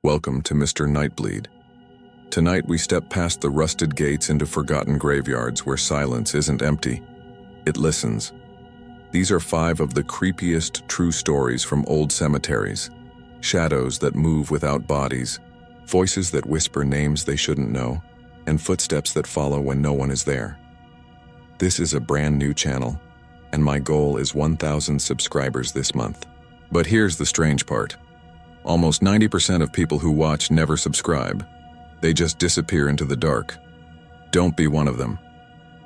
Welcome to Mr. Nightbleed. Tonight we step past the rusted gates into forgotten graveyards where silence isn't empty. It listens. These are 5 of the creepiest true stories from old cemeteries. Shadows that move without bodies, voices that whisper names they shouldn't know, and footsteps that follow when no one is there. This is a brand new channel, and my goal is 1,000 subscribers this month. But here's the strange part. Almost 90% of people who watch never subscribe. They just disappear into the dark. Don't be one of them.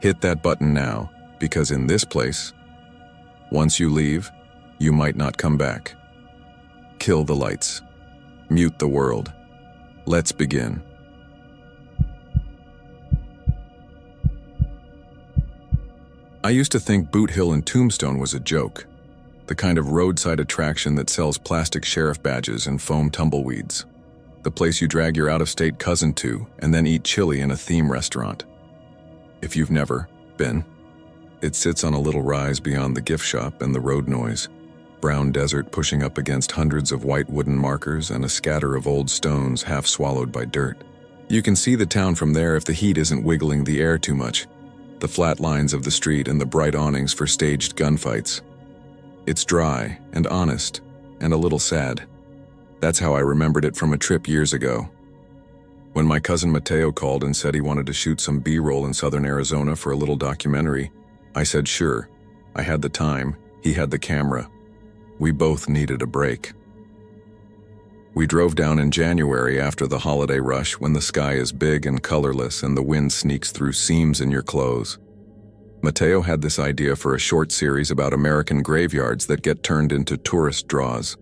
Hit that button now, because in this place, once you leave, you might not come back. Kill the lights. Mute the world. Let's begin. I used to think Boot Hill in Tombstone was a joke. The kind of roadside attraction that sells plastic sheriff badges and foam tumbleweeds. The place you drag your out-of-state cousin to and then eat chili in a theme restaurant. If you've never been, it sits on a little rise beyond the gift shop and the road noise. Brown desert pushing up against hundreds of white wooden markers and a scatter of old stones half swallowed by dirt. You can see the town from there if the heat isn't wiggling the air too much. The flat lines of the street and the bright awnings for staged gunfights. It's dry and honest and a little sad. That's how I remembered it from a trip years ago. When my cousin Mateo called and said he wanted to shoot some B-roll in southern Arizona for a little documentary, I said sure. I had the time, he had the camera. We both needed a break. We drove down in January after the holiday rush when the sky is big and colorless and the wind sneaks through seams in your clothes. Mateo had this idea for a short series about American graveyards that get turned into tourist draws.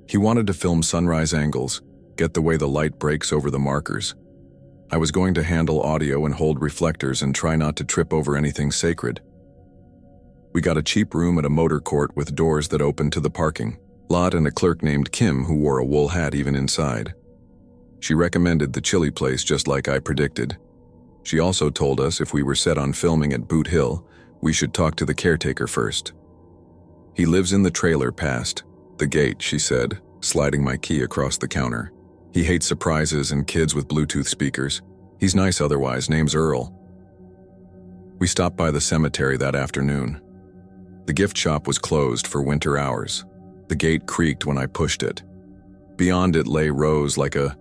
He wanted to film sunrise angles, get the way the light breaks over the markers. I was going to handle audio and hold reflectors and try not to trip over anything sacred. We got a cheap room at a motor court with doors that opened to the parking lot and a clerk named Kim who wore a wool hat even inside. She recommended the chili place just like I predicted. She also told us if we were set on filming at Boot Hill, we should talk to the caretaker first. He lives in the trailer past the gate, she said, sliding my key across the counter. He hates surprises and kids with Bluetooth speakers. He's nice otherwise, name's Earl. We stopped by the cemetery that afternoon. The gift shop was closed for winter hours. The gate creaked when I pushed it. Beyond it lay rows like a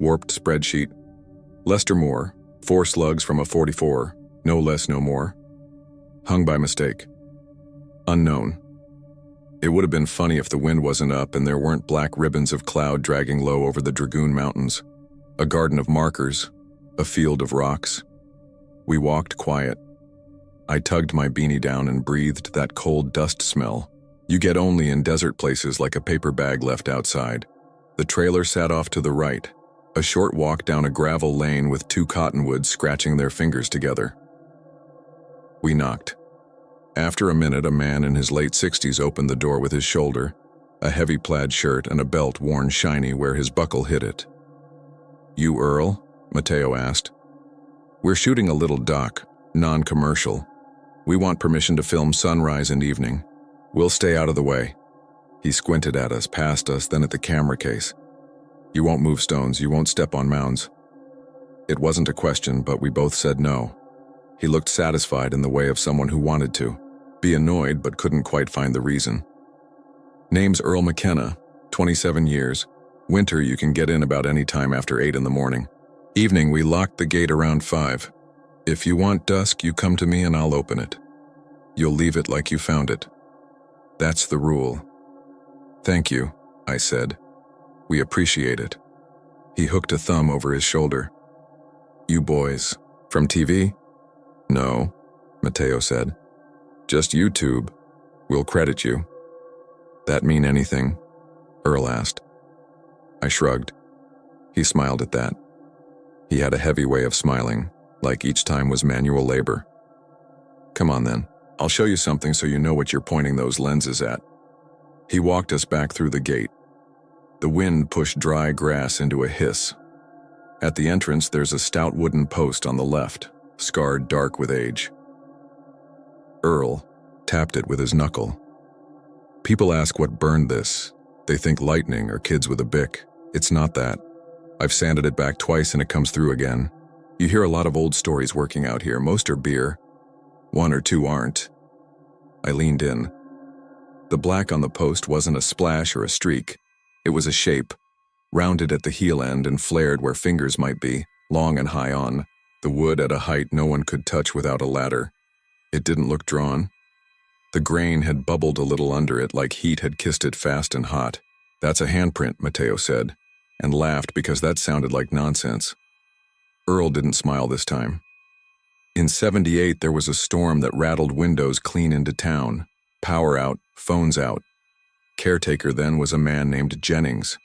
warped spreadsheet. Lester Moore, 4 slugs from a .44, no less, no more. Hung by mistake. Unknown. It would have been funny if the wind wasn't up and there weren't black ribbons of cloud dragging low over the Dragoon Mountains. A garden of markers. A field of rocks. We walked quiet. I tugged my beanie down and breathed that cold dust smell you get only in desert places like a paper bag left outside. The trailer sat off to the right. A short walk down a gravel lane with 2 cottonwoods scratching their fingers together. We knocked. After a minute, a man in his late 60s opened the door with his shoulder, a heavy plaid shirt and a belt worn shiny where his buckle hit it. "You Earl?" Mateo asked. "We're shooting a little doc, non-commercial. We want permission to film sunrise and evening. We'll stay out of the way." He squinted at us, past us, then at the camera case. "You won't move stones, you won't step on mounds." It wasn't a question, but we both said no. He looked satisfied in the way of someone who wanted to. Be annoyed, but couldn't quite find the reason. "Name's Earl McKenna, 27 years. Winter you can get in about any time after 8 in the morning. Evening we locked the gate around 5. If you want dusk, you come to me and I'll open it. You'll leave it like you found it. That's the rule." "Thank you," I said. "We appreciate it." He hooked a thumb over his shoulder. "You boys, from TV?" "No," Mateo said. "Just YouTube. We'll credit you." "That mean anything?" Earl asked. I shrugged. He smiled at that. He had a heavy way of smiling, like each time was manual labor. "Come on then. I'll show you something so you know what you're pointing those lenses at." He walked us back through the gate. The wind pushed dry grass into a hiss. At the entrance, there's a stout wooden post on the left, scarred dark with age. Earl tapped it with his knuckle. "People ask what burned this. They think lightning or kids with a bic. It's not that. I've sanded it back twice and it comes through again. You hear a lot of old stories working out here. Most are beer. One or two aren't. I leaned in. The black on the post wasn't a splash or a streak. It was a shape, rounded at the heel end and flared where fingers might be, long and high on, the wood at a height no one could touch without a ladder. It didn't look drawn. The grain had bubbled a little under it like heat had kissed it fast and hot. "That's a handprint," Mateo said, and laughed because that sounded like nonsense. Earl didn't smile this time. In '78, there was a storm that rattled windows clean into town. Power out, phones out. Caretaker then was a man named Jennings.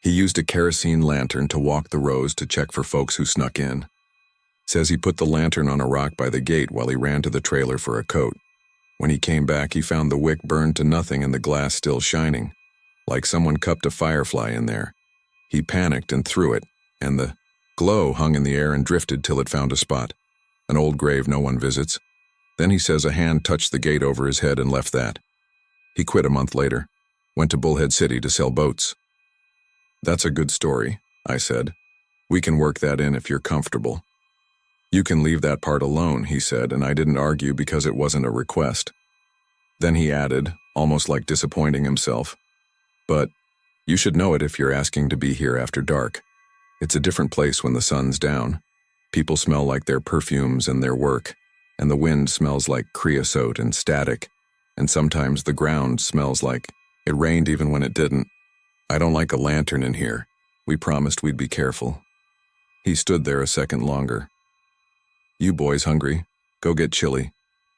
He used a kerosene lantern to walk the rows to check for folks who snuck in. Says he put the lantern on a rock by the gate while he ran to the trailer for a coat. When he came back, he found the wick burned to nothing and the glass still shining, like someone cupped a firefly in there. He panicked and threw it, and the glow hung in the air and drifted till it found a spot. An old grave no one visits. Then he says a hand touched the gate over his head and left that. He quit a month later, went to Bullhead City to sell boats. "That's a good story," I said. "We can work that in if you're comfortable." "You can leave that part alone," he said, and I didn't argue because it wasn't a request. Then he added, almost like disappointing himself, "But you should know it if you're asking to be here after dark. It's a different place when the sun's down. People smell like their perfumes and their work, and the wind smells like creosote and static, and sometimes the ground smells like it rained even when it didn't. I don't like a lantern in here. We promised we'd be careful." He stood there a second longer. "You boys hungry? Go get chili.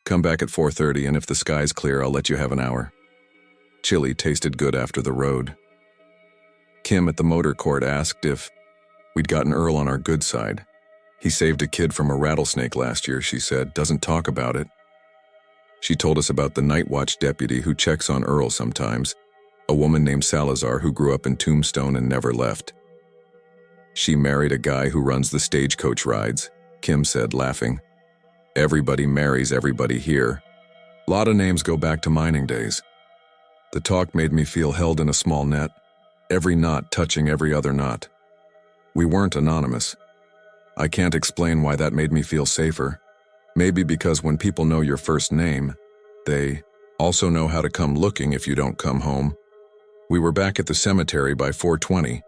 Come back at 4:30, and if the sky's clear, I'll let you have an hour." Chili tasted good after the road. Kim at the motor court asked if we'd gotten Earl on our good side. "He saved a kid from a rattlesnake last year," she said. "Doesn't talk about it." She told us about the night watch deputy who checks on Earl sometimes, a woman named Salazar who grew up in Tombstone and never left. "She married a guy who runs the stagecoach rides," Kim said, laughing. "Everybody marries everybody here. Lot of names go back to mining days." The talk made me feel held in a small net, every knot touching every other knot. We weren't anonymous. I can't explain why that made me feel safer. Maybe because when people know your first name, they also know how to come looking if you don't come home. We were back at the cemetery by 4:20.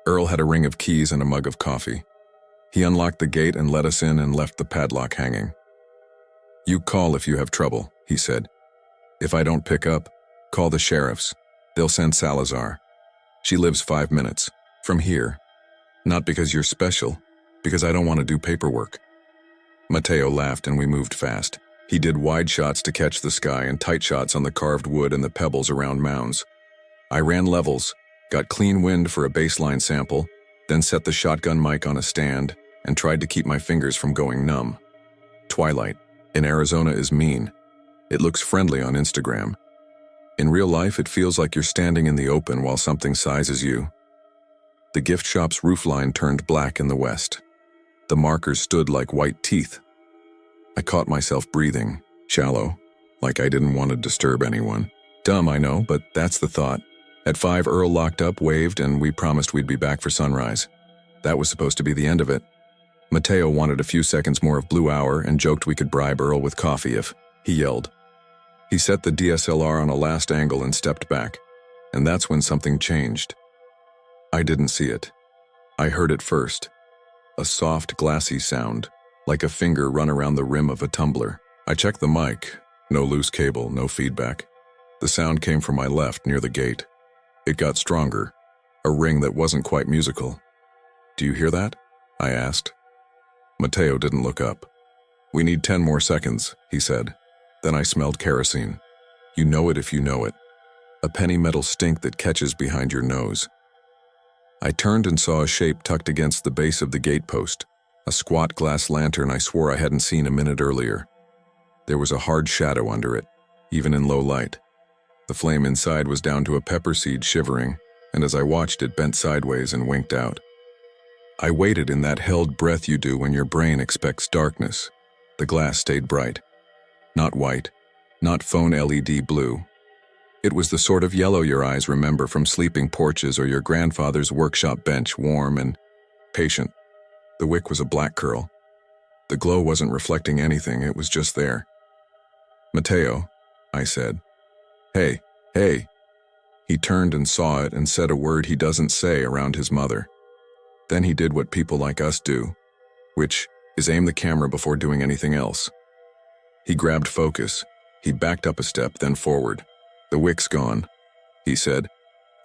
Earl had a ring of keys and a mug of coffee. He unlocked the gate and let us in and left the padlock hanging. "You call if you have trouble," he said. "If I don't pick up, call the sheriffs. They'll send Salazar. She lives 5 minutes from here. Not because you're special, because I don't want to do paperwork." Mateo laughed and we moved fast. He did wide shots to catch the sky and tight shots on the carved wood and the pebbles around mounds. I ran levels, got clean wind for a baseline sample, then set the shotgun mic on a stand and tried to keep my fingers from going numb. Twilight in Arizona is mean. It looks friendly on Instagram. In real life, it feels like you're standing in the open while something sizes you. The gift shop's roofline turned black in the west. The markers stood like white teeth. I caught myself breathing, shallow, like I didn't want to disturb anyone. Dumb, I know, but that's the thought. At 5, Earl locked up, waved, and we promised we'd be back for sunrise. That was supposed to be the end of it. Mateo wanted a few seconds more of Blue Hour and joked we could bribe Earl with coffee if he yelled. He set the DSLR on a last angle and stepped back, and that's when something changed. I didn't see it. I heard it first. A soft, glassy sound, like a finger run around the rim of a tumbler. I checked the mic. No loose cable, no feedback. The sound came from my left, near the gate. It got stronger, a ring that wasn't quite musical. "Do you hear that?" I asked. Mateo didn't look up. "We need 10 more seconds," he said. Then I smelled kerosene. You know it if you know it. A penny metal stink that catches behind your nose. I turned and saw a shape tucked against the base of the gatepost, a squat glass lantern I swore I hadn't seen a minute earlier. There was a hard shadow under it, even in low light. The flame inside was down to a pepper seed shivering, and as I watched it bent sideways and winked out. I waited in that held breath you do when your brain expects darkness. The glass stayed bright. Not white, not phone LED blue. It was the sort of yellow your eyes remember from sleeping porches or your grandfather's workshop bench, warm and patient. The wick was a black curl. The glow wasn't reflecting anything, it was just there. "Mateo," I said. "Hey, hey." He turned and saw it and said a word he doesn't say around his mother. Then he did what people like us do, which is aim the camera before doing anything else. He grabbed focus. He backed up a step, then forward. "The wick's gone," he said,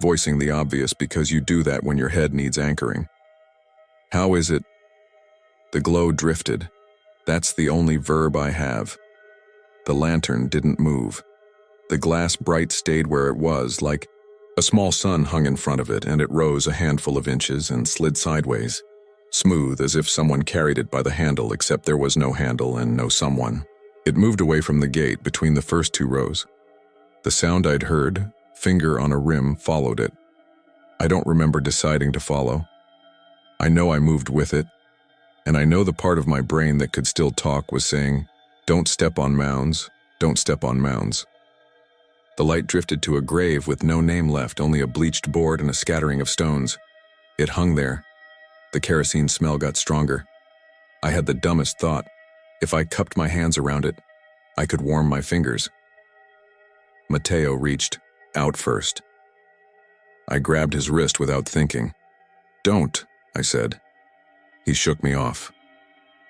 voicing the obvious because you do that when your head needs anchoring. "How is it?" The glow drifted. That's the only verb I have. The lantern didn't move. The glass bright stayed where it was, like a small sun hung in front of it, and it rose a handful of inches and slid sideways, smooth as if someone carried it by the handle, except there was no handle and no someone. It moved away from the gate between the first two rows. The sound I'd heard, finger on a rim, followed it. I don't remember deciding to follow. I know I moved with it, and I know the part of my brain that could still talk was saying, "Don't step on mounds, don't step on mounds." The light drifted to a grave with no name left, only a bleached board and a scattering of stones. It hung there. The kerosene smell got stronger. I had the dumbest thought. If I cupped my hands around it, I could warm my fingers. Mateo reached out first. I grabbed his wrist without thinking. "Don't," I said. He shook me off.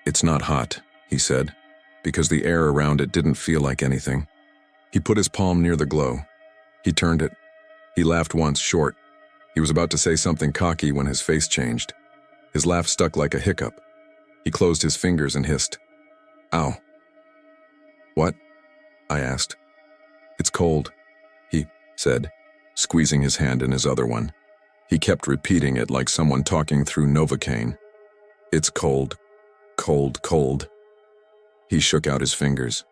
"It's not hot," he said, because the air around it didn't feel like anything. He put his palm near the glow. He turned it. He laughed once, short. He was about to say something cocky when his face changed. His laugh stuck like a hiccup. He closed his fingers and hissed. "Ow." "What?" I asked. "It's cold," he said, squeezing his hand in his other one. He kept repeating it like someone talking through Novocaine. "It's cold, cold, cold." He shook out his fingers.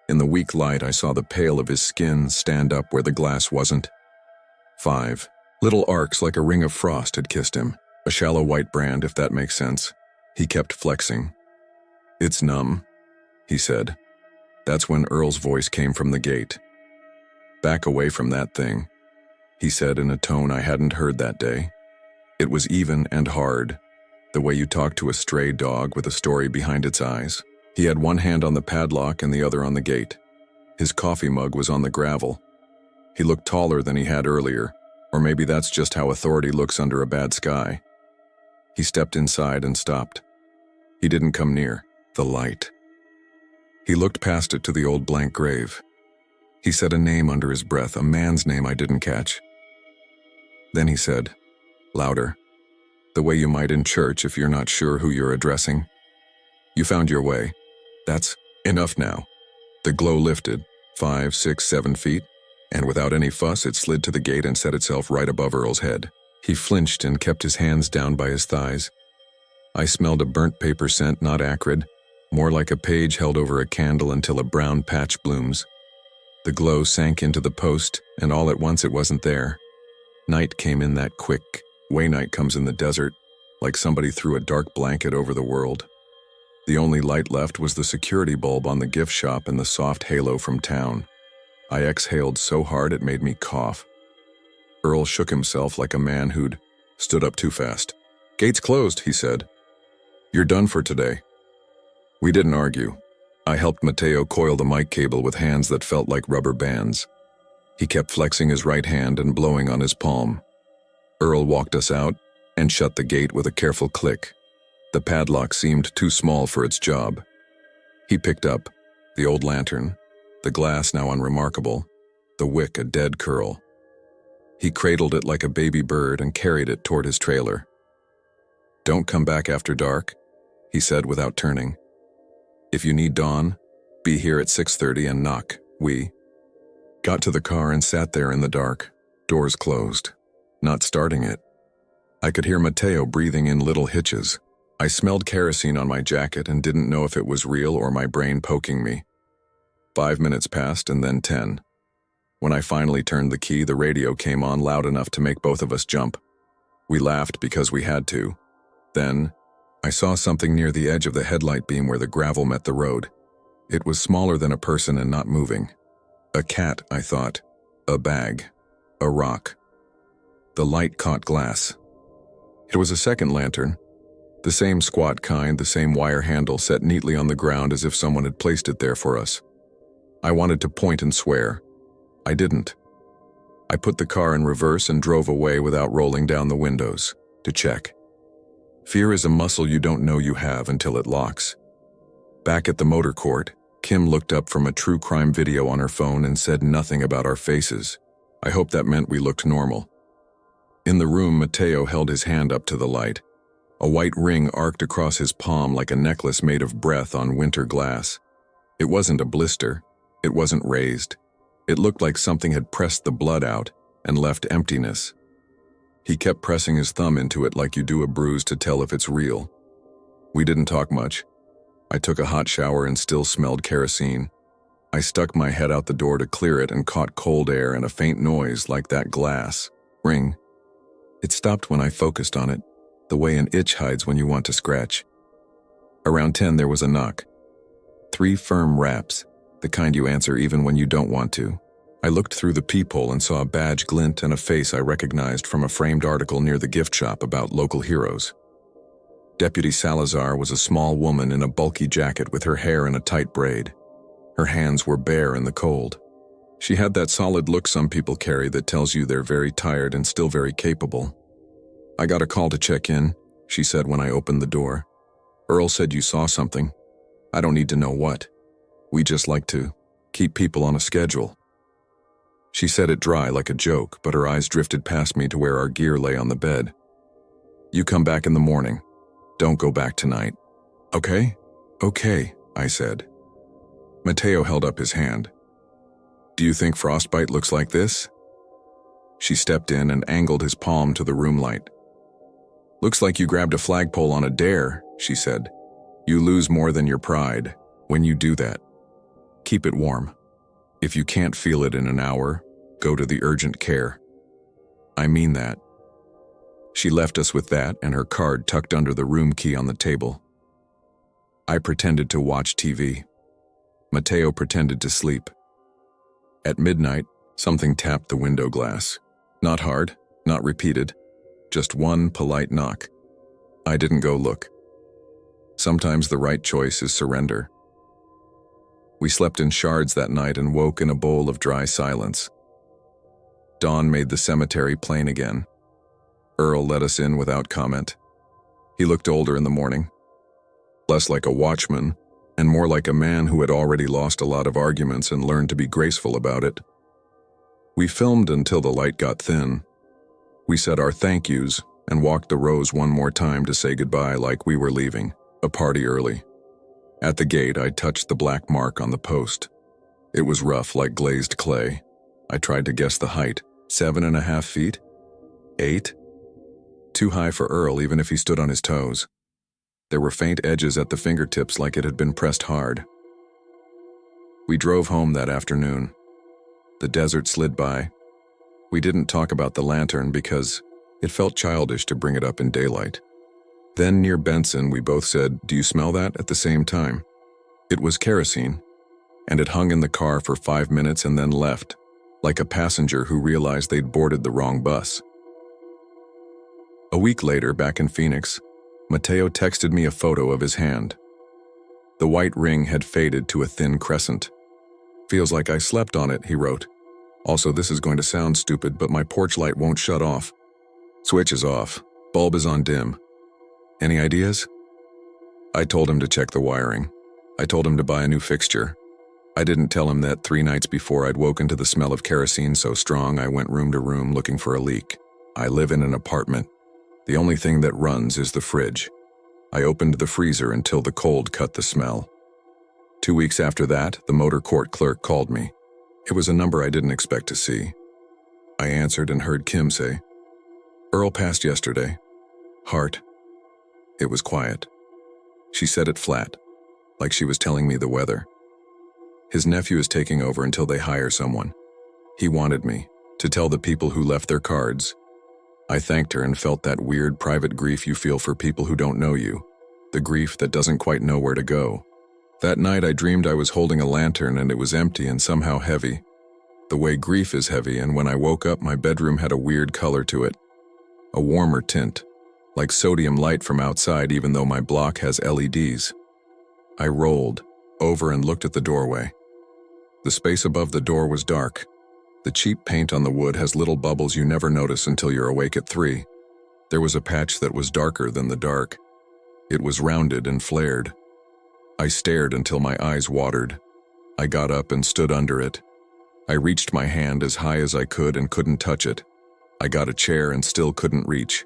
In the weak light, I saw the pale of his skin stand up where the glass wasn't. 5 little arcs like a ring of frost had kissed him, a shallow white brand, if that makes sense. He kept flexing. "It's numb," he said. That's when Earl's voice came from the gate. "Back away from that thing," he said in a tone I hadn't heard that day. It was even and hard, the way you talk to a stray dog with a story behind its eyes. He had one hand on the padlock and the other on the gate. His coffee mug was on the gravel. He looked taller than he had earlier, or maybe that's just how authority looks under a bad sky. He stepped inside and stopped. He didn't come near the light. He looked past it to the old blank grave. He said a name under his breath, a man's name I didn't catch. Then he said, louder, the way you might in church if you're not sure who you're addressing. "You found your way. That's enough now." The glow lifted, 5, 6, 7 feet, and without any fuss it slid to the gate and set itself right above Earl's head. He flinched and kept his hands down by his thighs. I smelled a burnt paper scent, not acrid, more like a page held over a candle until a brown patch blooms. The glow sank into the post, and all at once it wasn't there. Night came in that quick way night comes in the desert, like somebody threw a dark blanket over the world. The only light left was the security bulb on the gift shop and the soft halo from town. I exhaled so hard it made me cough. Earl shook himself like a man who'd stood up too fast. "Gate's closed," he said. "You're done for today." We didn't argue. I helped Mateo coil the mic cable with hands that felt like rubber bands. He kept flexing his right hand and blowing on his palm. Earl walked us out and shut the gate with a careful click. The padlock seemed too small for its job. He picked up the old lantern, the glass now unremarkable, the wick a dead curl. He cradled it like a baby bird and carried it toward his trailer. "Don't come back after dark," he said without turning. "If you need dawn, be here at 6:30 and knock." We got to the car and sat there in the dark, doors closed, not starting it. I could hear Mateo breathing in little hitches. I smelled kerosene on my jacket and didn't know if it was real or my brain poking me. 5 minutes passed and then 10. When I finally turned the key, the radio came on loud enough to make both of us jump. We laughed because we had to. Then, I saw something near the edge of the headlight beam where the gravel met the road. It was smaller than a person and not moving. A cat, I thought. A bag. A rock. The light caught glass. It was a second lantern, the same squat kind, the same wire handle set neatly on the ground as if someone had placed it there for us. I wanted to point and swear. I didn't. I put the car in reverse and drove away without rolling down the windows, to check. Fear is a muscle you don't know you have until it locks. Back at the motor court, Kim looked up from a true crime video on her phone and said nothing about our faces. I hope that meant we looked normal. In the room, Mateo held his hand up to the light. A white ring arced across his palm like a necklace made of breath on winter glass. It wasn't a blister. It wasn't raised. It looked like something had pressed the blood out and left emptiness. He kept pressing his thumb into it like you do a bruise to tell if it's real. We didn't talk much. I took a hot shower and still smelled kerosene. I stuck my head out the door to clear it and caught cold air and a faint noise like that glass ring. It stopped when I focused on it, the way an itch hides when you want to scratch. Around 10 there was a knock. 3 firm raps, the kind you answer even when you don't want to. I looked through the peephole and saw a badge glint and a face I recognized from a framed article near the gift shop about local heroes. Deputy Salazar was a small woman in a bulky jacket with her hair in a tight braid. Her hands were bare in the cold. She had that solid look some people carry that tells you they're very tired and still very capable. "I got a call to check in," she said when I opened the door. "Earl said you saw something. I don't need to know what. We just like to keep people on a schedule." She said it dry like a joke, but her eyes drifted past me to where our gear lay on the bed. "You come back in the morning. Don't go back tonight." "Okay? Okay," I said. Mateo held up his hand. "Do you think frostbite looks like this?" She stepped in and angled his palm to the room light. "Looks like you grabbed a flagpole on a dare," she said. "You lose more than your pride when you do that. Keep it warm. If you can't feel it in an hour, go to the urgent care. I mean that." She left us with that and her card tucked under the room key on the table. I pretended to watch TV. Mateo pretended to sleep. At midnight, something tapped the window glass. Not hard, not repeated, just one polite knock. I didn't go look. Sometimes the right choice is surrender. We slept in shards that night and woke in a bowl of dry silence. Dawn made the cemetery plain again. Earl let us in without comment. He looked older in the morning, less like a watchman, and more like a man who had already lost a lot of arguments and learned to be graceful about it. We filmed until the light got thin. We said our thank yous and walked the rows one more time to say goodbye like we were leaving, a party early. At the gate, I touched the black mark on the post. It was rough like glazed clay. I tried to guess the height. 7.5 feet? 8? Too high for Earl even if he stood on his toes. There were faint edges at the fingertips like it had been pressed hard. We drove home that afternoon. The desert slid by. We didn't talk about the lantern because it felt childish to bring it up in daylight. Then near Benson, we both said, "Do you smell that?" at the same time. It was kerosene, and it hung in the car for 5 minutes and then left, like a passenger who realized they'd boarded the wrong bus. A week later, back in Phoenix, Mateo texted me a photo of his hand. The white ring had faded to a thin crescent. "Feels like I slept on it," he wrote. "Also, this is going to sound stupid, but my porch light won't shut off. Switch is off. Bulb is on dim. Any ideas?" I told him to check the wiring. I told him to buy a new fixture. I didn't tell him that 3 nights before I'd woken to the smell of kerosene so strong I went room to room looking for a leak. I live in an apartment. The only thing that runs is the fridge. I opened the freezer until the cold cut the smell. 2 weeks after that, the motor court clerk called me. It was a number I didn't expect to see. I answered and heard Kim say, "Earl passed yesterday. Heart." It was quiet. She said it flat, like she was telling me the weather. His nephew is taking over until they hire someone. He wanted me to tell the people who left their cards. I thanked her and felt that weird private grief you feel for people who don't know you, the grief that doesn't quite know where to go. That night I dreamed I was holding a lantern and it was empty and somehow heavy, the way grief is heavy, and when I woke up my bedroom had a weird color to it, a warmer tint, like sodium light from outside even though my block has LEDs. I rolled over and looked at the doorway. The space above the door was dark. The cheap paint on the wood has little bubbles you never notice until you're awake at 3. There was a patch that was darker than the dark. It was rounded and flared. I stared until my eyes watered. I got up and stood under it. I reached my hand as high as I could and couldn't touch it. I got a chair and still couldn't reach.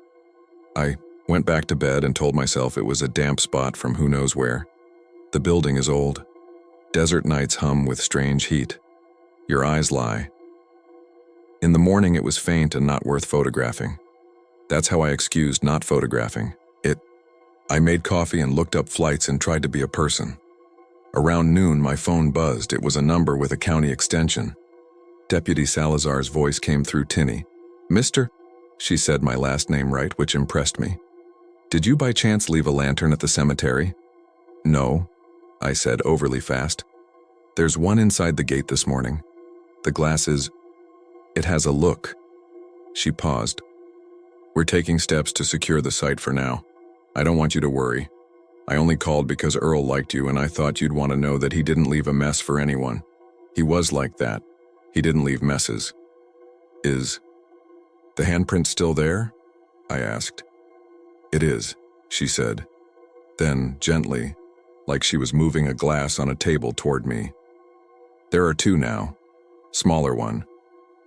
I went back to bed and told myself it was a damp spot from who knows where. The building is old. Desert nights hum with strange heat. Your eyes lie. In the morning it was faint and not worth photographing. That's how I excused not photographing it. I made coffee and looked up flights and tried to be a person. Around noon my phone buzzed. It was a number with a county extension. Deputy Salazar's voice came through tinny. "Mister," she said my last name right, which impressed me. "Did you by chance leave a lantern at the cemetery?" "No," I said overly fast. "There's one inside the gate this morning. The glass is... it has a look." She paused. "We're taking steps to secure the site for now. I don't want you to worry. I only called because Earl liked you and I thought you'd want to know that he didn't leave a mess for anyone. He was like that. He didn't leave messes." "Is the handprint still there?" I asked. "It is," she said. Then, gently, like she was moving a glass on a table toward me. "There are 2 now. Smaller one.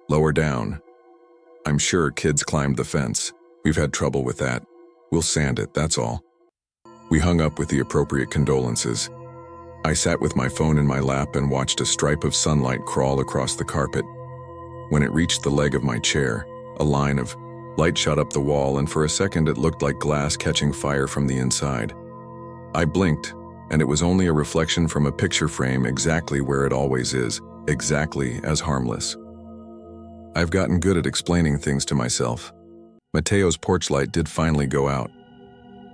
Lower down. I'm sure kids climbed the fence. We've had trouble with that. We'll sand it, that's all." We hung up with the appropriate condolences. I sat with my phone in my lap and watched a stripe of sunlight crawl across the carpet. When it reached the leg of my chair, a line of light shot up the wall, and for a second it looked like glass catching fire from the inside. I blinked, and it was only a reflection from a picture frame exactly where it always is, exactly as harmless. I've gotten good at explaining things to myself. Mateo's porch light did finally go out.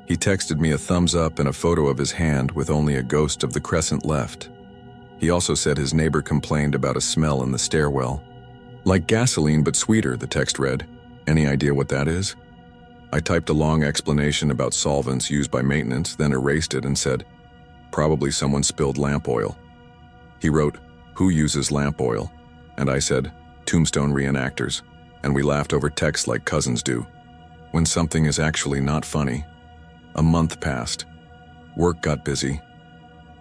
He texted me a thumbs up and a photo of his hand with only a ghost of the crescent left. He also said his neighbor complained about a smell in the stairwell. "Like gasoline but sweeter," the text read. "Any idea what that is?" I typed a long explanation about solvents used by maintenance, then erased it and said, "Probably someone spilled lamp oil." He wrote, "Who uses lamp oil?" And I said, "Tombstone reenactors," and we laughed over text like cousins do. When something is actually not funny. A month passed. Work got busy.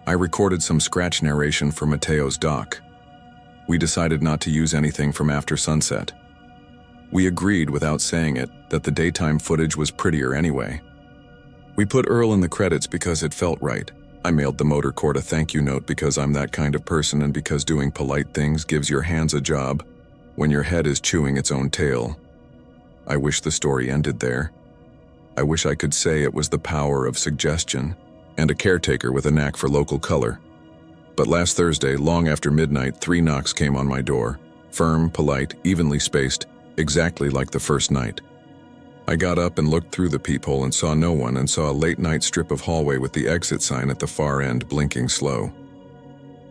I recorded some scratch narration for Mateo's doc. We decided not to use anything from after sunset. We agreed without saying it that the daytime footage was prettier anyway. We put Earl in the credits because it felt right. I mailed the motor court a thank you note because I'm that kind of person and because doing polite things gives your hands a job when your head is chewing its own tail. I wish the story ended there. I wish I could say it was the power of suggestion and a caretaker with a knack for local color. But last Thursday, long after midnight, 3 knocks came on my door. Firm, polite, evenly spaced, exactly like the first night. I got up and looked through the peephole and saw no one and saw a late-night strip of hallway with the exit sign at the far end blinking slow.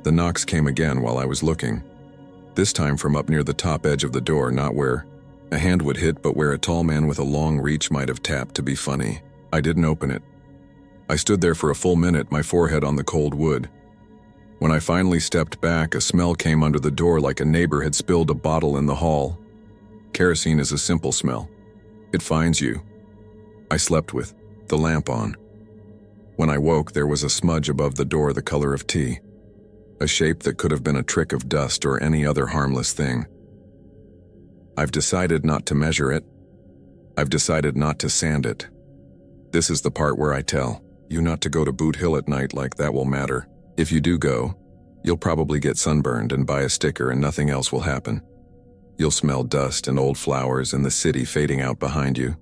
The knocks came again while I was looking. This time from up near the top edge of the door, not where a hand would hit, but where a tall man with a long reach might have tapped to be funny. I didn't open it. I stood there for a full minute, my forehead on the cold wood. When I finally stepped back, a smell came under the door like a neighbor had spilled a bottle in the hall. Kerosene is a simple smell. It finds you. I slept with the lamp on. When I woke, there was a smudge above the door the color of tea. A shape that could have been a trick of dust or any other harmless thing. I've decided not to measure it. I've decided not to sand it. This is the part where I tell you not to go to Boot Hill at night, like that will matter. If you do go, you'll probably get sunburned and buy a sticker and nothing else will happen. You'll smell dust and old flowers and the city fading out behind you.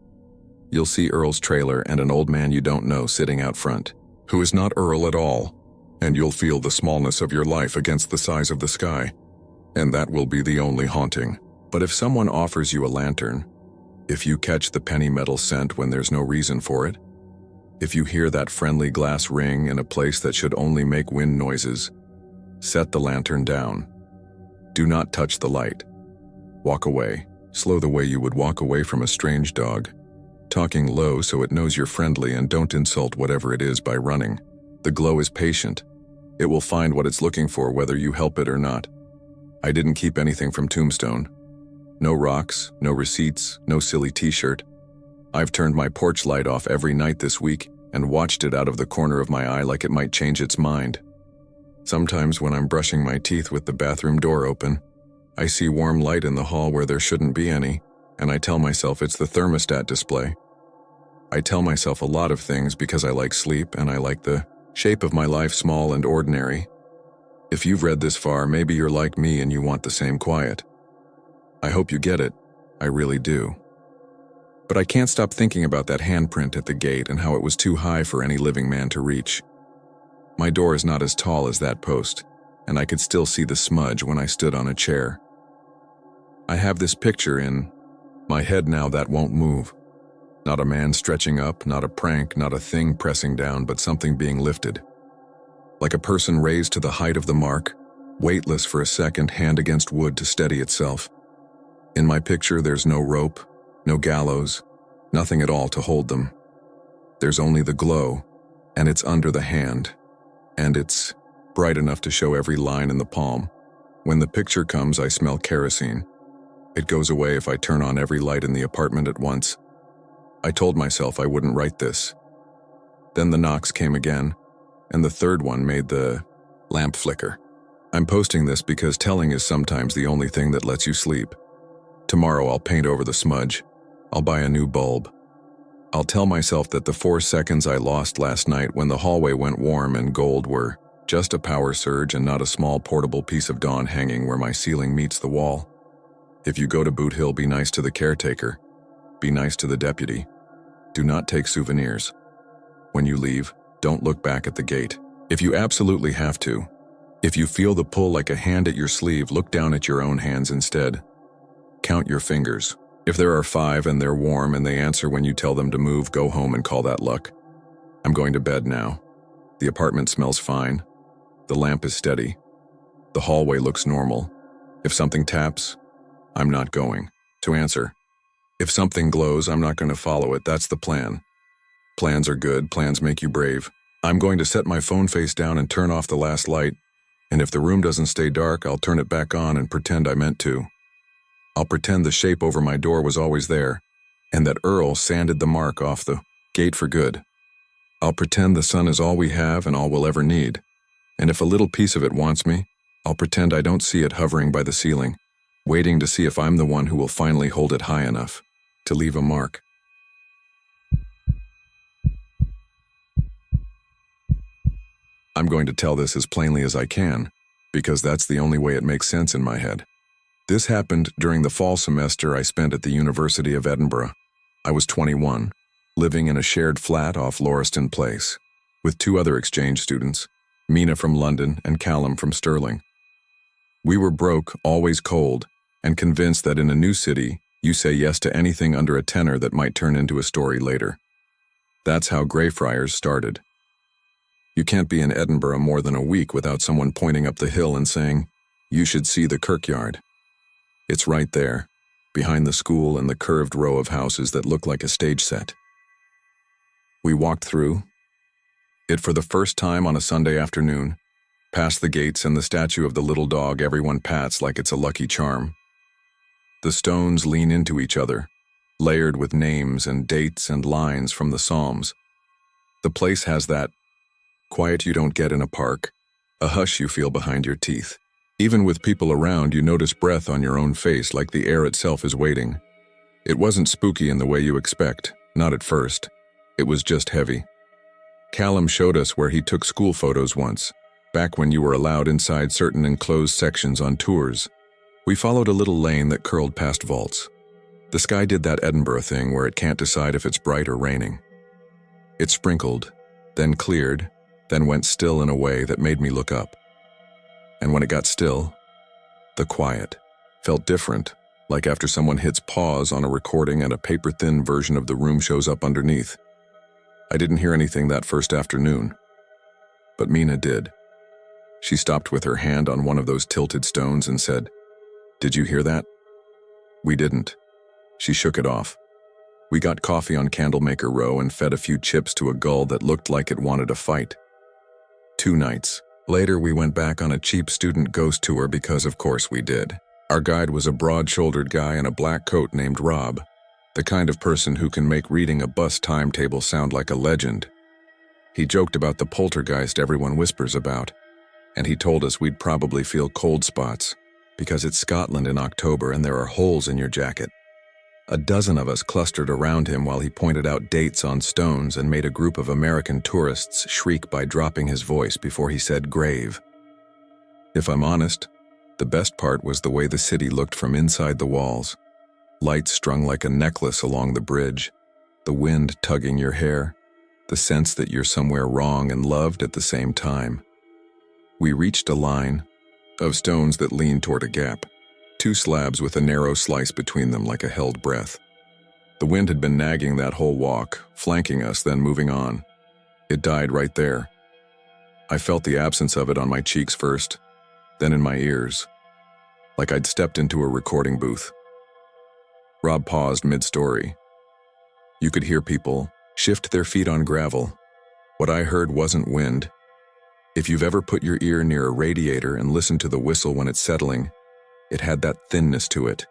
You'll see Earl's trailer and an old man you don't know sitting out front, who is not Earl at all, and you'll feel the smallness of your life against the size of the sky. And that will be the only haunting. But if someone offers you a lantern, if you catch the penny metal scent when there's no reason for it, if you hear that friendly glass ring in a place that should only make wind noises, set the lantern down. Do not touch the light. Walk away, slow the way you would walk away from a strange dog. talking low so it knows you're friendly, and don't insult whatever it is by running. The glow is patient. It will find what it's looking for whether you help it or not. I didn't keep anything from Tombstone. No rocks, no receipts, no silly t-shirt. I've turned my porch light off every night this week and watched it out of the corner of my eye like it might change its mind. Sometimes when I'm brushing my teeth with the bathroom door open, I see warm light in the hall where there shouldn't be any, and I tell myself it's the thermostat display. I tell myself a lot of things because I like sleep and I like the shape of my life small and ordinary. If you've read this far, maybe you're like me and you want the same quiet. I hope you get it. I really do. But I can't stop thinking about that handprint at the gate and how it was too high for any living man to reach. My door is not as tall as that post, and I could still see the smudge when I stood on a chair. I have this picture in my head now that won't move. Not a man stretching up, not a prank, not a thing pressing down, but something being lifted. Like a person raised to the height of the mark, weightless for a second, hand against wood to steady itself. In my picture, there's no rope, no gallows, nothing at all to hold them. There's only the glow, and it's under the hand, and it's bright enough to show every line in the palm. When the picture comes, I smell kerosene. It goes away if I turn on every light in the apartment at once. I told myself I wouldn't write this. Then the knocks came again, and the third one made the lamp flicker. I'm posting this because telling is sometimes the only thing that lets you sleep. Tomorrow I'll paint over the smudge. I'll buy a new bulb. I'll tell myself that the 4 seconds I lost last night when the hallway went warm and gold were just a power surge and not a small portable piece of dawn hanging where my ceiling meets the wall. If you go to Boot Hill, be nice to the caretaker. Be nice to the deputy. Do not take souvenirs. When you leave, don't look back at the gate. If you absolutely have to, if you feel the pull like a hand at your sleeve, look down at your own hands instead. Count your fingers. If there are 5 and they're warm and they answer when you tell them to move, go home and call that luck. I'm going to bed now. The apartment smells fine. The lamp is steady. The hallway looks normal. If something taps, I'm not going to answer. If something glows, I'm not going to follow it. That's the plan. Plans are good. Plans make you brave. I'm going to set my phone face down and turn off the last light, and if the room doesn't stay dark, I'll turn it back on and pretend I meant to. I'll pretend the shape over my door was always there, and that Earl sanded the mark off the gate for good. I'll pretend the sun is all we have and all we'll ever need, and if a little piece of it wants me, I'll pretend I don't see it hovering by the ceiling, waiting to see if I'm the one who will finally hold it high enough to leave a mark. I'm going to tell this as plainly as I can, because that's the only way it makes sense in my head. This happened during the fall semester I spent at the University of Edinburgh. I was 21, living in a shared flat off Lauriston Place, with 2 other exchange students, Mina from London and Callum from Stirling. We were broke, always cold, and convinced that in a new city, you say yes to anything under a tenner that might turn into a story later. That's how Greyfriars started. You can't be in Edinburgh more than a week without someone pointing up the hill and saying, "You should see the kirkyard." It's right there, behind the school and the curved row of houses that look like a stage set. We walked through it for the first time on a Sunday afternoon, past the gates and the statue of the little dog everyone pats like it's a lucky charm. The stones lean into each other, layered with names and dates and lines from the Psalms. The place has that quiet you don't get in a park, a hush you feel behind your teeth. Even with people around, you notice breath on your own face like the air itself is waiting. It wasn't spooky in the way you expect, not at first. It was just heavy. Callum showed us where he took school photos once, back when you were allowed inside certain enclosed sections on tours. We followed a little lane that curled past vaults. The sky did that Edinburgh thing where it can't decide if it's bright or raining. It sprinkled, then cleared, then went still in a way that made me look up. And when it got still, the quiet felt different, like after someone hits pause on a recording and a paper-thin version of the room shows up underneath. I didn't hear anything that first afternoon, but Mina did. She stopped with her hand on one of those tilted stones and said, "Did you hear that?" We didn't. She shook it off. We got coffee on Candlemaker Row and fed a few chips to a gull that looked like it wanted a fight. 2 nights. Later, we went back on a cheap student ghost tour because of course we did. Our guide was a broad-shouldered guy in a black coat named Rob, the kind of person who can make reading a bus timetable sound like a legend. He joked about the poltergeist everyone whispers about, and he told us we'd probably feel cold spots because it's Scotland in October and there are holes in your jacket. A dozen of us clustered around him while he pointed out dates on stones and made a group of American tourists shriek by dropping his voice before he said grave. If I'm honest, the best part was the way the city looked from inside the walls. Lights strung like a necklace along the bridge, the wind tugging your hair, the sense that you're somewhere wrong and loved at the same time. We reached a line of stones that leaned toward a gap, 2 slabs with a narrow slice between them like a held breath. The wind had been nagging that whole walk, flanking us, then moving on. It died right there. I felt the absence of it on my cheeks first, then in my ears, like I'd stepped into a recording booth. Rob paused mid-story. You could hear people shift their feet on gravel. What I heard wasn't wind. If you've ever put your ear near a radiator and listened to the whistle when it's settling, it had that thinness to it,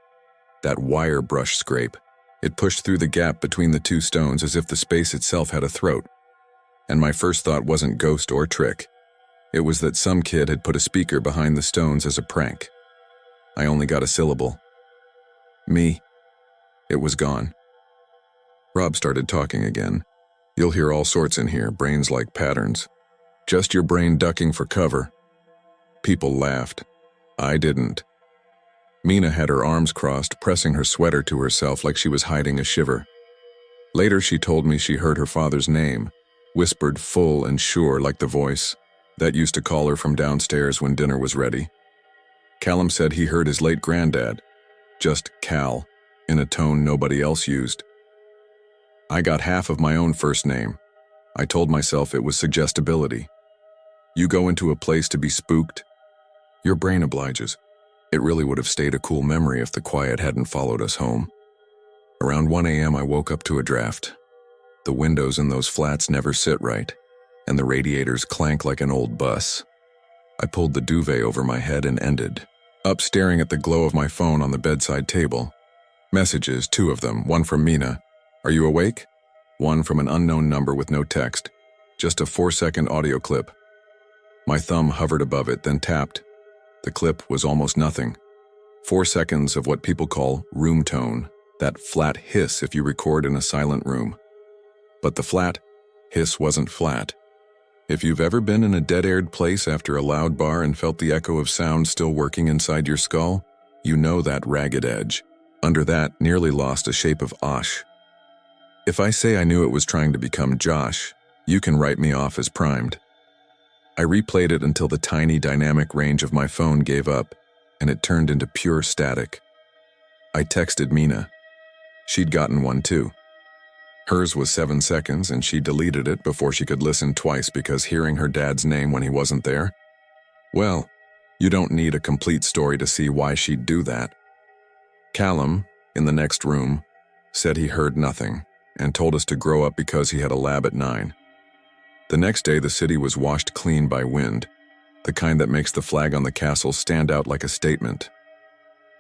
that wire brush scrape. It pushed through the gap between the 2 stones as if the space itself had a throat. And my first thought wasn't ghost or trick. It was that some kid had put a speaker behind the stones as a prank. I only got a syllable. Me. It was gone. Rob started talking again. You'll hear all sorts in here, brains like patterns. Just your brain ducking for cover. People laughed. I didn't. Mina had her arms crossed, pressing her sweater to herself like she was hiding a shiver. Later she told me she heard her father's name, whispered full and sure like the voice that used to call her from downstairs when dinner was ready. Callum said he heard his late granddad, just Cal, in a tone nobody else used. I got half of my own first name. I told myself it was suggestibility. You go into a place to be spooked, your brain obliges. It really would have stayed a cool memory if the quiet hadn't followed us home. Around 1 a.m. I woke up to a draft. The windows in those flats never sit right, and the radiators clank like an old bus. I pulled the duvet over my head and ended, up staring at the glow of my phone on the bedside table. Messages, 2 of them, one from Mina. Are you awake? One from an unknown number with no text, just a 4-second audio clip. My thumb hovered above it, then tapped. The clip was almost nothing. 4 seconds of what people call room tone, that flat hiss if you record in a silent room. But the flat hiss wasn't flat. If you've ever been in a dead-aired place after a loud bar and felt the echo of sound still working inside your skull, you know that ragged edge. Under that, nearly lost a shape of Osh. If I say I knew it was trying to become Josh, you can write me off as primed. I replayed it until the tiny dynamic range of my phone gave up, and it turned into pure static. I texted Mina. She'd gotten one too. Hers was 7 seconds, and she deleted it before she could listen twice because hearing her dad's name when he wasn't there? Well, you don't need a complete story to see why she'd do that. Callum, in the next room, said he heard nothing and told us to grow up because he had a lab at 9. The next day, the city was washed clean by wind, the kind that makes the flag on the castle stand out like a statement.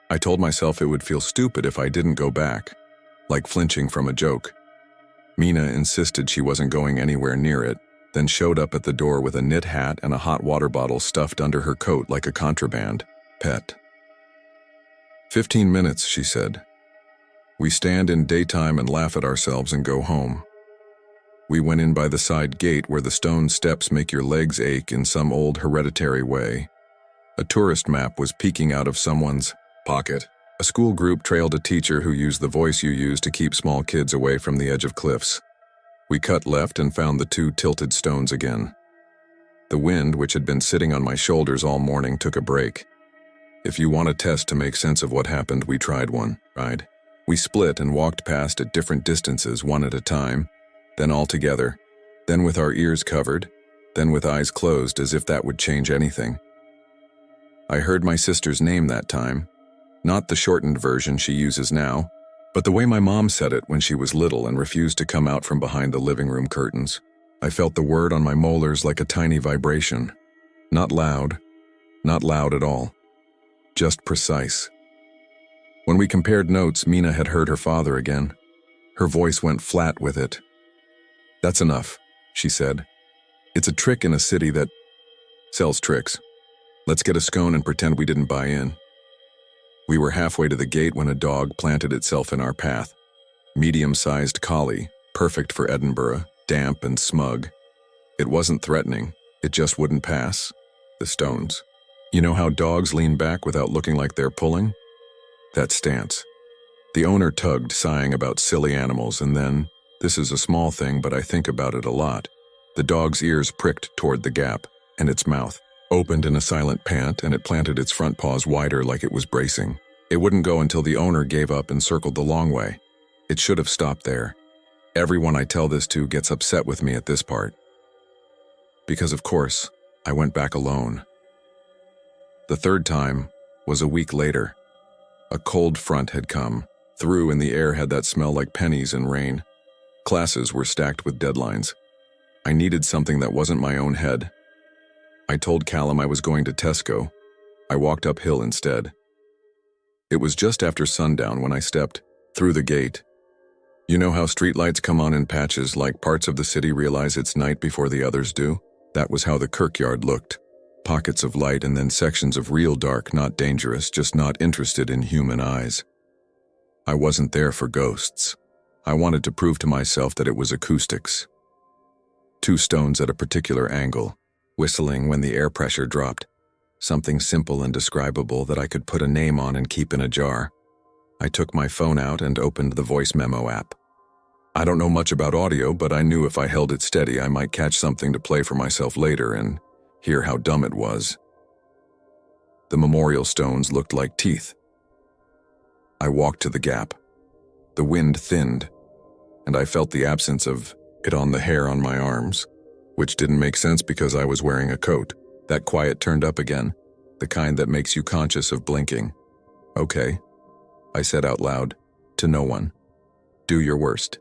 I told myself it would feel stupid if I didn't go back, like flinching from a joke. Mina insisted she wasn't going anywhere near it, then showed up at the door with a knit hat and a hot water bottle stuffed under her coat like a contraband pet. 15 minutes, she said. We stand in daytime and laugh at ourselves and go home. We went in by the side gate where the stone steps make your legs ache in some old hereditary way. A tourist map was peeking out of someone's pocket. A school group trailed a teacher who used the voice you use to keep small kids away from the edge of cliffs. We cut left and found the 2 tilted stones again. The wind, which had been sitting on my shoulders all morning, took a break. If you want a test to make sense of what happened, we tried one. We split and walked past at different distances, one at a time, then all together, then with our ears covered, then with eyes closed as if that would change anything. I heard my sister's name that time, not the shortened version she uses now, But the way my mom said it when she was little and refused to come out from behind the living room curtains, I felt the word on my molars like a tiny vibration. Not loud at all. Just precise. When we compared notes, Mina had heard her father again. Her voice went flat with it. "That's enough," she said. "It's a trick in a city that sells tricks. Let's get a scone and pretend we didn't buy in." We were halfway to the gate when a dog planted itself in our path. Medium-sized collie, perfect for Edinburgh, damp and smug. It wasn't threatening, it just wouldn't pass. The stones. You know how dogs lean back without looking like they're pulling? That stance. The owner tugged, sighing about silly animals, and then, this is a small thing but I think about it a lot, the dog's ears pricked toward the gap, and its mouth opened in a silent pant, and it planted its front paws wider like it was bracing. It wouldn't go until the owner gave up and circled the long way. It should have stopped there. Everyone I tell this to gets upset with me at this part. Because of course, I went back alone. The third time was a week later. A cold front had come through and the air had that smell like pennies and rain. Classes were stacked with deadlines. I needed something that wasn't my own head. I told Callum I was going to Tesco. I walked uphill instead. It was just after sundown when I stepped through the gate. You know how streetlights come on in patches, like parts of the city realize it's night before the others do? That was how the kirkyard looked. Pockets of light and then sections of real dark, not dangerous, just not interested in human eyes. I wasn't there for ghosts. I wanted to prove to myself that it was acoustics. Two stones at a particular angle, whistling when the air pressure dropped. Something simple and describable that I could put a name on and keep in a jar. I took my phone out and opened the voice memo app. I don't know much about audio, but I knew if I held it steady, I might catch something to play for myself later and hear how dumb it was. The memorial stones looked like teeth. I walked to the gap. The wind thinned, and I felt the absence of it on the hair on my arms, which didn't make sense because I was wearing a coat. That quiet turned up again, the kind that makes you conscious of blinking. "Okay," I said out loud, to no one. "Do your worst."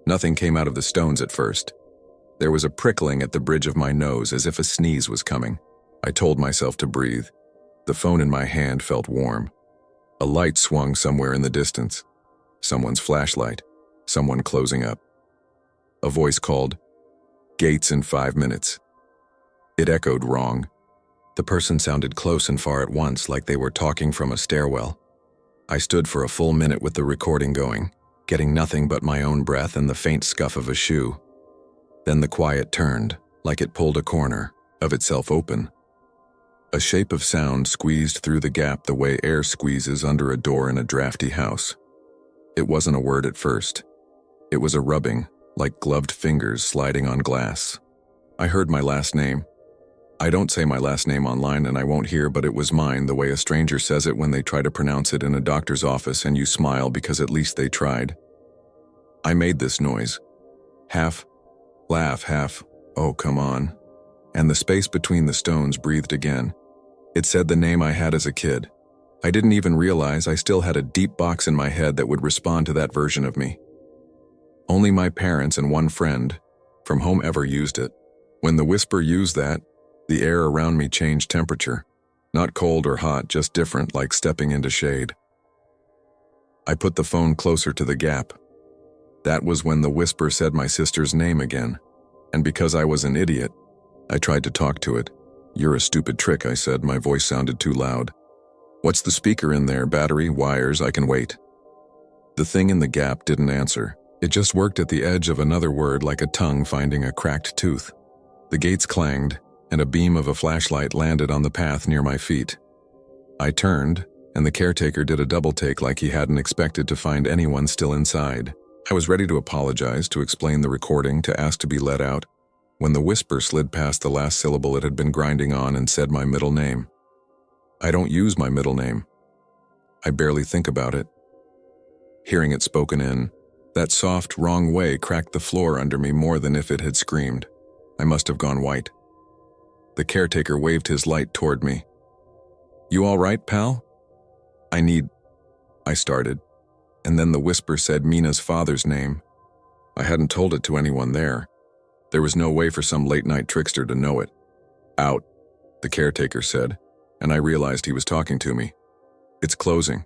Nothing came out of the stones at first. There was a prickling at the bridge of my nose as if a sneeze was coming. I told myself to breathe. The phone in my hand felt warm. A light swung somewhere in the distance. Someone's flashlight. Someone closing up. A voice called, "Gates in 5 minutes." It echoed wrong. The person sounded close and far at once, like they were talking from a stairwell. I stood for a full minute with the recording going, getting nothing but my own breath and the faint scuff of a shoe. Then the quiet turned, like it pulled a corner, of itself open. A shape of sound squeezed through the gap the way air squeezes under a door in a drafty house. It wasn't a word at first. It was a rubbing, like gloved fingers sliding on glass. I heard my last name. I don't say my last name online and I won't hear, but it was mine the way a stranger says it when they try to pronounce it in a doctor's office and you smile because at least they tried. I made this noise. Half laugh, half, "Oh, come on." And the space between the stones breathed again. It said the name I had as a kid. I didn't even realize I still had a deep box in my head that would respond to that version of me. Only my parents and one friend from home ever used it. When the whisper used that, the air around me changed temperature. Not cold or hot, just different, like stepping into shade. I put the phone closer to the gap. That was when the whisper said my sister's name again. And because I was an idiot, I tried to talk to it. "You're a stupid trick," I said. My voice sounded too loud. "What's the speaker in there? Battery, wires, I can wait." The thing in the gap didn't answer. It just worked at the edge of another word like a tongue finding a cracked tooth. The gates clanged, and a beam of a flashlight landed on the path near my feet. I turned, and the caretaker did a double take like he hadn't expected to find anyone still inside. I was ready to apologize, to explain the recording, to ask to be let out, when the whisper slid past the last syllable it had been grinding on and said my middle name. I don't use my middle name. I barely think about it. Hearing it spoken in that soft, wrong way cracked the floor under me more than if it had screamed. I must have gone white. The caretaker waved his light toward me. "You all right, pal?" I started. and then the whisper said Mina's father's name. I hadn't told it to anyone there. There was no way for some late-night trickster to know it. Out, the caretaker said, and I realized he was talking to me. It's closing.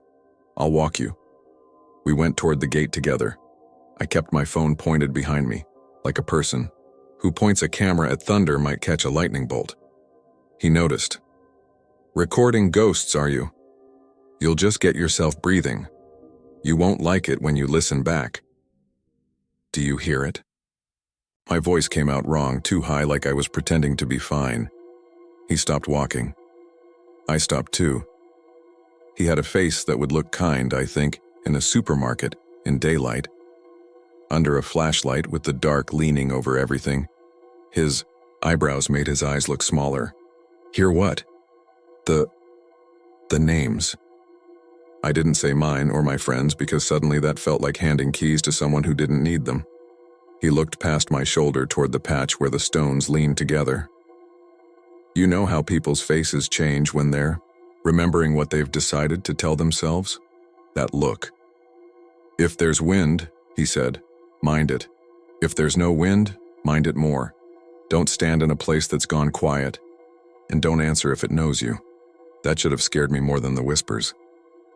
I'll walk you. We went toward the gate together. I kept my phone pointed behind me, like a person who points a camera at thunder might catch a lightning bolt. He noticed. Recording ghosts, are you? You'll just get yourself breathing. You won't like it when you listen back. Do you hear it? My voice came out wrong, too high, like I was pretending to be fine. He stopped walking. I stopped too. He had a face that would look kind, I think, in a supermarket, in daylight. Under a flashlight with the dark leaning over everything. His eyebrows made his eyes look smaller. Hear what? The names. I didn't say mine or my friends because suddenly that felt like handing keys to someone who didn't need them. He looked past my shoulder toward the patch where the stones leaned together. You know how people's faces change when they're remembering what they've decided to tell themselves? That look. If there's wind, he said, mind it. If there's no wind, mind it more. Don't stand in a place that's gone quiet. And don't answer if it knows you. That should have scared me more than the whispers.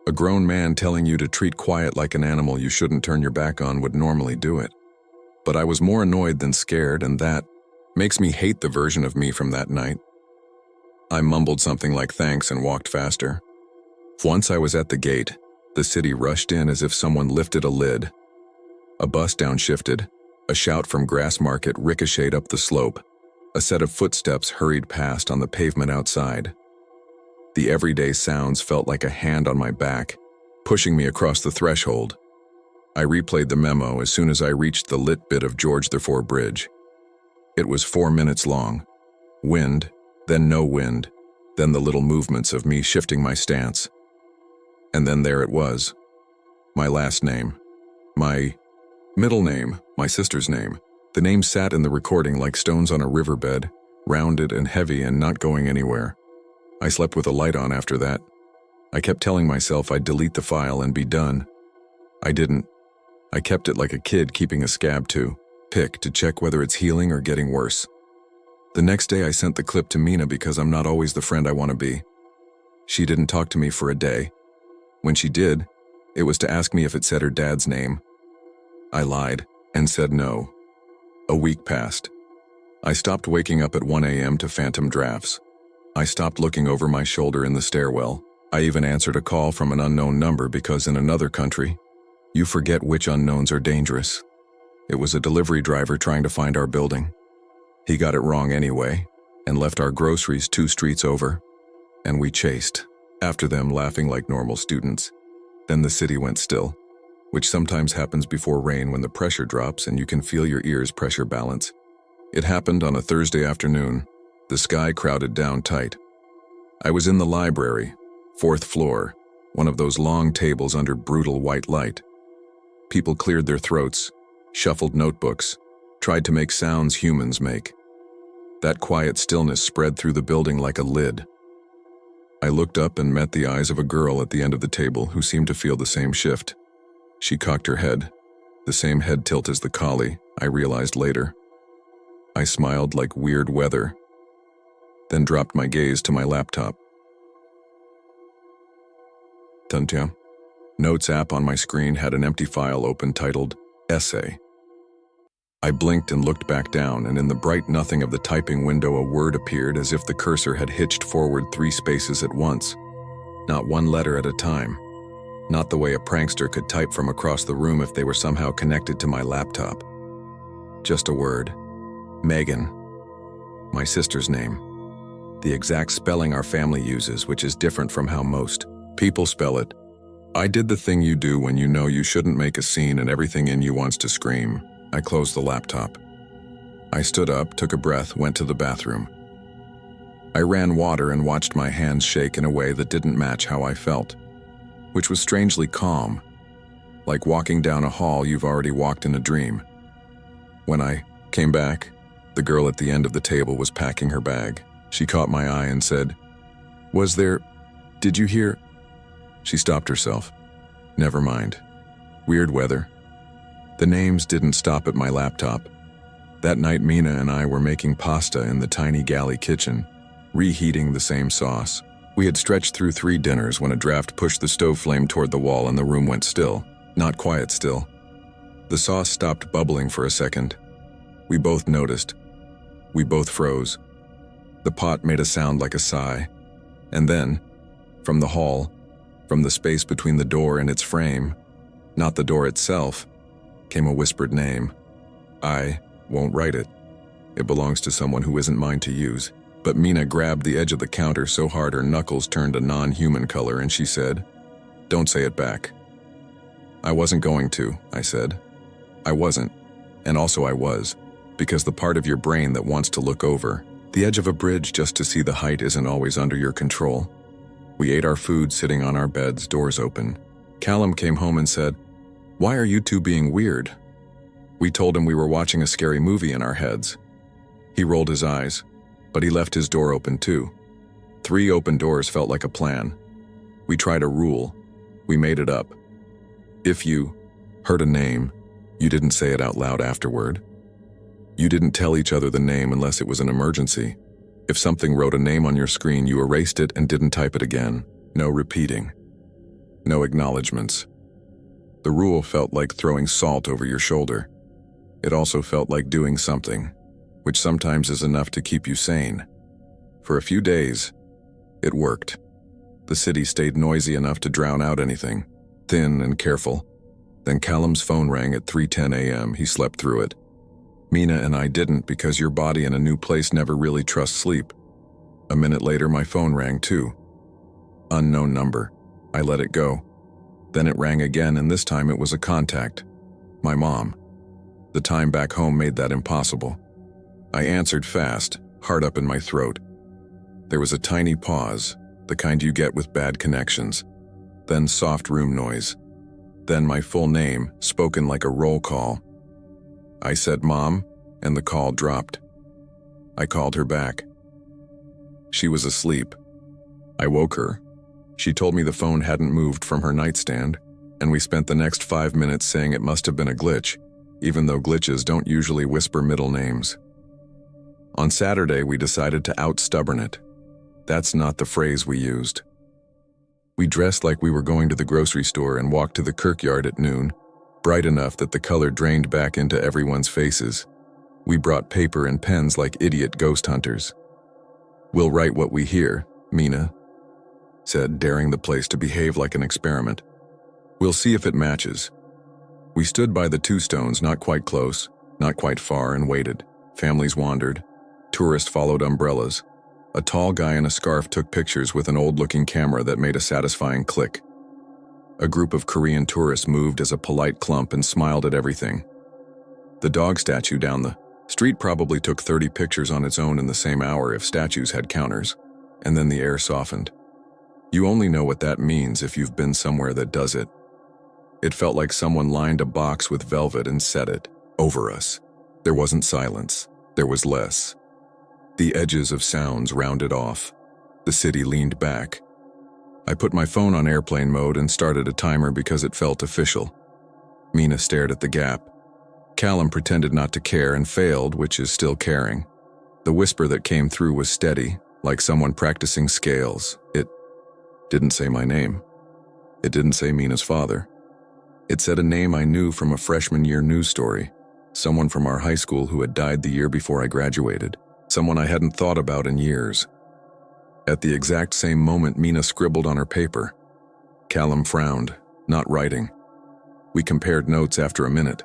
A grown man telling you to treat quiet like an animal you shouldn't turn your back on would normally do it. But I was more annoyed than scared, and that makes me hate the version of me from that night. I mumbled something like thanks and walked faster. Once I was at the gate, the city rushed in as if someone lifted a lid. A bus downshifted, a shout from Grass Market ricocheted up the slope. A set of footsteps hurried past on the pavement outside. The everyday sounds felt like a hand on my back, pushing me across the threshold. I replayed the memo as soon as I reached the lit bit of George IV Bridge. It was 4 minutes long. Wind, then no wind, then the little movements of me shifting my stance. And then there it was. My last name. My middle name, my sister's name. The name sat in the recording like stones on a riverbed, rounded and heavy and not going anywhere. I slept with a light on after that. I kept telling myself I'd delete the file and be done. I didn't. I kept it like a kid keeping a scab to pick to check whether it's healing or getting worse. The next day I sent the clip to Mina because I'm not always the friend I want to be. She didn't talk to me for a day. When she did, it was to ask me if it said her dad's name. I lied and said no. A week passed. I stopped waking up at 1 a.m. to phantom drafts. I stopped looking over my shoulder in the stairwell. I even answered a call from an unknown number because in another country, you forget which unknowns are dangerous. It was a delivery driver trying to find our building. He got it wrong anyway, and left our groceries 2 streets over, and we chased after them, laughing like normal students. Then the city went still, which sometimes happens before rain when the pressure drops and you can feel your ears pressure balance. It happened on a Thursday afternoon. The sky crowded down tight. I was in the library, 4th floor, one of those long tables under brutal white light. People cleared their throats, shuffled notebooks, tried to make sounds humans make. That quiet stillness spread through the building like a lid. I looked up and met the eyes of a girl at the end of the table who seemed to feel the same shift. She cocked her head, the same head tilt as the collie, I realized later. I smiled like weird weather, then dropped my gaze to my laptop. Tuntia. Notes app on my screen had an empty file open titled Essay. I blinked and looked back down, and in the bright nothing of the typing window a word appeared as if the cursor had hitched forward 3 spaces at once. Not one letter at a time. Not the way a prankster could type from across the room if they were somehow connected to my laptop. Just a word. Megan. My sister's name. The exact spelling our family uses, which is different from how most people spell it. I did the thing you do when you know you shouldn't make a scene and everything in you wants to scream. I closed the laptop. I stood up, took a breath, went to the bathroom. I ran water and watched my hands shake in a way that didn't match how I felt, which was strangely calm, like walking down a hall you've already walked in a dream. When I came back, the girl at the end of the table was packing her bag. She caught my eye and said, did you hear? She stopped herself. Never mind. Weird weather. The names didn't stop at my laptop. That night, Mina and I were making pasta in the tiny galley kitchen, reheating the same sauce. We had stretched through 3 dinners when a draft pushed the stove flame toward the wall and the room went still. Not quiet still. The sauce stopped bubbling for a second. We both noticed. We both froze. The pot made a sound like a sigh. And then, from the hall, from the space between the door and its frame, not the door itself, came a whispered name. I won't write it. It belongs to someone who isn't mine to use. But Mina grabbed the edge of the counter so hard her knuckles turned a non-human color and she said, "Don't say it back." "I wasn't going to," I said. I wasn't. And also I was. Because the part of your brain that wants to look over the edge of a bridge just to see the height isn't always under your control. We ate our food sitting on our beds, doors open. Callum came home and said, "Why are you two being weird?" We told him we were watching a scary movie in our heads. He rolled his eyes, but he left his door open too. 3 open doors felt like a plan. We tried a rule. We made it up. If you heard a name, you didn't say it out loud afterward. You didn't tell each other the name unless it was an emergency. If something wrote a name on your screen, you erased it and didn't type it again. No repeating. No acknowledgements. The rule felt like throwing salt over your shoulder. It also felt like doing something, which sometimes is enough to keep you sane. For a few days, it worked. The city stayed noisy enough to drown out anything, thin and careful. Then Callum's phone rang at 3:10 a.m. He slept through it. Mina and I didn't because your body in a new place never really trusts sleep. A minute later, my phone rang too. Unknown number. I let it go. Then it rang again, and this time it was a contact. My mom. The time back home made that impossible. I answered fast, heart up in my throat. There was a tiny pause, the kind you get with bad connections. Then soft room noise. Then my full name, spoken like a roll call. I said "Mom," and the call dropped. I called her back. She was asleep. I woke her. She told me the phone hadn't moved from her nightstand, and we spent the next 5 minutes saying it must have been a glitch, even though glitches don't usually whisper middle names. On Saturday, we decided to out-stubborn it. That's not the phrase we used. We dressed like we were going to the grocery store and walked to the kirkyard at noon, bright enough that the color drained back into everyone's faces. We brought paper and pens like idiot ghost hunters. "We'll write what we hear," Mina said, daring the place to behave like an experiment. "We'll see if it matches." We stood by the 2 stones, not quite close, not quite far, and waited. Families wandered. Tourists followed umbrellas. A tall guy in a scarf took pictures with an old-looking camera that made a satisfying click. A group of Korean tourists moved as a polite clump and smiled at everything. The dog statue down the street probably took 30 pictures on its own in the same hour if statues had counters, and then the air softened. You only know what that means if you've been somewhere that does it. It felt like someone lined a box with velvet and set it over us. There wasn't silence. There was less. The edges of sounds rounded off. The city leaned back. I put my phone on airplane mode and started a timer because it felt official. Mina stared at the gap. Callum pretended not to care and failed, which is still caring. The whisper that came through was steady, like someone practicing scales. It didn't say my name. It didn't say Mina's father. It said a name I knew from a freshman year news story. Someone from our high school who had died the year before I graduated. Someone I hadn't thought about in years. At the exact same moment, Mina scribbled on her paper. Callum frowned, not writing. We compared notes after a minute.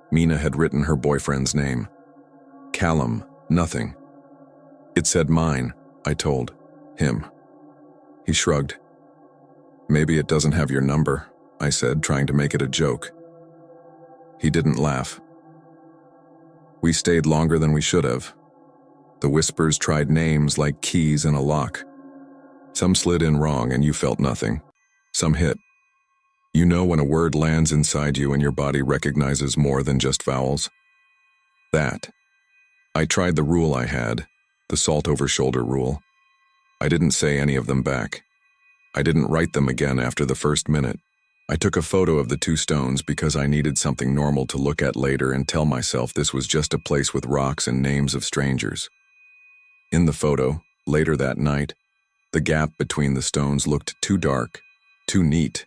Mina had written her boyfriend's name. Callum, nothing. It said mine, I told him. He shrugged. "Maybe it doesn't have your number," I said, trying to make it a joke. He didn't laugh. We stayed longer than we should have. The whispers tried names like keys in a lock. Some slid in wrong and you felt nothing. Some hit. You know when a word lands inside you and your body recognizes more than just vowels? That. I tried the rule I had, the salt over shoulder rule. I didn't say any of them back. I didn't write them again after the first minute. I took a photo of the two stones because I needed something normal to look at later and tell myself this was just a place with rocks and names of strangers. In the photo, later that night, the gap between the stones looked too dark, too neat,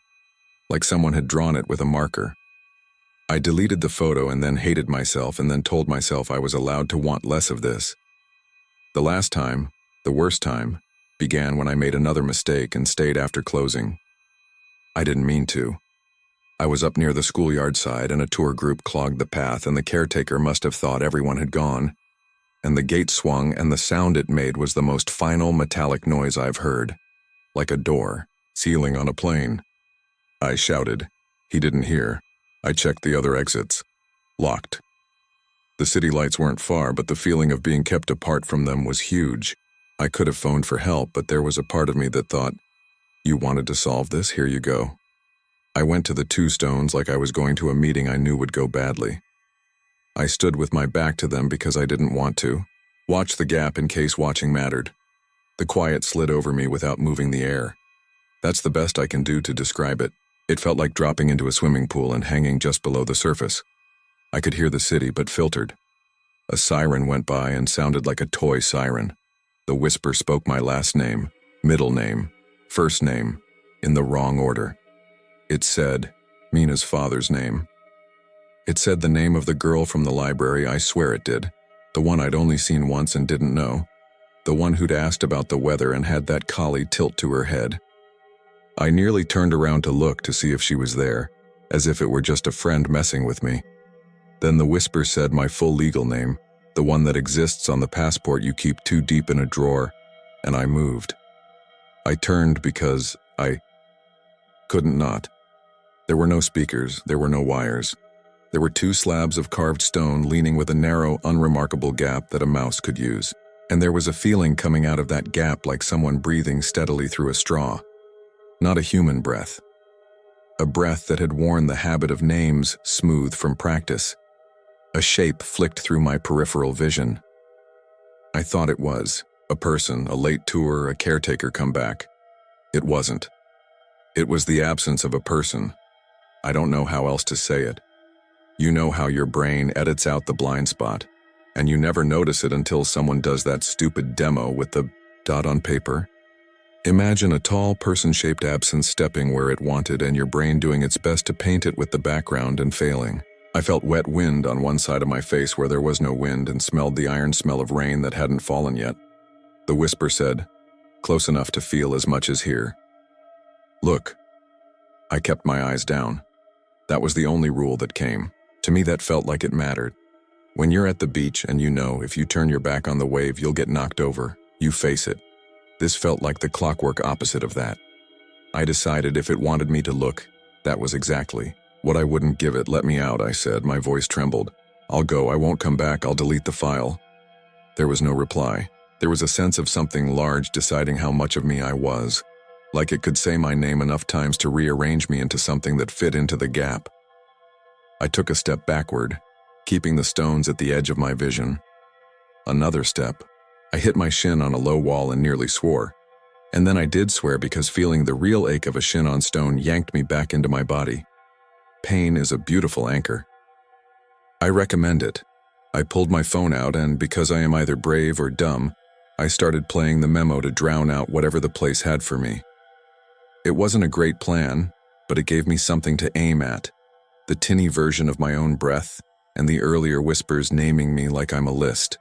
like someone had drawn it with a marker. I deleted the photo and then hated myself and then told myself I was allowed to want less of this. The last time, the worst time, began when I made another mistake and stayed after closing. I didn't mean to. I was up near the schoolyard side and a tour group clogged the path and the caretaker must have thought everyone had gone. And the gate swung and the sound it made was the most final metallic noise I've heard, like a door sealing on a plane. I shouted. He didn't hear. I checked the other exits. Locked. The city lights weren't far, but the feeling of being kept apart from them was huge. I could have phoned for help, but there was a part of me that thought, you wanted to solve this? Here you go. I went to the two stones like I was going to a meeting I knew would go badly. I stood with my back to them because I didn't want to. Watch the gap in case watching mattered. The quiet slid over me without moving the air. That's the best I can do to describe it. It felt like dropping into a swimming pool and hanging just below the surface. I could hear the city, but filtered. A siren went by and sounded like a toy siren. The whisper spoke my last name, middle name, first name, in the wrong order. It said Mina's father's name. It said the name of the girl from the library, I swear it did. The one I'd only seen once and didn't know. The one who'd asked about the weather and had that collie tilt to her head. I nearly turned around to look to see if she was there, as if it were just a friend messing with me. Then the whisper said my full legal name, the one that exists on the passport you keep too deep in a drawer, and I moved. I turned because I couldn't not. There were no speakers, there were no wires. There were two slabs of carved stone leaning with a narrow, unremarkable gap that a mouse could use. And there was a feeling coming out of that gap like someone breathing steadily through a straw. Not a human breath. A breath that had worn the habit of names smooth from practice. A shape flicked through my peripheral vision. I thought it was a person, a late tour, a caretaker come back. It wasn't. It was the absence of a person. I don't know how else to say it. You know how your brain edits out the blind spot, and you never notice it until someone does that stupid demo with the dot on paper. Imagine a tall person-shaped absence stepping where it wanted and your brain doing its best to paint it with the background and failing. I felt wet wind on one side of my face where there was no wind and smelled the iron smell of rain that hadn't fallen yet. The whisper said, close enough to feel as much as hear. Look. I kept my eyes down. That was the only rule that came. To me that felt like it mattered. When you're at the beach and you know if you turn your back on the wave you'll get knocked over, you face it. This felt like the clockwork opposite of that. I decided if it wanted me to look, that was exactly what I wouldn't give it. Let me out, I said, my voice trembled. I'll go, I won't come back, I'll delete the file. There was no reply. There was a sense of something large deciding how much of me I was, like it could say my name enough times to rearrange me into something that fit into the gap. I took a step backward, keeping the stones at the edge of my vision. Another step. I hit my shin on a low wall and nearly swore. And then I did swear because feeling the real ache of a shin on stone yanked me back into my body. Pain is a beautiful anchor. I recommend it. I pulled my phone out and because I am either brave or dumb, I started playing the memo to drown out whatever the place had for me. It wasn't a great plan, but it gave me something to aim at. The tinny version of my own breath and the earlier whispers naming me like I'm a list.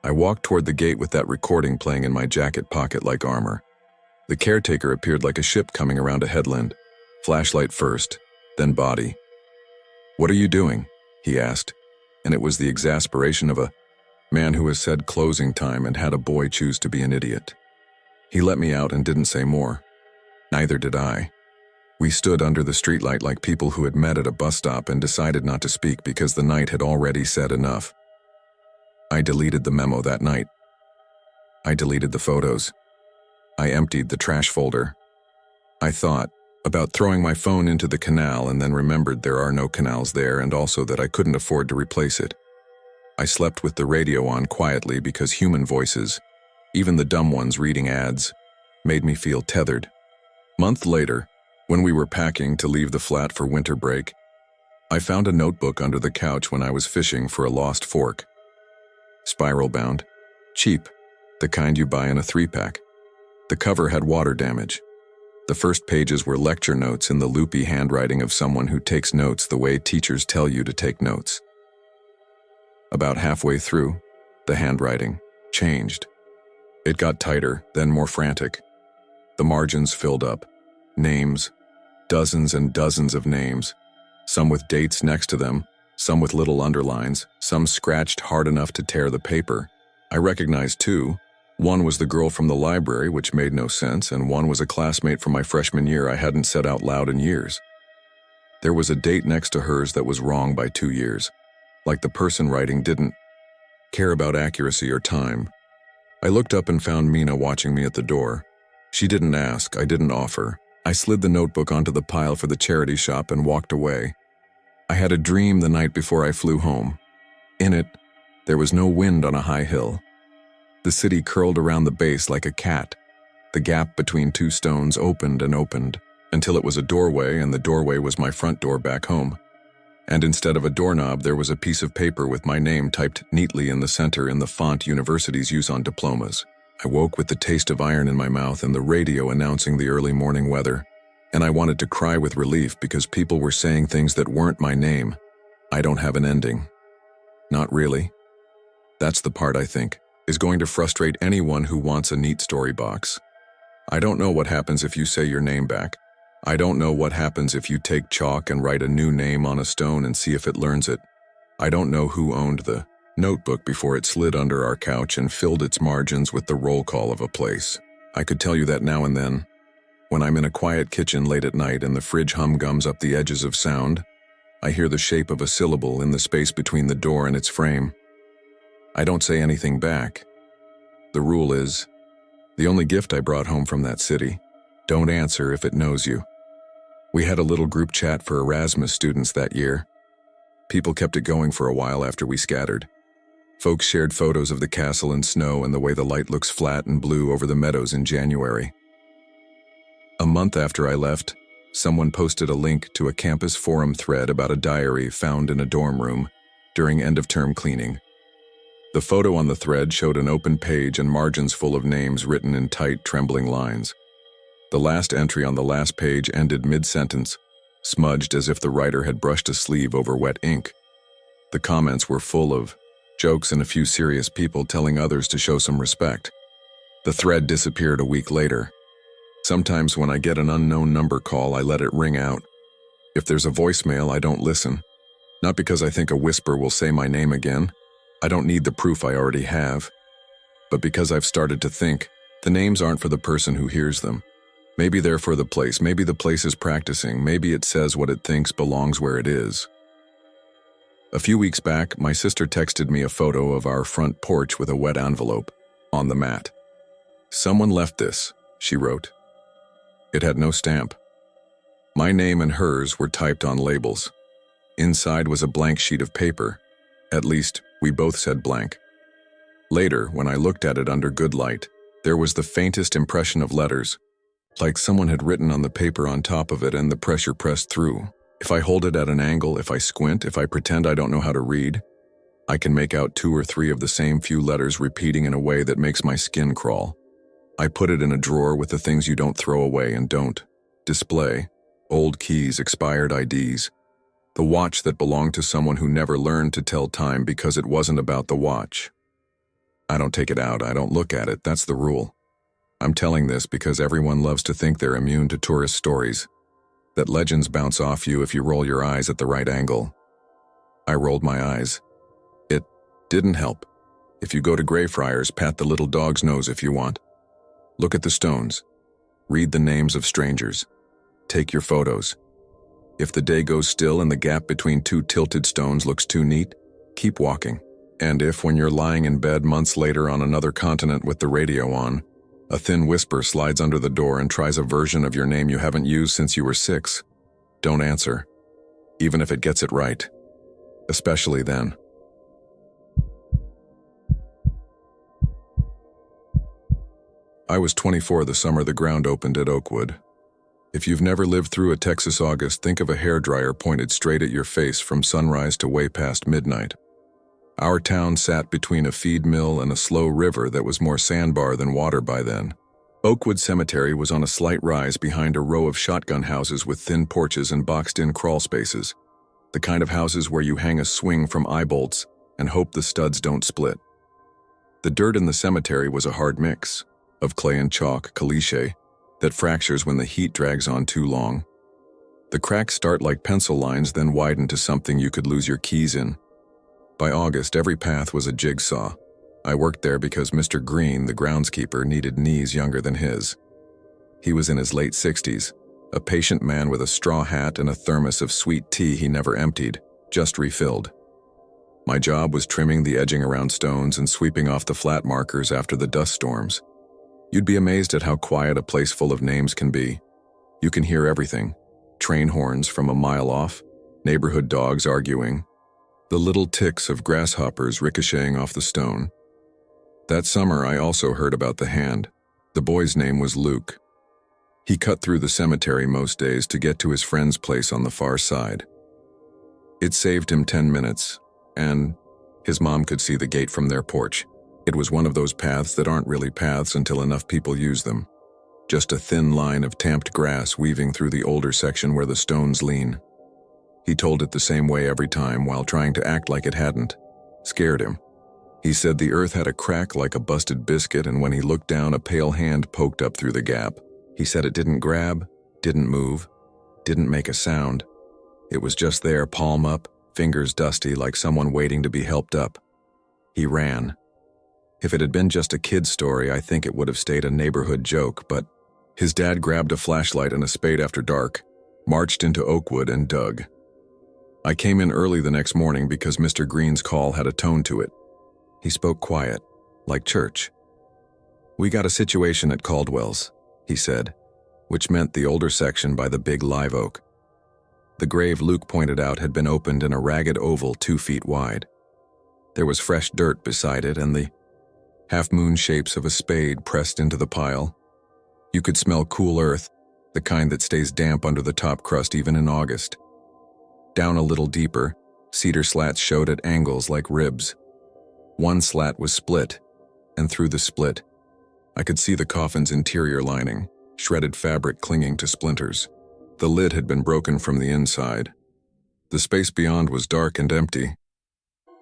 I walked toward the gate with that recording playing in my jacket pocket like armor. The caretaker appeared like a ship coming around a headland. Flashlight first, then body. What are you doing? He asked, and it was the exasperation of a man who has said closing time and had a boy choose to be an idiot. He let me out and didn't say more. Neither did I. We stood under the streetlight like people who had met at a bus stop and decided not to speak because the night had already said enough. I deleted the memo that night. I deleted the photos. I emptied the trash folder. I thought about throwing my phone into the canal and then remembered there are no canals there and also that I couldn't afford to replace it. I slept with the radio on quietly because human voices, even the dumb ones reading ads, made me feel tethered. Month later, When we were packing to leave the flat for winter break, I found a notebook under the couch when I was fishing for a lost fork. Spiral bound, cheap, the kind you buy in a 3-pack. The cover had water damage. The first pages were lecture notes in the loopy handwriting of someone who takes notes the way teachers tell you to take notes. About halfway through, the handwriting changed. It got tighter, then more frantic. The margins filled up. Names, dozens and dozens of names, some with dates next to them, some with little underlines, some scratched hard enough to tear the paper. I recognized two. One was the girl from the library, which made no sense, and one was a classmate from my freshman year I hadn't said out loud in years. There was a date next to hers that was wrong by 2 years, like the person writing didn't care about accuracy or time. I looked up and found Mina watching me at the door. She didn't ask, I didn't offer. I slid the notebook onto the pile for the charity shop and walked away. I had a dream the night before I flew home. In it, there was no wind on a high hill. The city curled around the base like a cat. The gap between 2 stones opened and opened, until it was a doorway, and the doorway was my front door back home. And instead of a doorknob, there was a piece of paper with my name typed neatly in the center in the font universities use on diplomas. I woke with the taste of iron in my mouth and the radio announcing the early morning weather. And I wanted to cry with relief because people were saying things that weren't my name. I don't have an ending. Not really. That's the part I think is going to frustrate anyone who wants a neat story box. I don't know what happens if you say your name back. I don't know what happens if you take chalk and write a new name on a stone and see if it learns it. I don't know who owned the notebook before it slid under our couch and filled its margins with the roll call of a place. I could tell you that now and then. When I'm in a quiet kitchen late at night and the fridge hum gums up the edges of sound, I hear the shape of a syllable in the space between the door and its frame. I don't say anything back. The rule is, the only gift I brought home from that city, don't answer if it knows you. We had a little group chat for Erasmus students that year. People kept it going for a while after we scattered. Folks shared photos of the castle in snow and the way the light looks flat and blue over the meadows in January. A month after I left, someone posted a link to a campus forum thread about a diary found in a dorm room during end-of-term cleaning. The photo on the thread showed an open page and margins full of names written in tight, trembling lines. The last entry on the last page ended mid-sentence, smudged as if the writer had brushed a sleeve over wet ink. The comments were full of jokes and a few serious people telling others to show some respect. The thread disappeared a week later. Sometimes when I get an unknown number call, I let it ring out. If there's a voicemail, I don't listen. Not because I think a whisper will say my name again. I don't need the proof I already have. But because I've started to think, the names aren't for the person who hears them. Maybe they're for the place, maybe the place is practicing, maybe it says what it thinks belongs where it is. A few weeks back, my sister texted me a photo of our front porch with a wet envelope on the mat. "Someone left this," she wrote. It had no stamp. My name and hers were typed on labels. Inside was a blank sheet of paper. At least, we both said blank. Later, when I looked at it under good light, there was the faintest impression of letters, like someone had written on the paper on top of it and the pressure pressed through. If I hold it at an angle, if I squint, if I pretend I don't know how to read, I can make out 2 or 3 of the same few letters repeating in a way that makes my skin crawl. I put it in a drawer with the things you don't throw away and don't display. Old keys, expired IDs. The watch that belonged to someone who never learned to tell time because it wasn't about the watch. I don't take it out, I don't look at it, that's the rule. I'm telling this because everyone loves to think they're immune to tourist stories, that legends bounce off you if you roll your eyes at the right angle. I rolled my eyes. It didn't help. If you go to Greyfriars, pat the little dog's nose if you want. Look at the stones. Read the names of strangers. Take your photos. If the day goes still and the gap between 2 tilted stones looks too neat, keep walking. And if, when you're lying in bed months later on another continent with the radio on, a thin whisper slides under the door and tries a version of your name you haven't used since you were 6, don't answer, even if it gets it right. Especially then. I was 24 the summer the ground opened at Oakwood. If you've never lived through a Texas August, think of a hairdryer pointed straight at your face from sunrise to way past midnight. Our town sat between a feed mill and a slow river that was more sandbar than water by then. Oakwood Cemetery was on a slight rise behind a row of shotgun houses with thin porches and boxed-in crawl spaces, the kind of houses where you hang a swing from eye bolts and hope the studs don't split. The dirt in the cemetery was a hard mix of clay and chalk, caliche, that fractures when the heat drags on too long. The cracks start like pencil lines, then widen to something you could lose your keys in. By August, every path was a jigsaw. I worked there because Mr. Green, the groundskeeper, needed knees younger than his. He was in his late 60s, a patient man with a straw hat and a thermos of sweet tea he never emptied, just refilled. My job was trimming the edging around stones and sweeping off the flat markers after the dust storms. You'd be amazed at how quiet a place full of names can be. You can hear everything: train horns from a mile off, neighborhood dogs arguing, the little ticks of grasshoppers ricocheting off the stone. That summer, I also heard about the hand. The boy's name was Luke. He cut through the cemetery most days to get to his friend's place on the far side. It saved him 10 minutes, and his mom could see the gate from their porch. It was one of those paths that aren't really paths until enough people use them. Just a thin line of tamped grass weaving through the older section where the stones lean. He told it the same way every time while trying to act like it hadn't. Scared him. He said the earth had a crack like a busted biscuit, and when he looked down, a pale hand poked up through the gap. He said it didn't grab, didn't move, didn't make a sound. It was just there, palm up, fingers dusty like someone waiting to be helped up. He ran. If it had been just a kid's story, I think it would have stayed a neighborhood joke, but his dad grabbed a flashlight and a spade after dark, marched into Oakwood and dug. I came in early the next morning because Mr. Green's call had a tone to it. He spoke quiet, like church. "We got a situation at Caldwell's," he said, which meant the older section by the big live oak. The grave, Luke pointed out, had been opened in a ragged oval 2 feet wide. There was fresh dirt beside it and the half-moon shapes of a spade pressed into the pile. You could smell cool earth, the kind that stays damp under the top crust even in August. Down a little deeper, cedar slats showed at angles like ribs. One slat was split, and through the split, I could see the coffin's interior lining, shredded fabric clinging to splinters. The lid had been broken from the inside. The space beyond was dark and empty.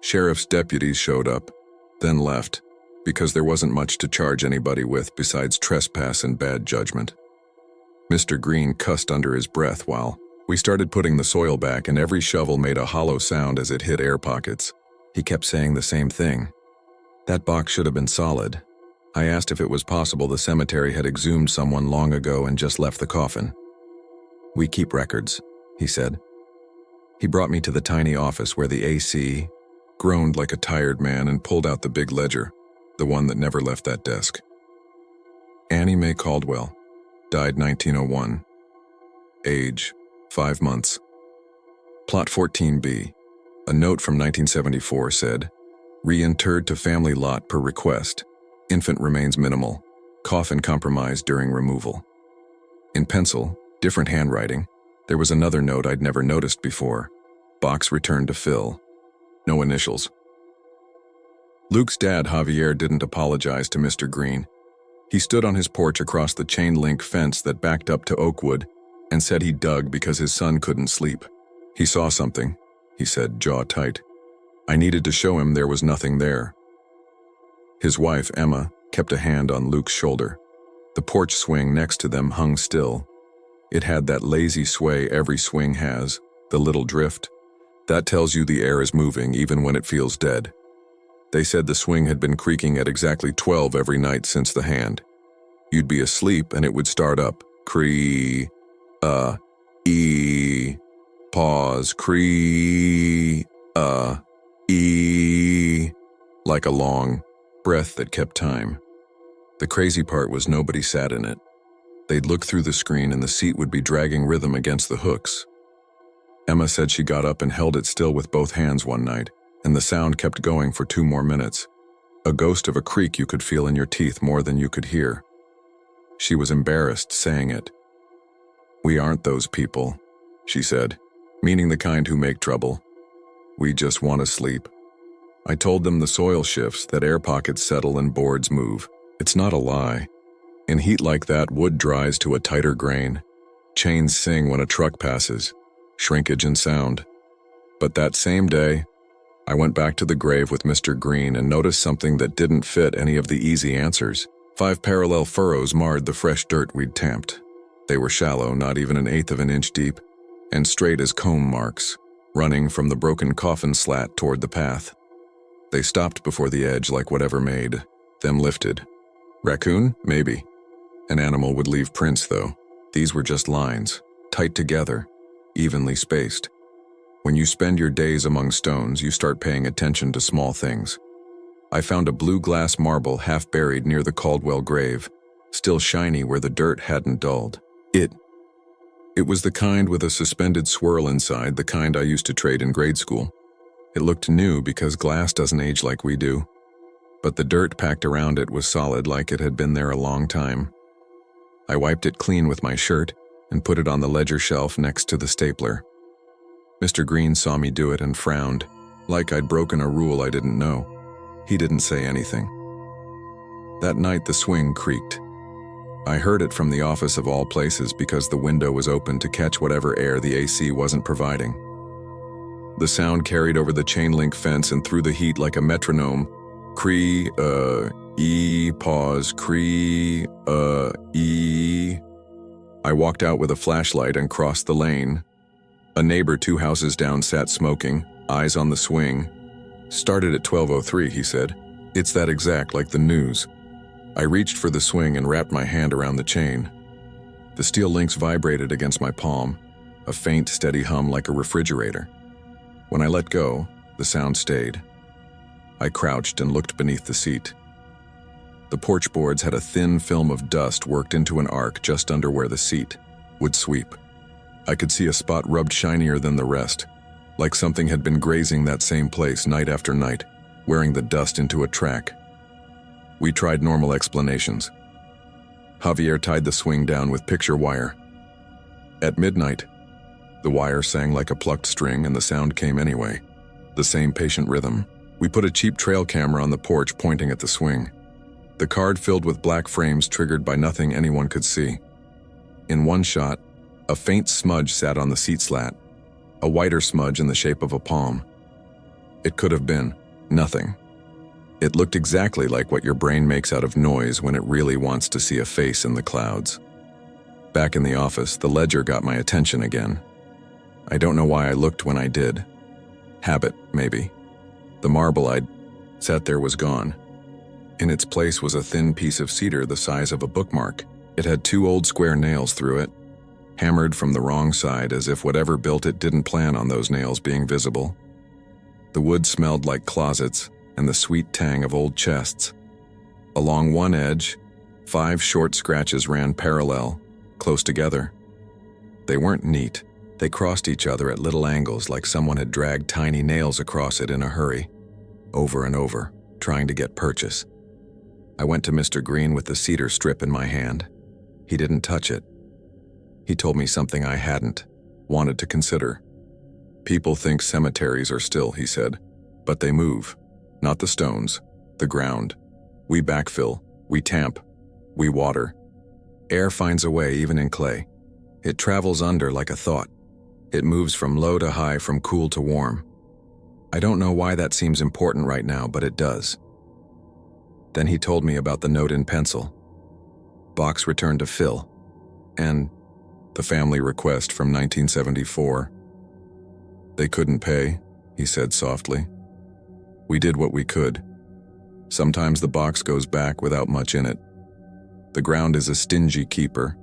Sheriff's deputies showed up, then left, because there wasn't much to charge anybody with besides trespass and bad judgment. Mr. Green cussed under his breath while we started putting the soil back, and every shovel made a hollow sound as it hit air pockets. He kept saying the same thing. That box should have been solid. I asked if it was possible the cemetery had exhumed someone long ago and just left the coffin. "We keep records," he said. He brought me to the tiny office where the AC groaned like a tired man and pulled out the big ledger, the one that never left that desk. Annie Mae Caldwell, died 1901. Age, 5 months. Plot 14B. A note from 1974 said, "Reinterred to family lot per request. Infant remains minimal. Coffin compromised during removal." In pencil, different handwriting, there was another note I'd never noticed before. Box returned to Phil. No initials. Luke's dad, Javier, didn't apologize to Mr. Green. He stood on his porch across the chain-link fence that backed up to Oakwood and said he dug because his son couldn't sleep. He saw something, he said, jaw tight. I needed to show him there was nothing there. His wife, Emma, kept a hand on Luke's shoulder. The porch swing next to them hung still. It had that lazy sway every swing has, the little drift. That tells you the air is moving even when it feels dead. They said the swing had been creaking at exactly 12 every night since the hand. You'd be asleep and it would start up. Cree, e, pause, cree, e, like a long breath that kept time. The crazy part was nobody sat in it. They'd look through the screen and the seat would be dragging rhythm against the hooks. Emma said she got up and held it still with both hands one night, and the sound kept going for 2 more minutes. A ghost of a creak you could feel in your teeth more than you could hear. She was embarrassed saying it. "We aren't those people," she said, meaning the kind who make trouble. "We just want to sleep." I told them the soil shifts, that air pockets settle and boards move. It's not a lie. In heat like that, wood dries to a tighter grain. Chains sing when a truck passes. Shrinkage and sound. But that same day, I went back to the grave with Mr. Green and noticed something that didn't fit any of the easy answers. 5 parallel furrows marred the fresh dirt we'd tamped. They were shallow, not even 1/8 of an inch deep, and straight as comb marks, running from the broken coffin slat toward the path. They stopped before the edge like whatever made them lifted. Raccoon? Maybe. An animal would leave prints, though. These were just lines, tight together, evenly spaced. When you spend your days among stones, you start paying attention to small things. I found a blue glass marble half buried near the Caldwell grave, still shiny where the dirt hadn't dulled. It was the kind with a suspended swirl inside, the kind I used to trade in grade school. It looked new because glass doesn't age like we do, but the dirt packed around it was solid, like it had been there a long time. I wiped it clean with my shirt and put it on the ledger shelf next to the stapler. Mr. Green saw me do it and frowned, like I'd broken a rule I didn't know. He didn't say anything. That night the swing creaked. I heard it from the office of all places because the window was open to catch whatever air the AC wasn't providing. The sound carried over the chain-link fence and through the heat like a metronome. Pause, E. I walked out with a flashlight and crossed the lane. A neighbor 2 houses down sat smoking, eyes on the swing. "Started at 12:03, he said. "It's that exact, like the news." I reached for the swing and wrapped my hand around the chain. The steel links vibrated against my palm, a faint, steady hum like a refrigerator. When I let go, the sound stayed. I crouched and looked beneath the seat. The porch boards had a thin film of dust worked into an arc just under where the seat would sweep. I could see a spot rubbed shinier than the rest, like something had been grazing that same place night after night, wearing the dust into a track. We tried normal explanations. Javier tied the swing down with picture wire. At midnight, the wire sang like a plucked string and the sound came anyway, the same patient rhythm. We put a cheap trail camera on the porch pointing at the swing. The card filled with black frames triggered by nothing anyone could see. In one shot, a faint smudge sat on the seat slat, a whiter smudge in the shape of a palm. It could have been nothing. It looked exactly like what your brain makes out of noise when it really wants to see a face in the clouds. Back in the office, the ledger got my attention again. I don't know why I looked when I did. Habit, maybe. The marble I'd sat there was gone. In its place was a thin piece of cedar the size of a bookmark. It had 2 old square nails through it, hammered from the wrong side as if whatever built it didn't plan on those nails being visible. The wood smelled like closets and the sweet tang of old chests. Along one edge, 5 short scratches ran parallel, close together. They weren't neat. They crossed each other at little angles like someone had dragged tiny nails across it in a hurry, over and over, trying to get purchase. I went to Mr. Green with the cedar strip in my hand. He didn't touch it. He told me something I hadn't wanted to consider. "People think cemeteries are still," he said, "but they move. Not the stones, the ground. We backfill, we tamp, we water. Air finds a way even in clay. It travels under like a thought. It moves from low to high, from cool to warm. I don't know why that seems important right now, but it does." Then he told me about the note in pencil. Box returned to Phil, and the family request from 1974. "They couldn't pay," he said softly. "We did what we could. Sometimes the box goes back without much in it. The ground is a stingy keeper.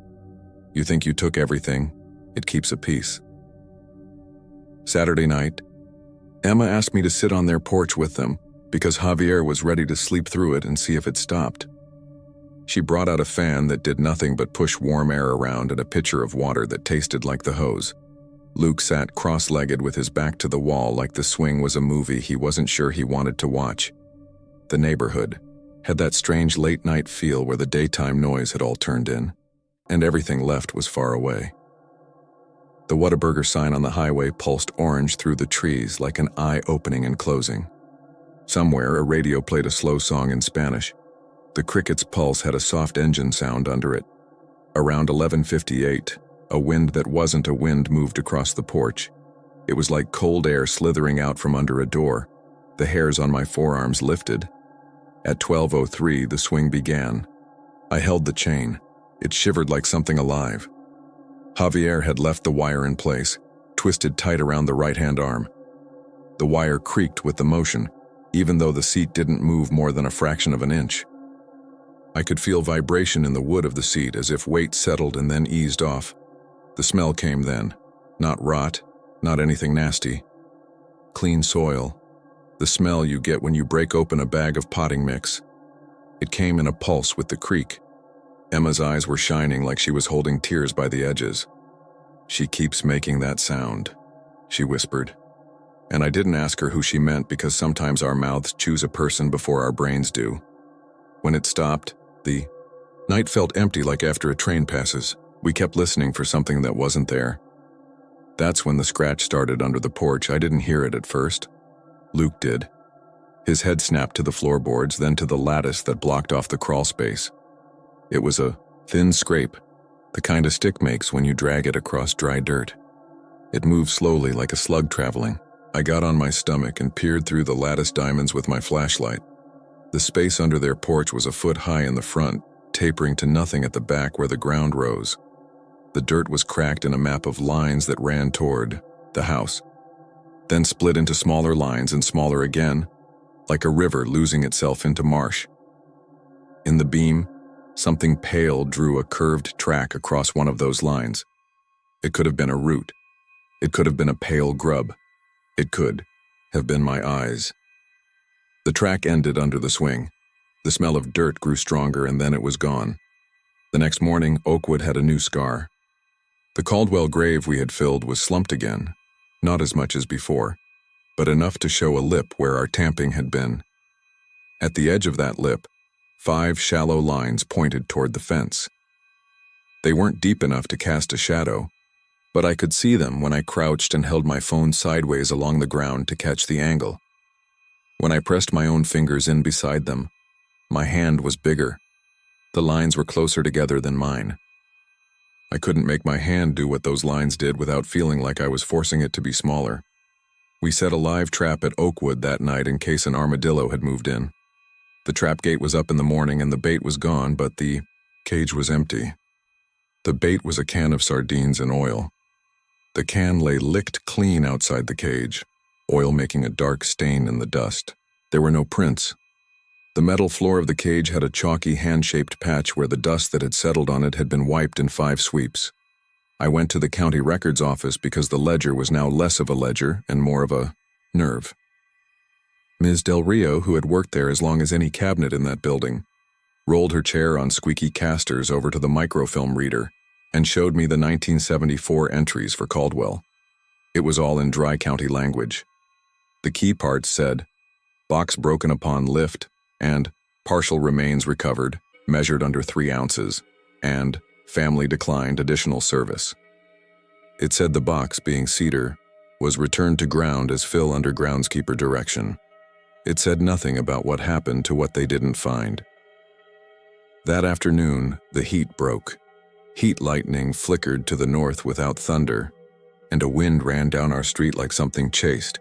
You think you took everything, it keeps a piece." Saturday night, Emma asked me to sit on their porch with them because Javier was ready to sleep through it and see if it stopped. She brought out a fan that did nothing but push warm air around and a pitcher of water that tasted like the hose. Luke sat cross-legged with his back to the wall like the swing was a movie he wasn't sure he wanted to watch. The neighborhood had that strange late-night feel where the daytime noise had all turned in, and everything left was far away. The Whataburger sign on the highway pulsed orange through the trees like an eye opening and closing. Somewhere, a radio played a slow song in Spanish. The Cricket's pulse had a soft engine sound under it. Around 11:58, a wind that wasn't a wind moved across the porch. It was like cold air slithering out from under a door. The hairs on my forearms lifted. At 12:03, the swing began. I held the chain. It shivered like something alive. Javier had left the wire in place, twisted tight around the right-hand arm. The wire creaked with the motion, even though the seat didn't move more than a fraction of an inch. I could feel vibration in the wood of the seat as if weight settled and then eased off. The smell came then. Not rot, not anything nasty. Clean soil. The smell you get when you break open a bag of potting mix. It came in a pulse with the creak. Emma's eyes were shining like she was holding tears by the edges. "She keeps making that sound," she whispered. And I didn't ask her who she meant because sometimes our mouths choose a person before our brains do. When it stopped, the night felt empty like after a train passes. We kept listening for something that wasn't there. That's when the scratch started under the porch. I didn't hear it at first. Luke did. His head snapped to the floorboards, then to the lattice that blocked off the crawl space. It was a thin scrape, the kind a stick makes when you drag it across dry dirt. It moved slowly like a slug traveling. I got on my stomach and peered through the lattice diamonds with my flashlight. The space under their porch was a foot high in the front, tapering to nothing at the back where the ground rose. The dirt was cracked in a map of lines that ran toward the house, then split into smaller lines and smaller again, like a river losing itself into marsh. In the beam, something pale drew a curved track across one of those lines. It could have been a root. It could have been a pale grub. It could have been my eyes. The track ended under the swing. The smell of dirt grew stronger and then it was gone. The next morning, Oakwood had a new scar. The Caldwell grave we had filled was slumped again, not as much as before, but enough to show a lip where our tamping had been. At the edge of that lip, 5 shallow lines pointed toward the fence. They weren't deep enough to cast a shadow, but I could see them when I crouched and held my phone sideways along the ground to catch the angle. When I pressed my own fingers in beside them, my hand was bigger. The lines were closer together than mine. I couldn't make my hand do what those lines did without feeling like I was forcing it to be smaller. We set a live trap at Oakwood that night in case an armadillo had moved in. The trap gate was up in the morning and the bait was gone, but the cage was empty. The bait was a can of sardines and oil. The can lay licked clean outside the cage, oil making a dark stain in the dust. There were no prints. The metal floor of the cage had a chalky hand-shaped patch where the dust that had settled on it had been wiped in 5 sweeps. I went to the county records office because the ledger was now less of a ledger and more of a nerve. Ms. Del Rio, who had worked there as long as any cabinet in that building, rolled her chair on squeaky casters over to the microfilm reader and showed me the 1974 entries for Caldwell. It was all in Dry County language. The key parts said, "Box broken upon lift," and "partial remains recovered, measured under 3 ounces," and "family declined additional service." It said the box, being cedar, was returned to ground as fill under groundskeeper direction. It said nothing about what happened to what they didn't find. That afternoon, the heat broke. Heat lightning flickered to the north without thunder, and a wind ran down our street like something chased.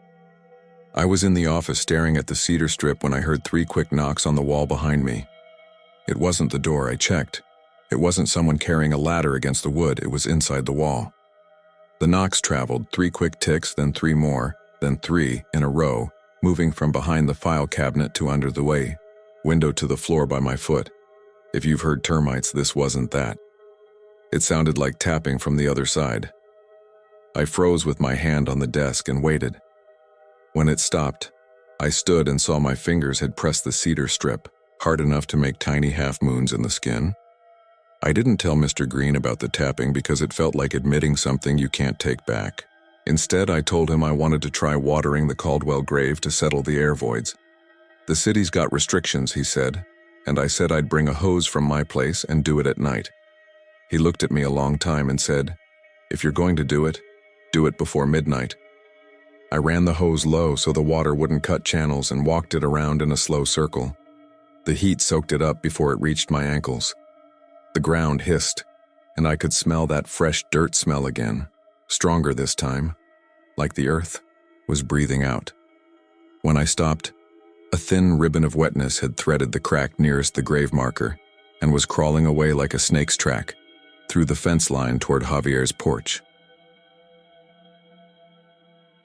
I was in the office staring at the cedar strip when I heard 3 quick knocks on the wall behind me. It wasn't the door, I checked. It wasn't someone carrying a ladder against the wood, it was inside the wall. The knocks traveled, 3 quick ticks, then 3 more, then 3 in a row, moving from behind the file cabinet to under the way, window to the floor by my foot. If you've heard termites, this wasn't that. It sounded like tapping from the other side. I froze with my hand on the desk and waited. When it stopped, I stood and saw my fingers had pressed the cedar strip, hard enough to make tiny half-moons in the skin. I didn't tell Mr. Green about the tapping because it felt like admitting something you can't take back. Instead, I told him I wanted to try watering the Caldwell grave to settle the air voids. The city's got restrictions, he said, and I said I'd bring a hose from my place and do it at night. He looked at me a long time and said, "If you're going to do it, Do it before midnight. I ran the hose low so the water wouldn't cut channels and walked it around in a slow circle. The heat soaked it up before it reached my ankles. The ground hissed, and I could smell that fresh dirt smell again, stronger this time, like the earth was breathing out. When I stopped, a thin ribbon of wetness had threaded the crack nearest the grave marker and was crawling away like a snake's track through the fence line toward Javier's porch.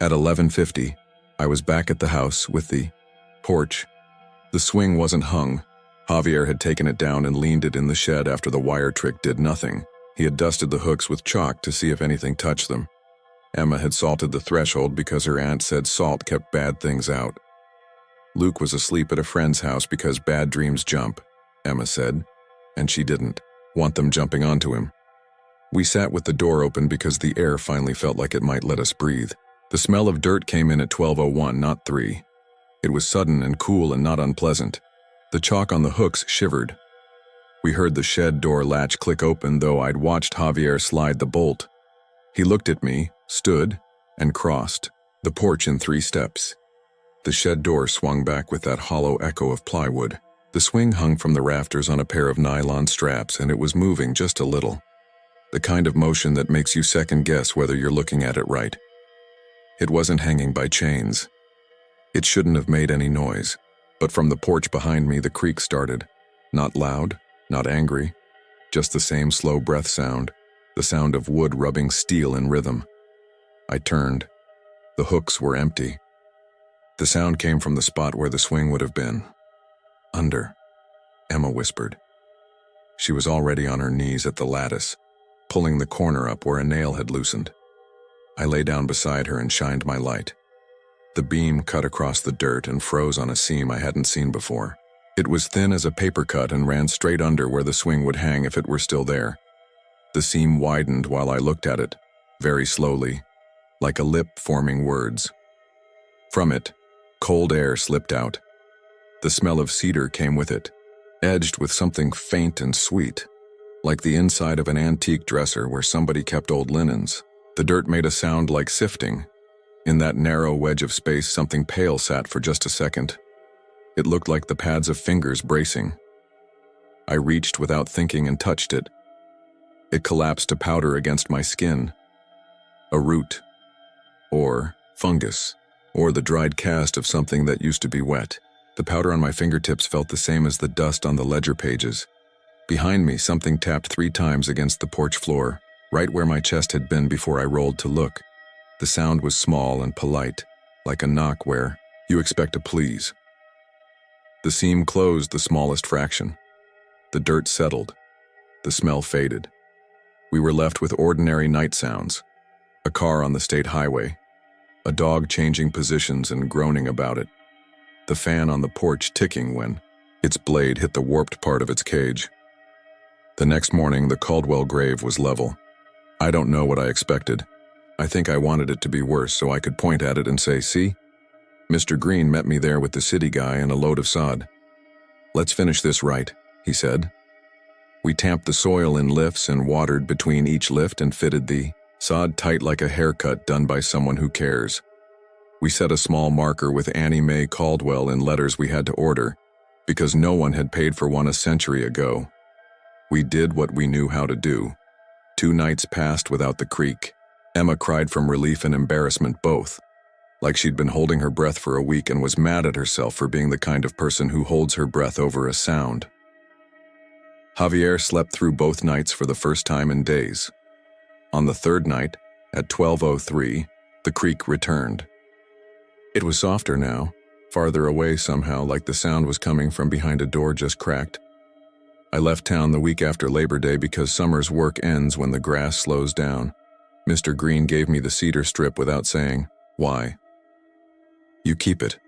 At 11:50, I was back at the house with the porch. The swing wasn't hung. Javier had taken it down and leaned it in the shed after the wire trick did nothing. He had dusted the hooks with chalk to see if anything touched them. Emma had salted the threshold because her aunt said salt kept bad things out. Luke was asleep at a friend's house because bad dreams jump, Emma said, and she didn't want them jumping onto him. We sat with the door open because the air finally felt like it might let us breathe. The smell of dirt came in at 12:01, not 3. It was sudden and cool and not unpleasant. The chalk on the hooks shivered. We heard the shed door latch click open, though I'd watched Javier slide the bolt. He looked at me, stood, and crossed the porch in 3 steps. The shed door swung back with that hollow echo of plywood. The swing hung from the rafters on a pair of nylon straps, and it was moving just a little. The kind of motion that makes you second guess whether you're looking at it right. It wasn't hanging by chains. It shouldn't have made any noise, but from the porch behind me the creak started. Not loud, not angry, just the same slow breath sound, the sound of wood rubbing steel in rhythm. I turned. The hooks were empty. The sound came from the spot where the swing would have been. Under, Emma whispered. She was already on her knees at the lattice, pulling the corner up where a nail had loosened. I lay down beside her and shined my light. The beam cut across the dirt and froze on a seam I hadn't seen before. It was thin as a paper cut and ran straight under where the swing would hang if it were still there. The seam widened while I looked at it, very slowly, like a lip forming words. From it, cold air slipped out. The smell of cedar came with it, edged with something faint and sweet, like the inside of an antique dresser where somebody kept old linens. The dirt made a sound like sifting. In that narrow wedge of space, something pale sat for just a second. It looked like the pads of fingers bracing. I reached without thinking and touched it. It collapsed to powder against my skin. A root, or fungus, or the dried cast of something that used to be wet. The powder on my fingertips felt the same as the dust on the ledger pages. Behind me, something tapped 3 times against the porch floor, right where my chest had been before I rolled to look. The sound was small and polite, like a knock where you expect a please. The seam closed the smallest fraction. The dirt settled. The smell faded. We were left with ordinary night sounds. A car on the state highway. A dog changing positions and groaning about it. The fan on the porch ticking when its blade hit the warped part of its cage. The next morning, the Caldwell grave was level. I don't know what I expected. I think I wanted it to be worse so I could point at it and say, "See? Mr. Green met me there with the city guy and a load of sod. Let's finish this right," he said. We tamped the soil in lifts and watered between each lift and fitted the sod tight like a haircut done by someone who cares. We set a small marker with Annie Mae Caldwell in letters we had to order, because no one had paid for one a century ago. We did what we knew how to do. 2 nights passed without the creak. Emma cried from relief and embarrassment both, like she'd been holding her breath for a week and was mad at herself for being the kind of person who holds her breath over a sound. Javier slept through both nights for the first time in days. On the 3rd night, at 12:03, the creak returned. It was softer now, farther away somehow, like the sound was coming from behind a door just cracked. I left town the week after Labor Day because summer's work ends when the grass slows down. Mr. Green gave me the cedar strip without saying, "Why?" "You keep it,"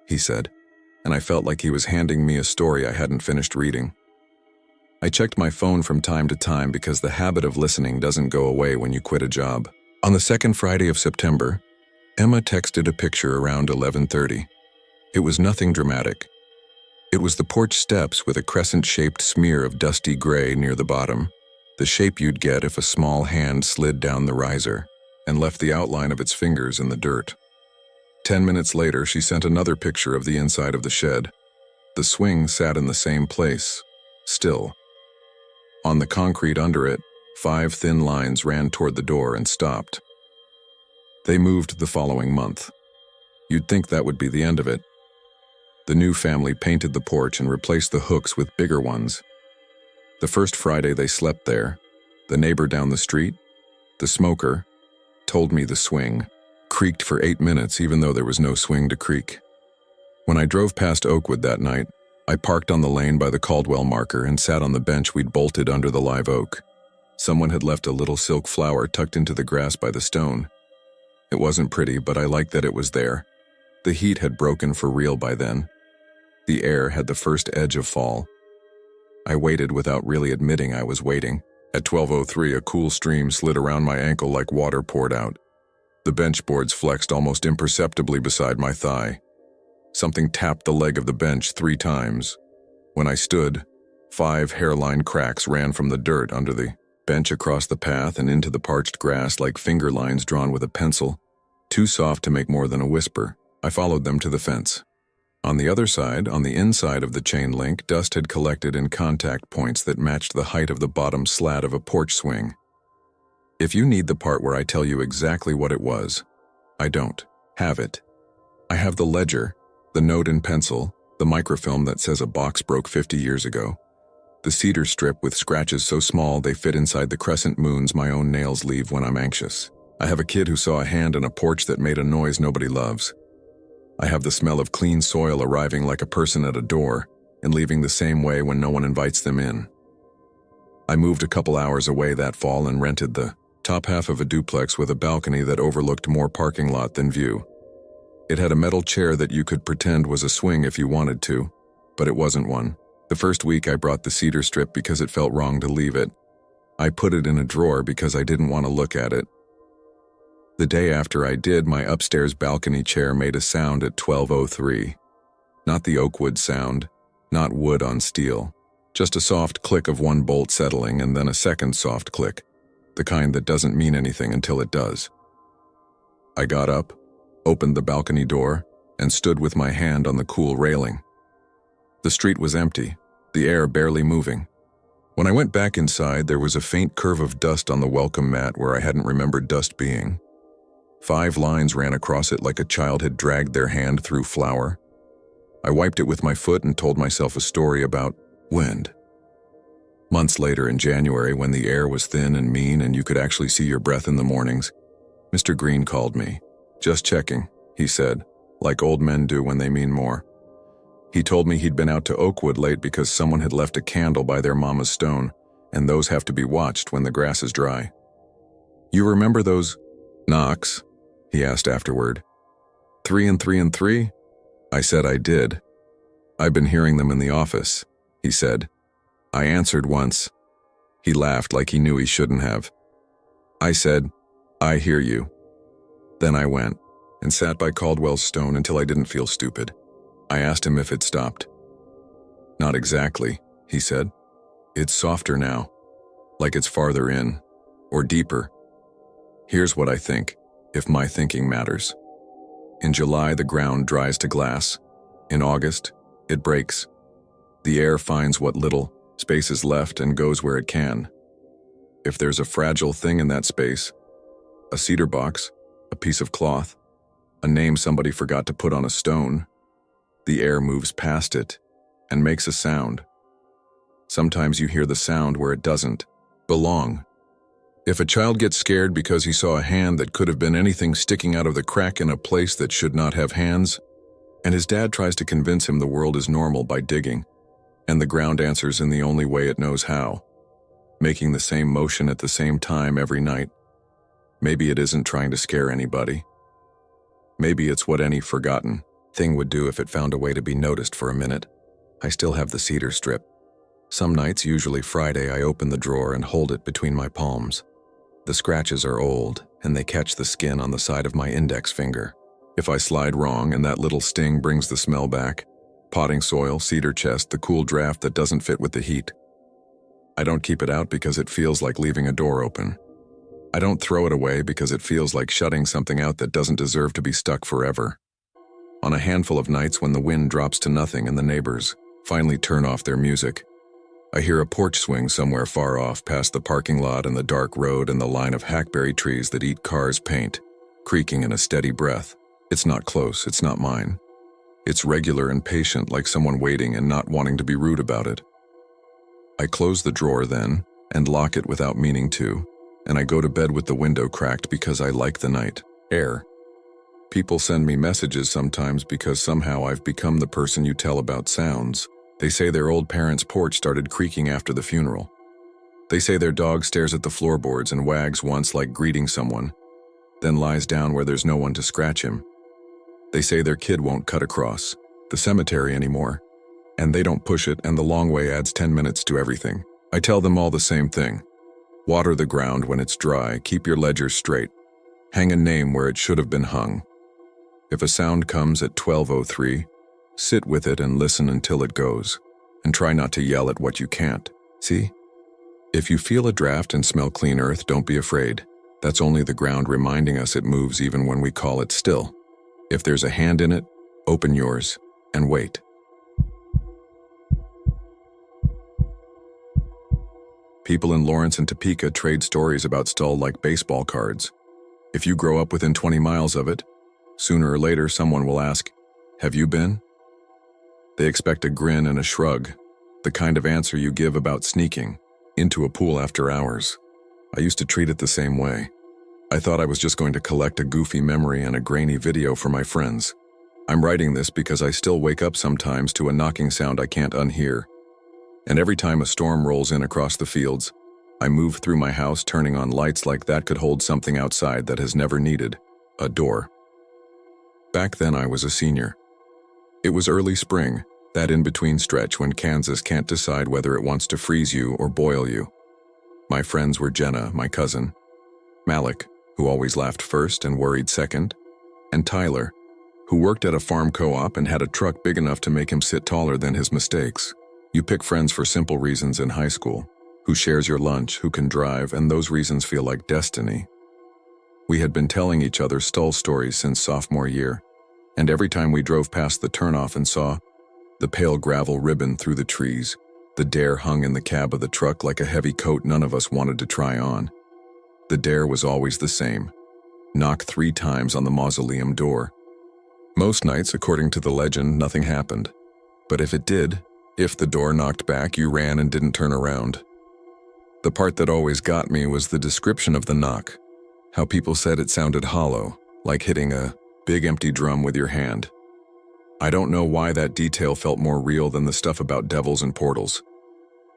he said, and I felt like he was handing me a story I hadn't finished reading. I checked my phone from time to time because the habit of listening doesn't go away when you quit a job. On the 2nd Friday of September, Emma texted a picture around 11:30. It was nothing dramatic. It was the porch steps with a crescent-shaped smear of dusty gray near the bottom, the shape you'd get if a small hand slid down the riser. and left the outline of its fingers in the dirt. 10 minutes later, she sent another picture of the inside of the shed. The swing sat in the same place, still. On the concrete under it, 5 thin lines ran toward the door and stopped. They moved the following month. You'd think that would be the end of it. The new family painted the porch and replaced the hooks with bigger ones. The first Friday they slept there, the neighbor down the street, the smoker, told me the swing creaked for 8 minutes even though there was no swing to creak. When I drove past Oakwood that night, I parked on the lane by the Caldwell marker and sat on the bench we'd bolted under the live oak. Someone had left a little silk flower tucked into the grass by the stone. It wasn't pretty, but I liked that it was there. The heat had broken for real by then. The air had the first edge of fall. I waited without really admitting I was waiting. At 12:03, a cool stream slid around my ankle like water poured out. The bench boards flexed almost imperceptibly beside my thigh. Something tapped the leg of the bench 3 times. When I stood, 5 hairline cracks ran from the dirt under the bench across the path and into the parched grass like finger lines drawn with a pencil, too soft to make more than a whisper. I followed them to the fence. On the other side, on the inside of the chain link, dust had collected in contact points that matched the height of the bottom slat of a porch swing. If you need the part where I tell you exactly what it was, I don't have it. I have the ledger, the note in pencil, the microfilm that says a box broke 50 years ago, the cedar strip with scratches so small they fit inside the crescent moons my own nails leave when I'm anxious. I have a kid who saw a hand in a porch that made a noise nobody loves. I have the smell of clean soil arriving like a person at a door and leaving the same way when no one invites them in. I moved a couple hours away that fall and rented the top half of a duplex with a balcony that overlooked more parking lot than view. It had a metal chair that you could pretend was a swing if you wanted to, but it wasn't one. The first week I brought the cedar strip because it felt wrong to leave it. I put it in a drawer because I didn't want to look at it. The day after I did, my upstairs balcony chair made a sound at 12:03. Not the Oakwood sound, not wood on steel, just a soft click of one bolt settling and then a second soft click, the kind that doesn't mean anything until it does. I got up, opened the balcony door, and stood with my hand on the cool railing. The street was empty, the air barely moving. When I went back inside, there was a faint curve of dust on the welcome mat where I hadn't remembered dust being. 5 lines ran across it like a child had dragged their hand through flour. I wiped it with my foot and told myself a story about wind. Months later in January, when the air was thin and mean and you could actually see your breath in the mornings, Mr. Green called me. "Just checking," he said, like old men do when they mean more. He told me he'd been out to Oakwood late because someone had left a candle by their mama's stone, and those have to be watched when the grass is dry. "You remember those knocks?" he asked afterward. 3 and 3 and 3? I said I did. "I've been hearing them in the office," he said. I answered once. He laughed like he knew he shouldn't have. I said, "I hear you." Then I went and sat by Caldwell's stone until I didn't feel stupid. I asked him if it stopped. "Not exactly," he said. "It's softer now, like it's farther in, or deeper. Here's what I think, if my thinking matters. In July, the ground dries to glass. In August, it breaks. The air finds what little space is left and goes where it can. If there's a fragile thing in that space, a cedar box, a piece of cloth, a name somebody forgot to put on a stone, the air moves past it and makes a sound. Sometimes you hear the sound where it doesn't belong. If a child gets scared because he saw a hand that could have been anything sticking out of the crack in a place that should not have hands, and his dad tries to convince him the world is normal by digging, and the ground answers in the only way it knows how, making the same motion at the same time every night, maybe it isn't trying to scare anybody. Maybe it's what any forgotten thing would do if it found a way to be noticed for a minute. I still have the cedar strip. Some nights, usually Friday, I open the drawer and hold it between my palms. The scratches are old, and they catch the skin on the side of my index finger. If I slide wrong and that little sting brings the smell back, potting soil, cedar chest, the cool draft that doesn't fit with the heat, I don't keep it out because it feels like leaving a door open. I don't throw it away because it feels like shutting something out that doesn't deserve to be stuck forever. On a handful of nights when the wind drops to nothing and the neighbors finally turn off their music, I hear a porch swing somewhere far off past the parking lot and the dark road and the line of hackberry trees that eat cars' paint, creaking in a steady breath. It's not close, it's not mine. It's regular and patient, like someone waiting and not wanting to be rude about it. I close the drawer then, and lock it without meaning to, and I go to bed with the window cracked because I like the night air. People send me messages sometimes because somehow I've become the person you tell about sounds. They say their old parents' porch started creaking after the funeral. They say their dog stares at the floorboards and wags once like greeting someone, then lies down where there's no one to scratch him. They say their kid won't cut across the cemetery anymore, and they don't push it, and the long way adds 10 minutes to everything. I tell them all the same thing. Water the ground when it's dry, keep your ledger straight, hang a name where it should have been hung. If a sound comes at 12:03, sit with it and listen until it goes, and try not to yell at what you can't. See? If you feel a draft and smell clean earth, don't be afraid. That's only the ground reminding us it moves even when we call it still. If there's a hand in it, open yours and wait. People in Lawrence and Topeka trade stories about Stull like baseball cards. If you grow up within 20 miles of it, sooner or later someone will ask, "Have you been?" They expect a grin and a shrug, the kind of answer you give about sneaking into a pool after hours. I used to treat it the same way. I thought I was just going to collect a goofy memory and a grainy video for my friends. I'm writing this because I still wake up sometimes to a knocking sound I can't unhear. And every time a storm rolls in across the fields, I move through my house turning on lights like that could hold something outside that has never needed a door. Back then I was a senior. It was early spring, that in-between stretch when Kansas can't decide whether it wants to freeze you or boil you. My friends were Jenna, my cousin, Malik, who always laughed first and worried second, and Tyler, who worked at a farm co-op and had a truck big enough to make him sit taller than his mistakes. You pick friends for simple reasons in high school, who shares your lunch, who can drive, and those reasons feel like destiny. We had been telling each other Stull stories since sophomore year, and every time we drove past the turnoff and saw the pale gravel ribbon through the trees, the dare hung in the cab of the truck like a heavy coat none of us wanted to try on. The dare was always the same: knock 3 times on the mausoleum door. Most nights, according to the legend, nothing happened. But if it did, if the door knocked back, you ran and didn't turn around. The part that always got me was the description of the knock. How people said it sounded hollow, like hitting a big empty drum with your hand. I don't know why that detail felt more real than the stuff about devils and portals.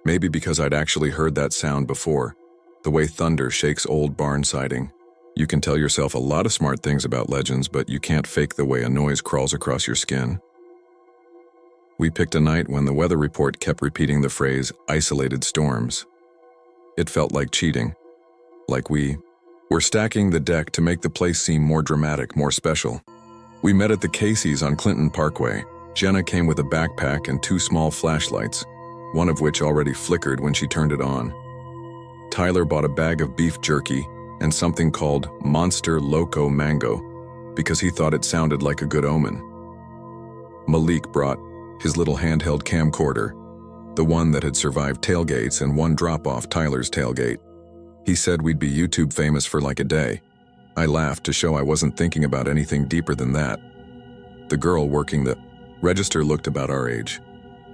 Maybe because I'd actually heard that sound before, the way thunder shakes old barn siding. You can tell yourself a lot of smart things about legends, but you can't fake the way a noise crawls across your skin. We picked a night when the weather report kept repeating the phrase, isolated storms. It felt like cheating, like we were stacking the deck to make the place seem more dramatic, more special. We met at the Casey's on Clinton Parkway. Jenna came with a backpack and 2 small flashlights, one of which already flickered when she turned it on. Tyler bought a bag of beef jerky and something called Monster Loco Mango because he thought it sounded like a good omen. Malik brought his little handheld camcorder, the one that had survived tailgates and one drop off Tyler's tailgate. He said we'd be YouTube famous for like a day. I laughed to show I wasn't thinking about anything deeper than that. The girl working the register looked about our age.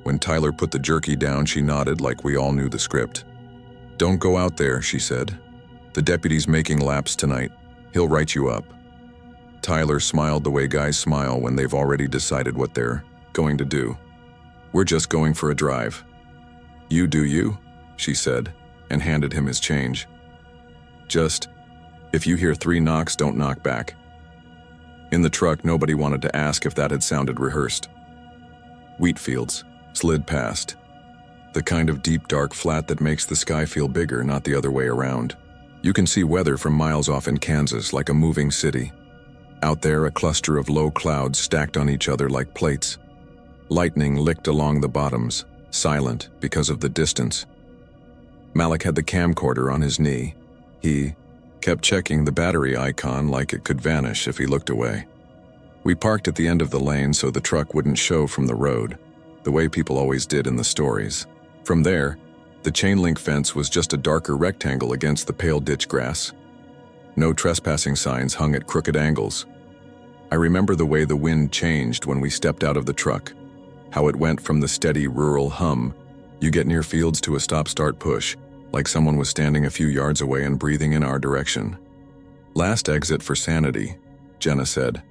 When Tyler put the jerky down, she nodded like we all knew the script. "Don't go out there," she said. "The deputy's making laps tonight. He'll write you up." Tyler smiled the way guys smile when they've already decided what they're going to do. "We're just going for a drive." "You do you," she said, and handed him his change. "Just, if you hear 3 knocks, don't knock back." In the truck, nobody wanted to ask if that had sounded rehearsed. Wheat fields slid past. The kind of deep, dark flat that makes the sky feel bigger, not the other way around. You can see weather from miles off in Kansas, like a moving city. Out there, a cluster of low clouds stacked on each other like plates. Lightning licked along the bottoms, silent because of the distance. Malik had the camcorder on his knee. He Kept checking the battery icon like it could vanish if he looked away. We parked at the end of the lane so the truck wouldn't show from the road, the way people always did in the stories. From there, the chain-link fence was just a darker rectangle against the pale ditch grass. No trespassing signs hung at crooked angles. I remember the way the wind changed when we stepped out of the truck, how it went from the steady rural hum you get near fields to a stop-start push, like someone was standing a few yards away and breathing in our direction. "Last exit for sanity," Jenna said,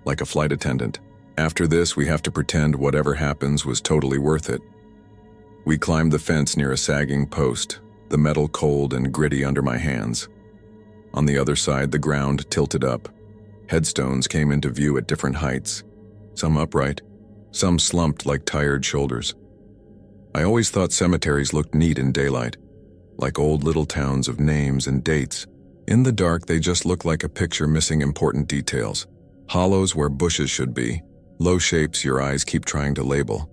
like a flight attendant. "After this, we have to pretend whatever happens was totally worth it." We climbed the fence near a sagging post, the metal cold and gritty under my hands. On the other side, the ground tilted up. Headstones came into view at different heights, some upright, some slumped like tired shoulders. I always thought cemeteries looked neat in daylight, like old little towns of names and dates. In the dark, they just look like a picture missing important details. Hollows where bushes should be, low shapes your eyes keep trying to label.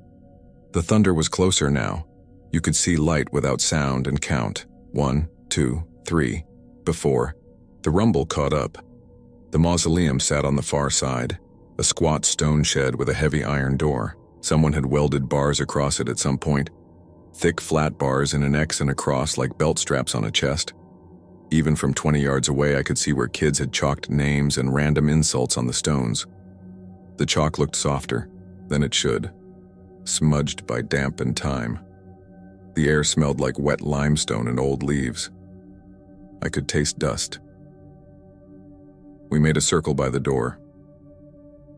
The thunder was closer now. You could see light without sound and count. 1, 2, 3. Before, the rumble caught up. The mausoleum sat on the far side, a squat stone shed with a heavy iron door. Someone had welded bars across it at some point. Thick flat bars in an X and a cross like belt straps on a chest. Even from 20 yards away, I could see where kids had chalked names and random insults on the stones. The chalk looked softer than it should, smudged by damp and time. The air smelled like wet limestone and old leaves. I could taste dust. We made a circle by the door.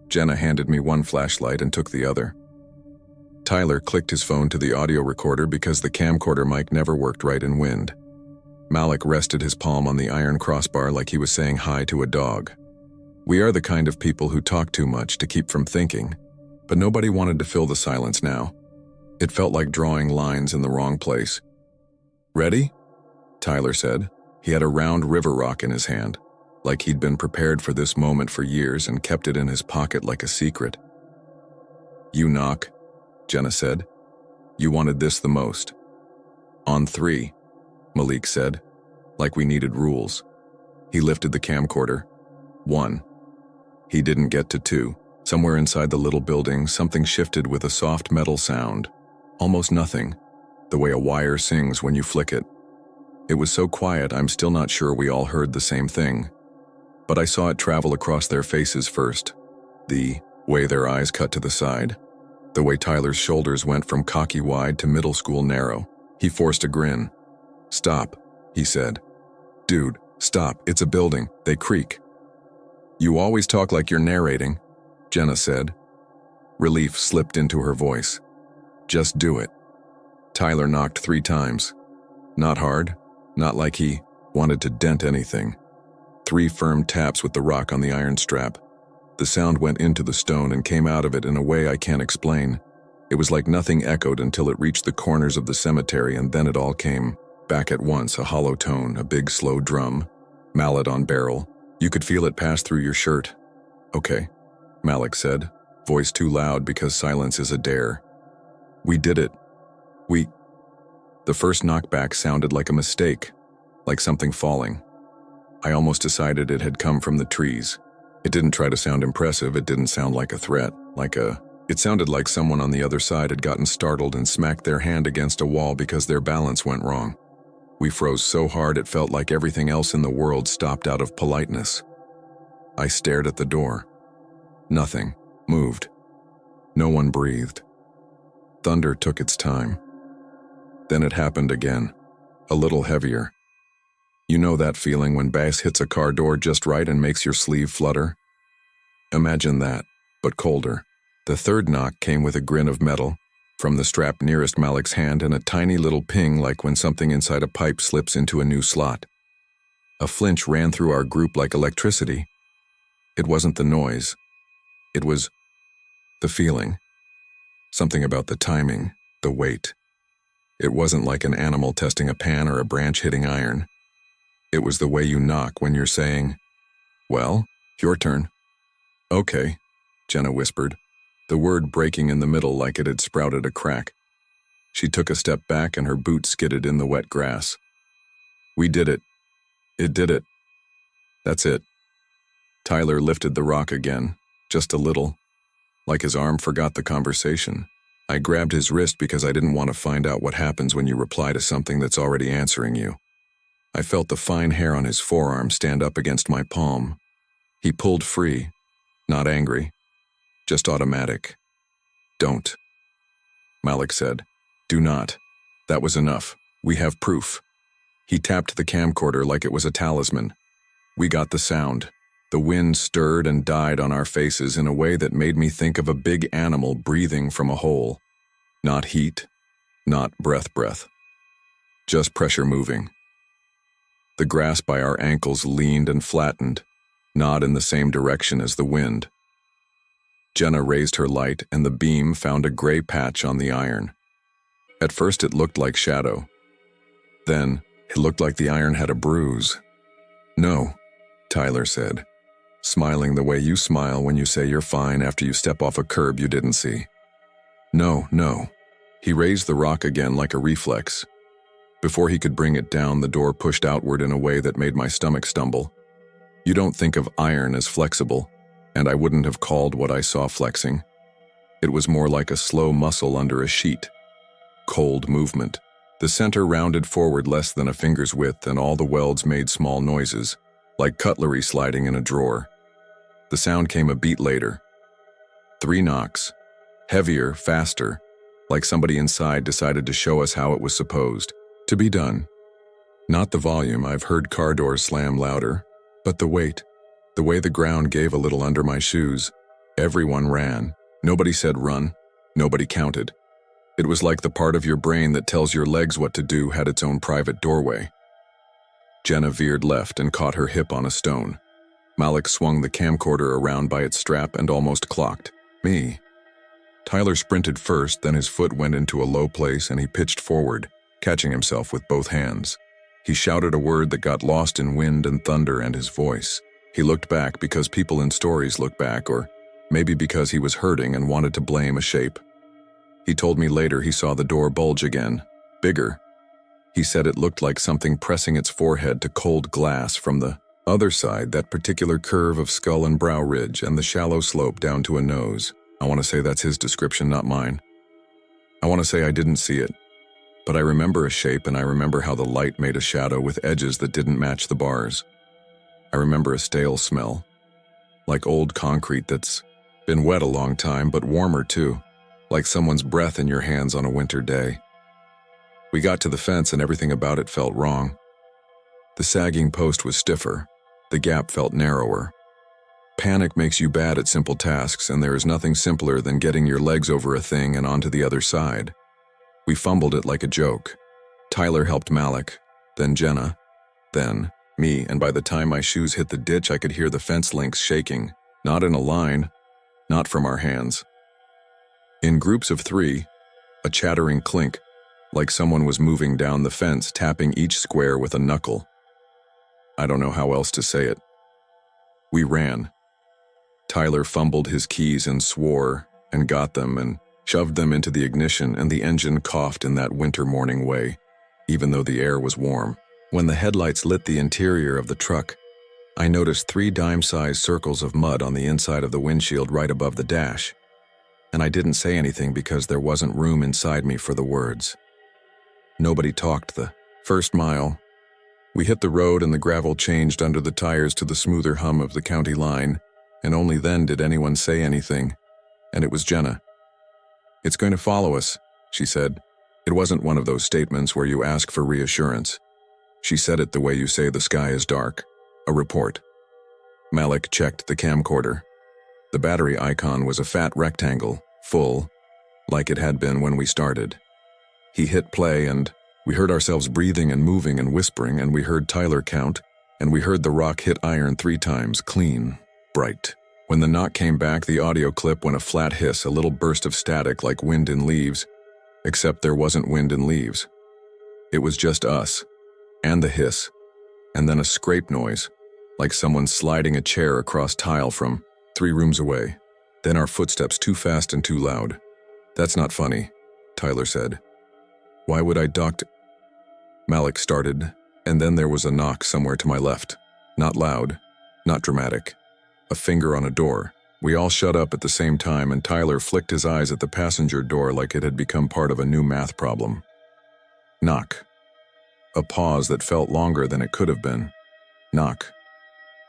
Jenna handed me one flashlight and took the other. Tyler clicked his phone to the audio recorder because the camcorder mic never worked right in wind. Malik rested his palm on the iron crossbar like he was saying hi to a dog. We are the kind of people who talk too much to keep from thinking, but nobody wanted to fill the silence now. It felt like drawing lines in the wrong place. "Ready?" Tyler said. He had a round river rock in his hand, like he'd been prepared for this moment for years and kept it in his pocket like a secret. "You knock," Jenna said. "You wanted this the most." "On 3, Malik said, like we needed rules. He lifted the camcorder. 1. He didn't get to 2. Somewhere inside the little building, something shifted with a soft metal sound. Almost nothing, the way a wire sings when you flick it. It was so quiet, I'm still not sure we all heard the same thing. But I saw it travel across their faces first. The way their eyes cut to the side. The way Tyler's shoulders went from cocky wide to middle school narrow. He forced a grin. "Stop," he said. "Dude, stop, it's a building, they creak." "You always talk like you're narrating," Jenna said. Relief slipped into her voice. "Just do it." Tyler knocked 3 times. Not hard, not like he wanted to dent anything. 3 firm taps with the rock on the iron strap. The sound went into the stone and came out of it in a way I can't explain. It was like nothing echoed until it reached the corners of the cemetery, and then it all came back at once, a hollow tone, a big slow drum, mallet on barrel. You could feel it pass through your shirt. "Okay," Malik said, voice too loud because silence is a dare. "We did it. The first knockback sounded like a mistake, like something falling. I almost decided it had come from the trees. It didn't try to sound impressive, it didn't sound like a threat, it sounded like someone on the other side had gotten startled and smacked their hand against a wall because their balance went wrong. We froze so hard it felt like everything else in the world stopped out of politeness. I stared at the door. Nothing moved. No one breathed. Thunder took its time. Then it happened again, a little heavier. You know that feeling when bass hits a car door just right and makes your sleeve flutter? Imagine that, but colder. The third knock came with a grin of metal, from the strap nearest Malik's hand, and a tiny little ping like when something inside a pipe slips into a new slot. A flinch ran through our group like electricity. It wasn't the noise. It was the feeling. Something about the timing, the weight. It wasn't like an animal testing a pan or a branch hitting iron. It was the way you knock when you're saying, "Well, your turn." "Okay," Jenna whispered, the word breaking in the middle like it had sprouted a crack. She took a step back and her boot skidded in the wet grass. "We did it. It did it." That's it. Tyler lifted the rock again, just a little, like his arm forgot the conversation. I grabbed his wrist because I didn't want to find out what happens when you reply to something that's already answering you. I felt the fine hair on his forearm stand up against my palm. He pulled free, not angry, just automatic. Don't. Malik said. Do not. That was enough. We have proof. He tapped the camcorder like it was a talisman. We got the sound. The wind stirred and died on our faces in a way that made me think of a big animal breathing from a hole. Not heat, not breath. Just pressure moving. The grass by our ankles leaned and flattened, not in the same direction as the wind. Jenna raised her light and the beam found a gray patch on the iron. At first it looked like shadow. Then it looked like the iron had a bruise. No, Tyler said, smiling the way you smile when you say you're fine after you step off a curb you didn't see. No. He raised the rock again like a reflex. Before he could bring it down, the door pushed outward in a way that made my stomach stumble. You don't think of iron as flexible, and I wouldn't have called what I saw flexing. It was more like a slow muscle under a sheet. Cold movement. The center rounded forward less than a finger's width, and all the welds made small noises, like cutlery sliding in a drawer. The sound came a beat later. 3 knocks. Heavier, faster, like somebody inside decided to show us how it was supposed to be done. Not the volume, I've heard car doors slam louder, but the weight, the way the ground gave a little under my shoes. Everyone ran. Nobody said run. Nobody counted. It was like the part of your brain that tells your legs what to do had its own private doorway. Jenna veered left and caught her hip on a stone. Malik swung the camcorder around by its strap and almost clocked me. Tyler sprinted first, then his foot went into a low place and he pitched forward, catching himself with both hands. He shouted a word that got lost in wind and thunder and his voice. He looked back because people in stories look back, or maybe because he was hurting and wanted to blame a shape. He told me later he saw the door bulge again, bigger. He said it looked like something pressing its forehead to cold glass from the other side, that particular curve of skull and brow ridge and the shallow slope down to a nose. I want to say that's his description, not mine. I want to say I didn't see it, but I remember a shape and I remember how the light made a shadow with edges that didn't match the bars. I remember a stale smell, like old concrete that's been wet a long time, but warmer too, like someone's breath in your hands on a winter day. We got to the fence and everything about it felt wrong. The sagging post was stiffer. The gap felt narrower. Panic makes you bad at simple tasks, and there is nothing simpler than getting your legs over a thing and onto the other side. We fumbled it like a joke. Tyler helped Malik, then Jenna, then me, and by the time my shoes hit the ditch I could hear the fence links shaking, not in a line, not from our hands. In groups of 3, a chattering clink, like someone was moving down the fence, tapping each square with a knuckle. I don't know how else to say it. We ran. Tyler fumbled his keys and swore, and got them, and shoved them into the ignition, and the engine coughed in that winter morning way, even though the air was warm. When the headlights lit the interior of the truck, I noticed 3 dime-sized circles of mud on the inside of the windshield right above the dash, and I didn't say anything because there wasn't room inside me for the words. Nobody talked the first mile. We hit the road and the gravel changed under the tires to the smoother hum of the county line, and only then did anyone say anything, and it was Jenna. "It's going to follow us," she said. It wasn't one of those statements where you ask for reassurance. She said it the way you say the sky is dark. A report. Malik checked the camcorder. The battery icon was a fat rectangle, full, like it had been when we started. He hit play and we heard ourselves breathing and moving and whispering, and we heard Tyler count, and we heard the rock hit iron 3 times, clean, bright. When the knock came back, the audio clip went a flat hiss, a little burst of static like wind in leaves, except there wasn't wind in leaves. It was just us, and the hiss, and then a scrape noise, like someone sliding a chair across tile from 3 rooms away. Then our footsteps too fast and too loud. "That's not funny," Tyler said. "Why would I Malik started, and then there was a knock somewhere to my left. Not loud, Not dramatic. A finger on a door. We all shut up at the same time, and Tyler flicked his eyes at the passenger door like it had become part of a new math problem. Knock. A pause that felt longer than it could have been. Knock.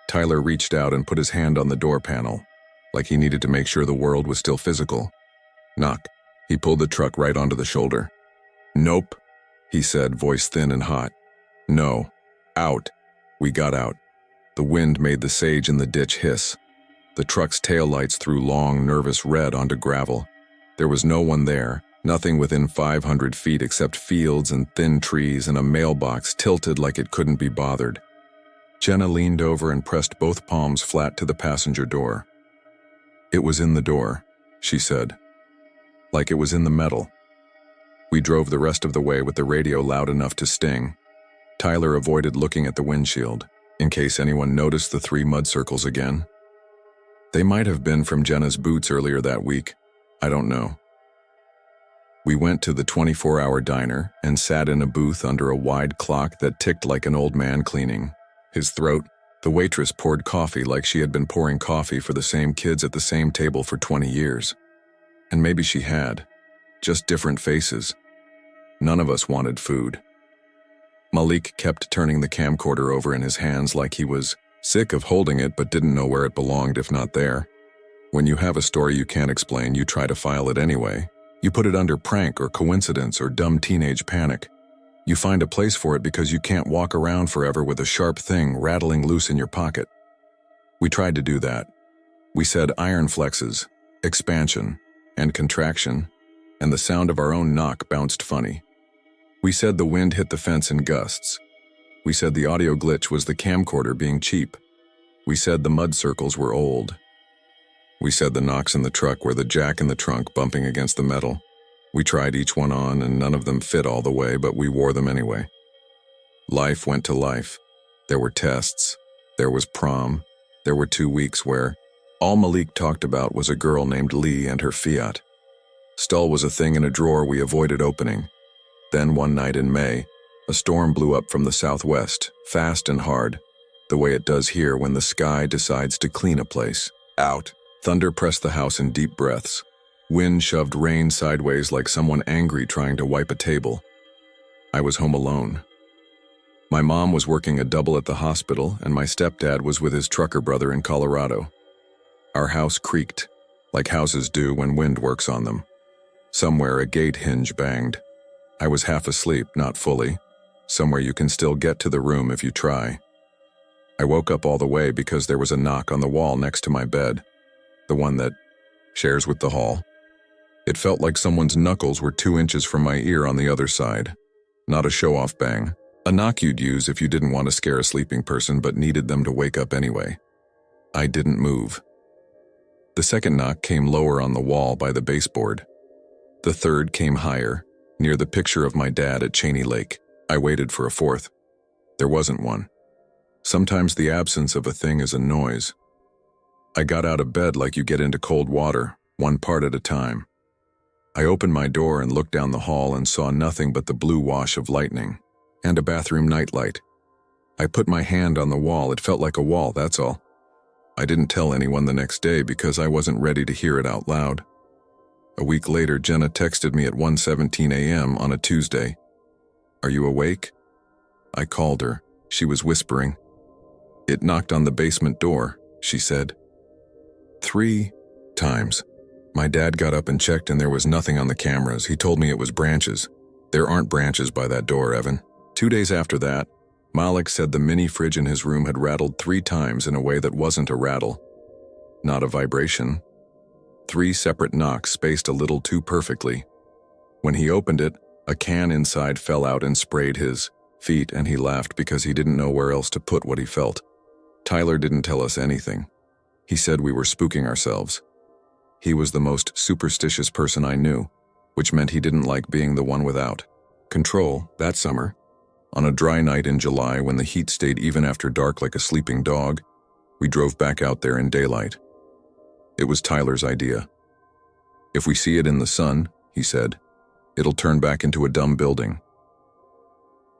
Tyler reached out and put his hand on the door panel, like he needed to make sure the world was still physical. Knock. He pulled the truck right onto the shoulder. Nope, he said, voice thin and hot. No. Out. We got out. The wind made the sage in the ditch hiss. The truck's taillights threw long, nervous red onto gravel. There was no one there, nothing within 500 feet except fields and thin trees and a mailbox tilted like it couldn't be bothered. Jenna leaned over and pressed both palms flat to the passenger door. It was in the door, she said. Like it was in the metal. We drove the rest of the way with the radio loud enough to sting. Tyler avoided looking at the windshield, in case anyone noticed the 3 mud circles again. They might have been from Jenna's boots earlier that week. I don't know. We went to the 24-hour diner and sat in a booth under a wide clock that ticked like an old man cleaning. His throat, the waitress poured coffee like she had been pouring coffee for the same kids at the same table for 20 years. And maybe she had. Just different faces. None of us wanted food. Malik kept turning the camcorder over in his hands like he was sick of holding it but didn't know where it belonged if not there. When you have a story you can't explain, you try to file it anyway. You put it under prank or coincidence or dumb teenage panic. You find a place for it because you can't walk around forever with a sharp thing rattling loose in your pocket. We tried to do that. We said iron flexes, expansion, and contraction, and the sound of our own knock bounced funny. We said the wind hit the fence in gusts. We said the audio glitch was the camcorder being cheap. We said the mud circles were old. We said the knocks in the truck were the jack in the trunk bumping against the metal. We tried each one on and none of them fit all the way, but we wore them anyway. Life went to life. There were tests. There was prom. There were 2 weeks where all Malik talked about was a girl named Lee and her Fiat. Stull was a thing in a drawer we avoided opening. Then one night in May, a storm blew up from the southwest, fast and hard, the way it does here when the sky decides to clean a place. Out. Thunder pressed the house in deep breaths. Wind shoved rain sideways like someone angry trying to wipe a table. I was home alone. My mom was working a double at the hospital, and my stepdad was with his trucker brother in Colorado. Our house creaked, like houses do when wind works on them. Somewhere a gate hinge banged. I was half asleep, not fully. Somewhere you can still get to the room if you try. I woke up all the way because there was a knock on the wall next to my bed, the one that shares with the hall. It felt like someone's knuckles were 2 inches from my ear on the other side. Not a show-off bang. A knock you'd use if you didn't want to scare a sleeping person but needed them to wake up anyway. I didn't move. The second knock came lower on the wall by the baseboard. The third came higher, near the picture of my dad at Cheney Lake. I waited for a fourth. There wasn't one. Sometimes the absence of a thing is a noise. I got out of bed like you get into cold water, one part at a time. I opened my door and looked down the hall and saw nothing but the blue wash of lightning and a bathroom nightlight. I put my hand on the wall. It felt like a wall, that's all. I didn't tell anyone the next day because I wasn't ready to hear it out loud. A week later, Jenna texted me at 1:17 a.m. on a Tuesday. "Are you awake?" I called her. She was whispering. "It knocked on the basement door," she said. 3 times. My dad got up and checked and there was nothing on the cameras. He told me it was branches. There aren't branches by that door, Evan. 2 days after that, Malik said the mini fridge in his room had rattled 3 times in a way that wasn't a rattle. Not a vibration. 3 separate knocks spaced a little too perfectly. When he opened it, a can inside fell out and sprayed his feet, and he laughed because he didn't know where else to put what he felt. Tyler didn't tell us anything. He said we were spooking ourselves. He was the most superstitious person I knew, which meant he didn't like being the one without control. That summer, on a dry night in July when the heat stayed even after dark like a sleeping dog, we drove back out there in daylight. It was Tyler's idea. "If we see it in the sun," he said, "it'll turn back into a dumb building."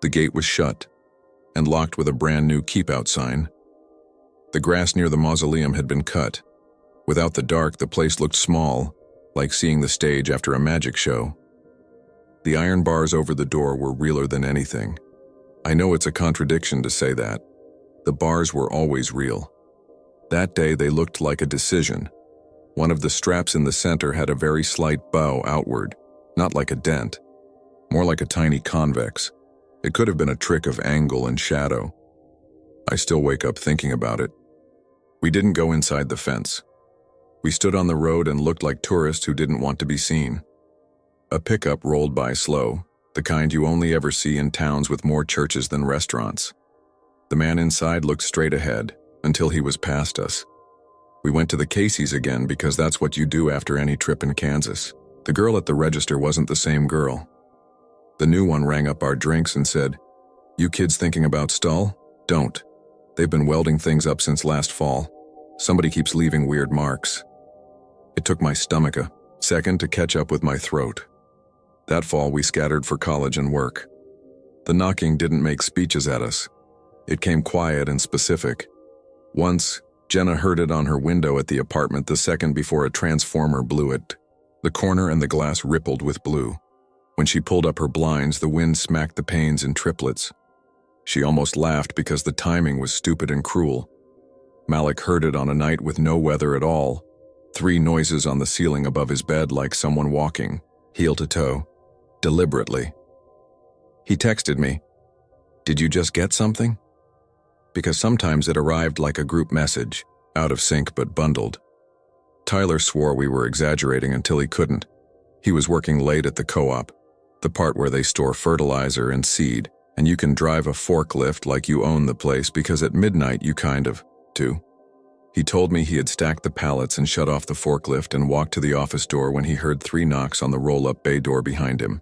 The gate was shut and locked with a brand new keep out sign. The grass near the mausoleum had been cut. Without the dark, the place looked small, like seeing the stage after a magic show. The iron bars over the door were realer than anything. I know it's a contradiction to say that. The bars were always real. That day they looked like a decision. One of the straps in the center had a very slight bow outward, not like a dent, more like a tiny convex. It could have been a trick of angle and shadow. I still wake up thinking about it. We didn't go inside the fence. We stood on the road and looked like tourists who didn't want to be seen. A pickup rolled by slow, the kind you only ever see in towns with more churches than restaurants. The man inside looked straight ahead until he was past us. We went to the Casey's again because that's what you do after any trip in Kansas. The girl at the register wasn't the same girl. The new one rang up our drinks and said, "You kids thinking about Stull? Don't. They've been welding things up since last fall. Somebody keeps leaving weird marks." It took my stomach a second to catch up with my throat. That fall we scattered for college and work. The knocking didn't make speeches at us. It came quiet and specific. Once, Jenna heard it on her window at the apartment the second before a transformer blew it. The corner and the glass rippled with blue. When she pulled up her blinds, the wind smacked the panes in triplets. She almost laughed because the timing was stupid and cruel. Malik heard it on a night with no weather at all. 3 noises on the ceiling above his bed like someone walking, heel to toe, deliberately. He texted me, "Did you just get something?" Because sometimes it arrived like a group message, out of sync but bundled. Tyler swore we were exaggerating until he couldn't. He was working late at the co-op, the part where they store fertilizer and seed, and you can drive a forklift like you own the place because at midnight you kind of do. He told me he had stacked the pallets and shut off the forklift and walked to the office door when he heard 3 knocks on the roll-up bay door behind him.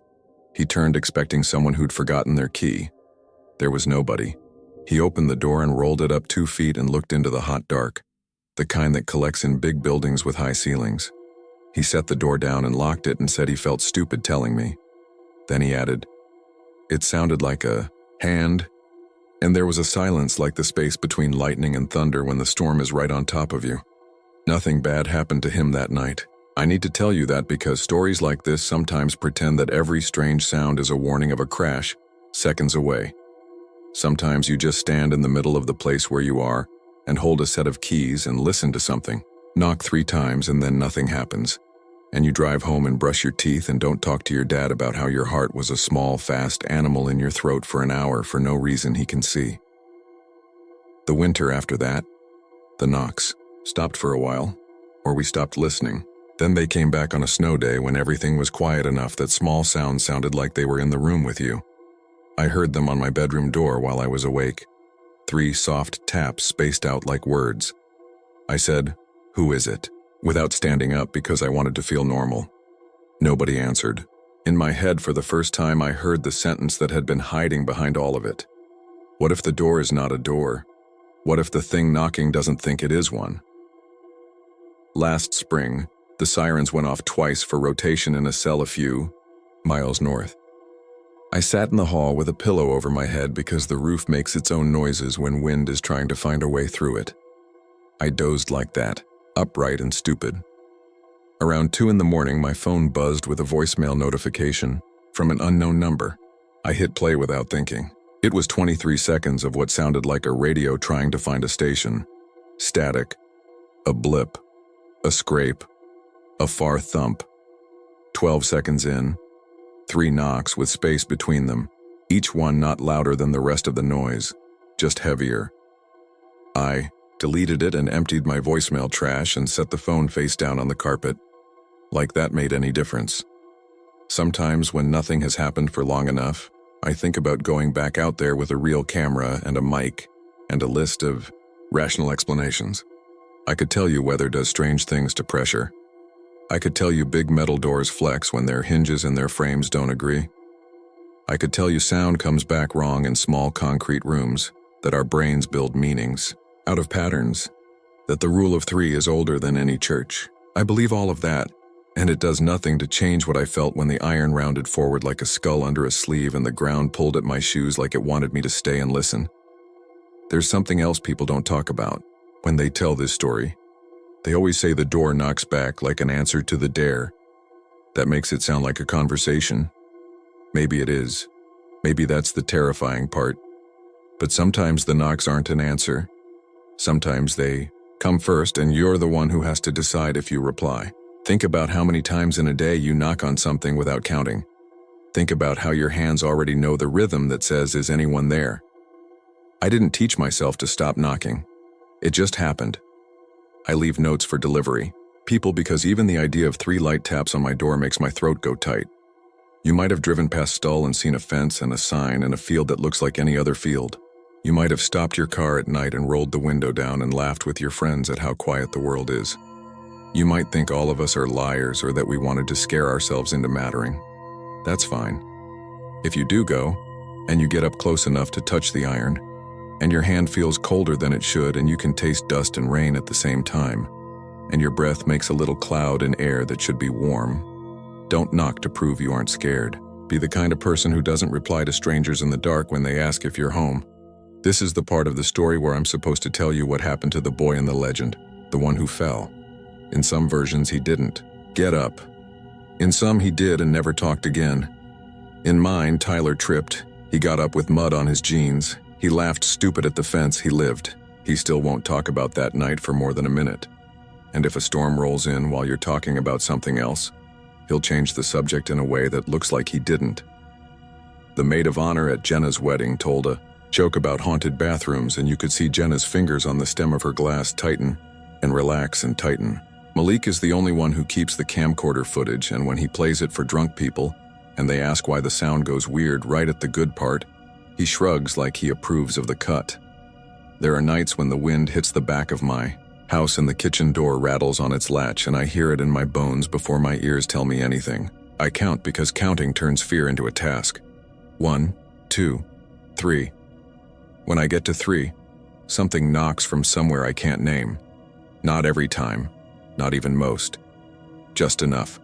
He turned expecting someone who'd forgotten their key. There was nobody. He opened the door and rolled it up 2 feet and looked into the hot dark, the kind that collects in big buildings with high ceilings. He set the door down and locked it and said he felt stupid telling me. Then he added, "It sounded like a hand," and there was a silence like the space between lightning and thunder when the storm is right on top of you. Nothing bad happened to him that night. I need to tell you that because stories like this sometimes pretend that every strange sound is a warning of a crash, seconds away. Sometimes you just stand in the middle of the place where you are and hold a set of keys and listen to something, knock 3 times and then nothing happens. And you drive home and brush your teeth and don't talk to your dad about how your heart was a small, fast animal in your throat for an hour for no reason he can see. The winter after that, the knocks stopped for a while, or we stopped listening. Then they came back on a snow day when everything was quiet enough that small sounds sounded like they were in the room with you. I heard them on my bedroom door while I was awake. 3 soft taps spaced out like words. I said, "Who is it?" without standing up because I wanted to feel normal. Nobody answered. In my head, for the first time, I heard the sentence that had been hiding behind all of it. What if the door is not a door? What if the thing knocking doesn't think it is one? Last spring, the sirens went off twice for rotation in a cell a few miles north. I sat in the hall with a pillow over my head because the roof makes its own noises when wind is trying to find a way through it. I dozed like that, upright and stupid. Around 2 in the morning, my phone buzzed with a voicemail notification from an unknown number. I hit play without thinking. It was 23 seconds of what sounded like a radio trying to find a station. Static, a blip, a scrape, a far thump. 12 seconds in, 3 knocks with space between them, each one not louder than the rest of the noise, just heavier. I deleted it and emptied my voicemail trash and set the phone face down on the carpet. Like that made any difference. Sometimes when nothing has happened for long enough, I think about going back out there with a real camera and a mic and a list of rational explanations. I could tell you weather does strange things to pressure. I could tell you big metal doors flex when their hinges and their frames don't agree. I could tell you sound comes back wrong in small concrete rooms, that our brains build meanings out of patterns, that the rule of 3 is older than any church. I believe all of that, and it does nothing to change what I felt when the iron rounded forward like a skull under a sleeve and the ground pulled at my shoes like it wanted me to stay and listen. There's something else people don't talk about. When they tell this story, they always say the door knocks back like an answer to the dare. That makes it sound like a conversation. Maybe it is. Maybe that's the terrifying part. But sometimes the knocks aren't an answer. Sometimes they come first and you're the one who has to decide if you reply. Think about how many times in a day you knock on something without counting. Think about how your hands already know the rhythm that says, "Is anyone there?" I didn't teach myself to stop knocking. It just happened. I leave notes for delivery. People, because even the idea of 3 light taps on my door makes my throat go tight. You might have driven past Stull and seen a fence and a sign and a field that looks like any other field. You might have stopped your car at night and rolled the window down and laughed with your friends at how quiet the world is. You might think all of us are liars or that we wanted to scare ourselves into mattering. That's fine. If you do go, and you get up close enough to touch the iron, and your hand feels colder than it should and you can taste dust and rain at the same time, and your breath makes a little cloud in air that should be warm, don't knock to prove you aren't scared. Be the kind of person who doesn't reply to strangers in the dark when they ask if you're home. This is the part of the story where I'm supposed to tell you what happened to the boy in the legend, the one who fell. In some versions, he didn't get up. In some, he did and never talked again. In mine, Tyler tripped. He got up with mud on his jeans. He laughed stupid at the fence. He lived. He still won't talk about that night for more than a minute. And if a storm rolls in while you're talking about something else, he'll change the subject in a way that looks like he didn't. The maid of honor at Jenna's wedding told a joke about haunted bathrooms, and you could see Jenna's fingers on the stem of her glass tighten and relax and tighten. Malik is the only one who keeps the camcorder footage, and when he plays it for drunk people, and they ask why the sound goes weird right at the good part, he shrugs like he approves of the cut. There are nights when the wind hits the back of my house and the kitchen door rattles on its latch and I hear it in my bones before my ears tell me anything. I count because counting turns fear into a task. 1, 2, 3. When I get to 3, something knocks from somewhere I can't name. Not every time, not even most. Just enough.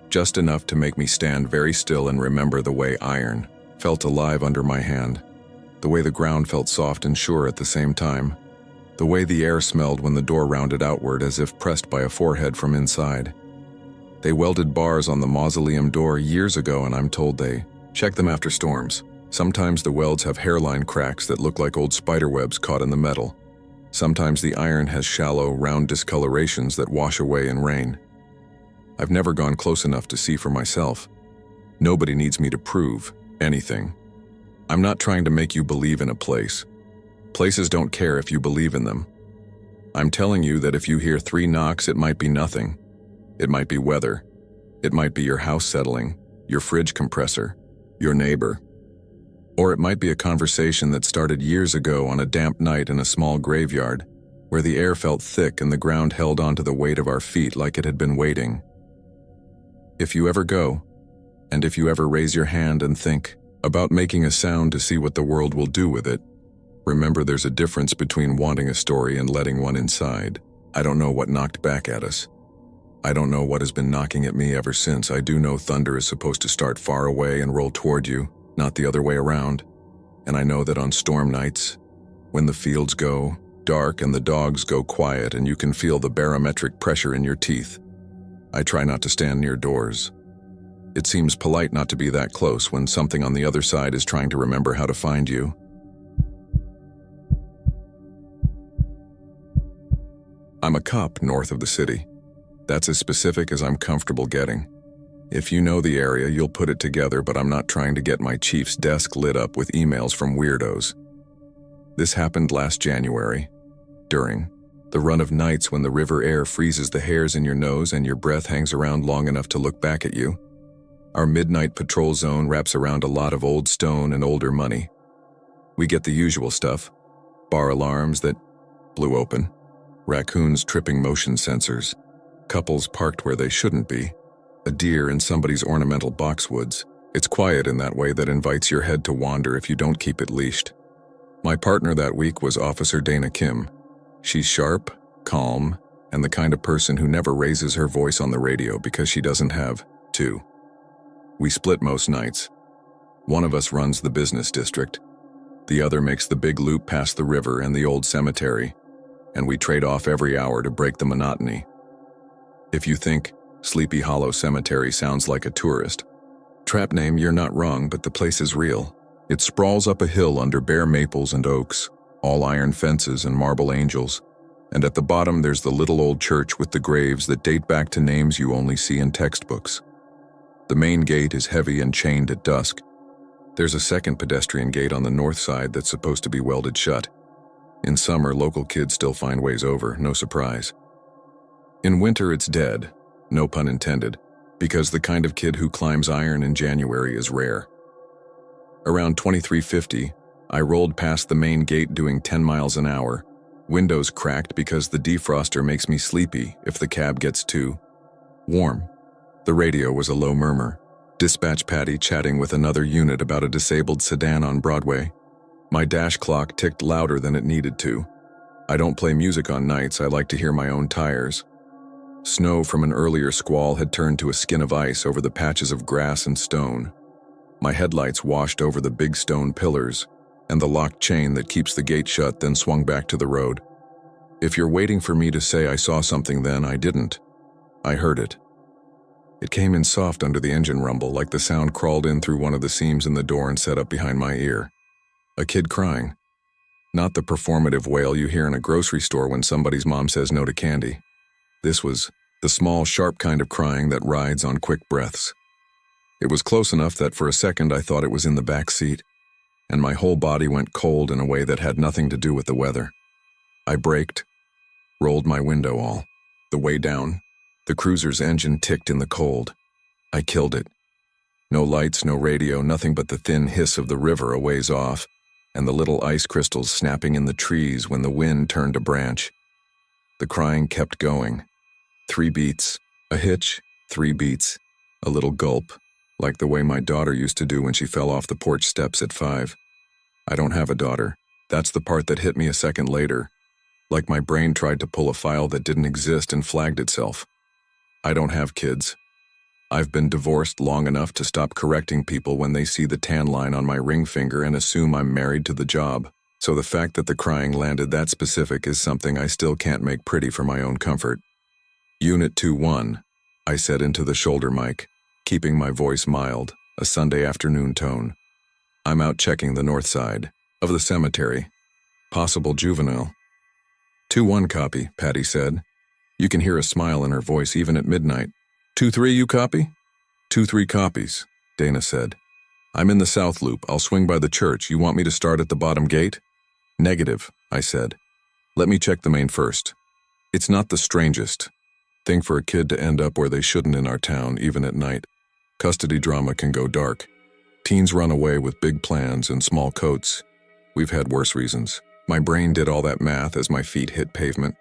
Just enough to make me stand very still and remember the way iron felt alive under my hand, the way the ground felt soft and sure at the same time, the way the air smelled when the door rounded outward as if pressed by a forehead from inside. They welded bars on the mausoleum door years ago, and I'm told they check them after storms. Sometimes the welds have hairline cracks that look like old spiderwebs caught in the metal. Sometimes the iron has shallow, round discolorations that wash away in rain. I've never gone close enough to see for myself. Nobody needs me to prove anything. I'm not trying to make you believe in a place. Places don't care if you believe in them. I'm telling you that if you hear 3 knocks, it might be nothing. It might be weather. It might be your house settling, your fridge compressor, your neighbor. Or it might be a conversation that started years ago on a damp night in a small graveyard, where the air felt thick and the ground held onto the weight of our feet like it had been waiting. If you ever go, and if you ever raise your hand and think about making a sound to see what the world will do with it, remember there's a difference between wanting a story and letting one inside. I don't know what knocked back at us. I don't know what has been knocking at me ever since. I do know thunder is supposed to start far away and roll toward you, not the other way around. And I know that on storm nights, when the fields go dark and the dogs go quiet and you can feel the barometric pressure in your teeth, I try not to stand near doors. It seems polite not to be that close when something on the other side is trying to remember how to find you. I'm a cop north of the city. That's as specific as I'm comfortable getting. If you know the area, you'll put it together, but I'm not trying to get my chief's desk lit up with emails from weirdos. This happened last January, during the run of nights when the river air freezes the hairs in your nose and your breath hangs around long enough to look back at you. Our midnight patrol zone wraps around a lot of old stone and older money. We get the usual stuff: bar alarms that blew open, raccoons tripping motion sensors, couples parked where they shouldn't be, a deer in somebody's ornamental boxwoods. It's quiet in that way that invites your head to wander if you don't keep it leashed. My partner that week was Officer Dana Kim. She's sharp, calm, and the kind of person who never raises her voice on the radio because she doesn't have to. We split most nights. One of us runs the business district. The other makes the big loop past the river and the old cemetery. and we trade off every hour to break the monotony. If you think Sleepy Hollow Cemetery sounds like a tourist trap name, you're not wrong, but the place is real. It sprawls up a hill under bare maples and oaks, all iron fences and marble angels, and at the bottom there's the little old church with the graves that date back to names you only see in textbooks. The main gate is heavy and chained at dusk. There's a second pedestrian gate on the north side that's supposed to be welded shut. In summer, local kids still find ways over, no surprise. In winter, it's dead, no pun intended, because the kind of kid who climbs iron in January is rare. Around 23:50, I rolled past the main gate doing 10 miles an hour, windows cracked because the defroster makes me sleepy if the cab gets too warm. The radio was a low murmur. Dispatch Patty chatting with another unit about a disabled sedan on Broadway. My dash clock ticked louder than it needed to. I don't play music on nights, I like to hear my own tires. Snow from an earlier squall had turned to a skin of ice over the patches of grass and stone. My headlights washed over the big stone pillars, and the locked chain that keeps the gate shut then swung back to the road. If you're waiting for me to say I saw something then, I didn't. I heard it. It came in soft under the engine rumble, like the sound crawled in through one of the seams in the door and set up behind my ear. A kid crying. Not the performative wail you hear in a grocery store when somebody's mom says no to candy. This was the small, sharp kind of crying that rides on quick breaths. It was close enough that for a second I thought it was in the back seat, and my whole body went cold in a way that had nothing to do with the weather. I braked, rolled my window all the way down. The cruiser's engine ticked in the cold. I killed it. No lights, no radio, nothing but the thin hiss of the river a ways off, and the little ice crystals snapping in the trees when the wind turned a branch. The crying kept going. 3 beats, a hitch, 3 beats, a little gulp, like the way my daughter used to do when she fell off the porch steps at 5. I don't have a daughter. That's the part that hit me a second later, like my brain tried to pull a file that didn't exist and flagged itself. I don't have kids. I've been divorced long enough to stop correcting people when they see the tan line on my ring finger and assume I'm married to the job, so the fact that the crying landed that specific is something I still can't make pretty for my own comfort. Unit 2-1, I said into the shoulder mic, keeping my voice mild, a Sunday afternoon tone. I'm out checking the north side of the cemetery. Possible juvenile. 2-1 copy, Patty said. You can hear a smile in her voice even at midnight. 2-3, you copy? 2-3 copies, Dana said. I'm in the South Loop. I'll swing by the church. You want me to start at the bottom gate? Negative, I said. Let me check the main first. It's not the strangest thing for a kid to end up where they shouldn't in our town, even at night. Custody drama can go dark. Teens run away with big plans and small coats. We've had worse reasons. My brain did all that math as my feet hit pavement.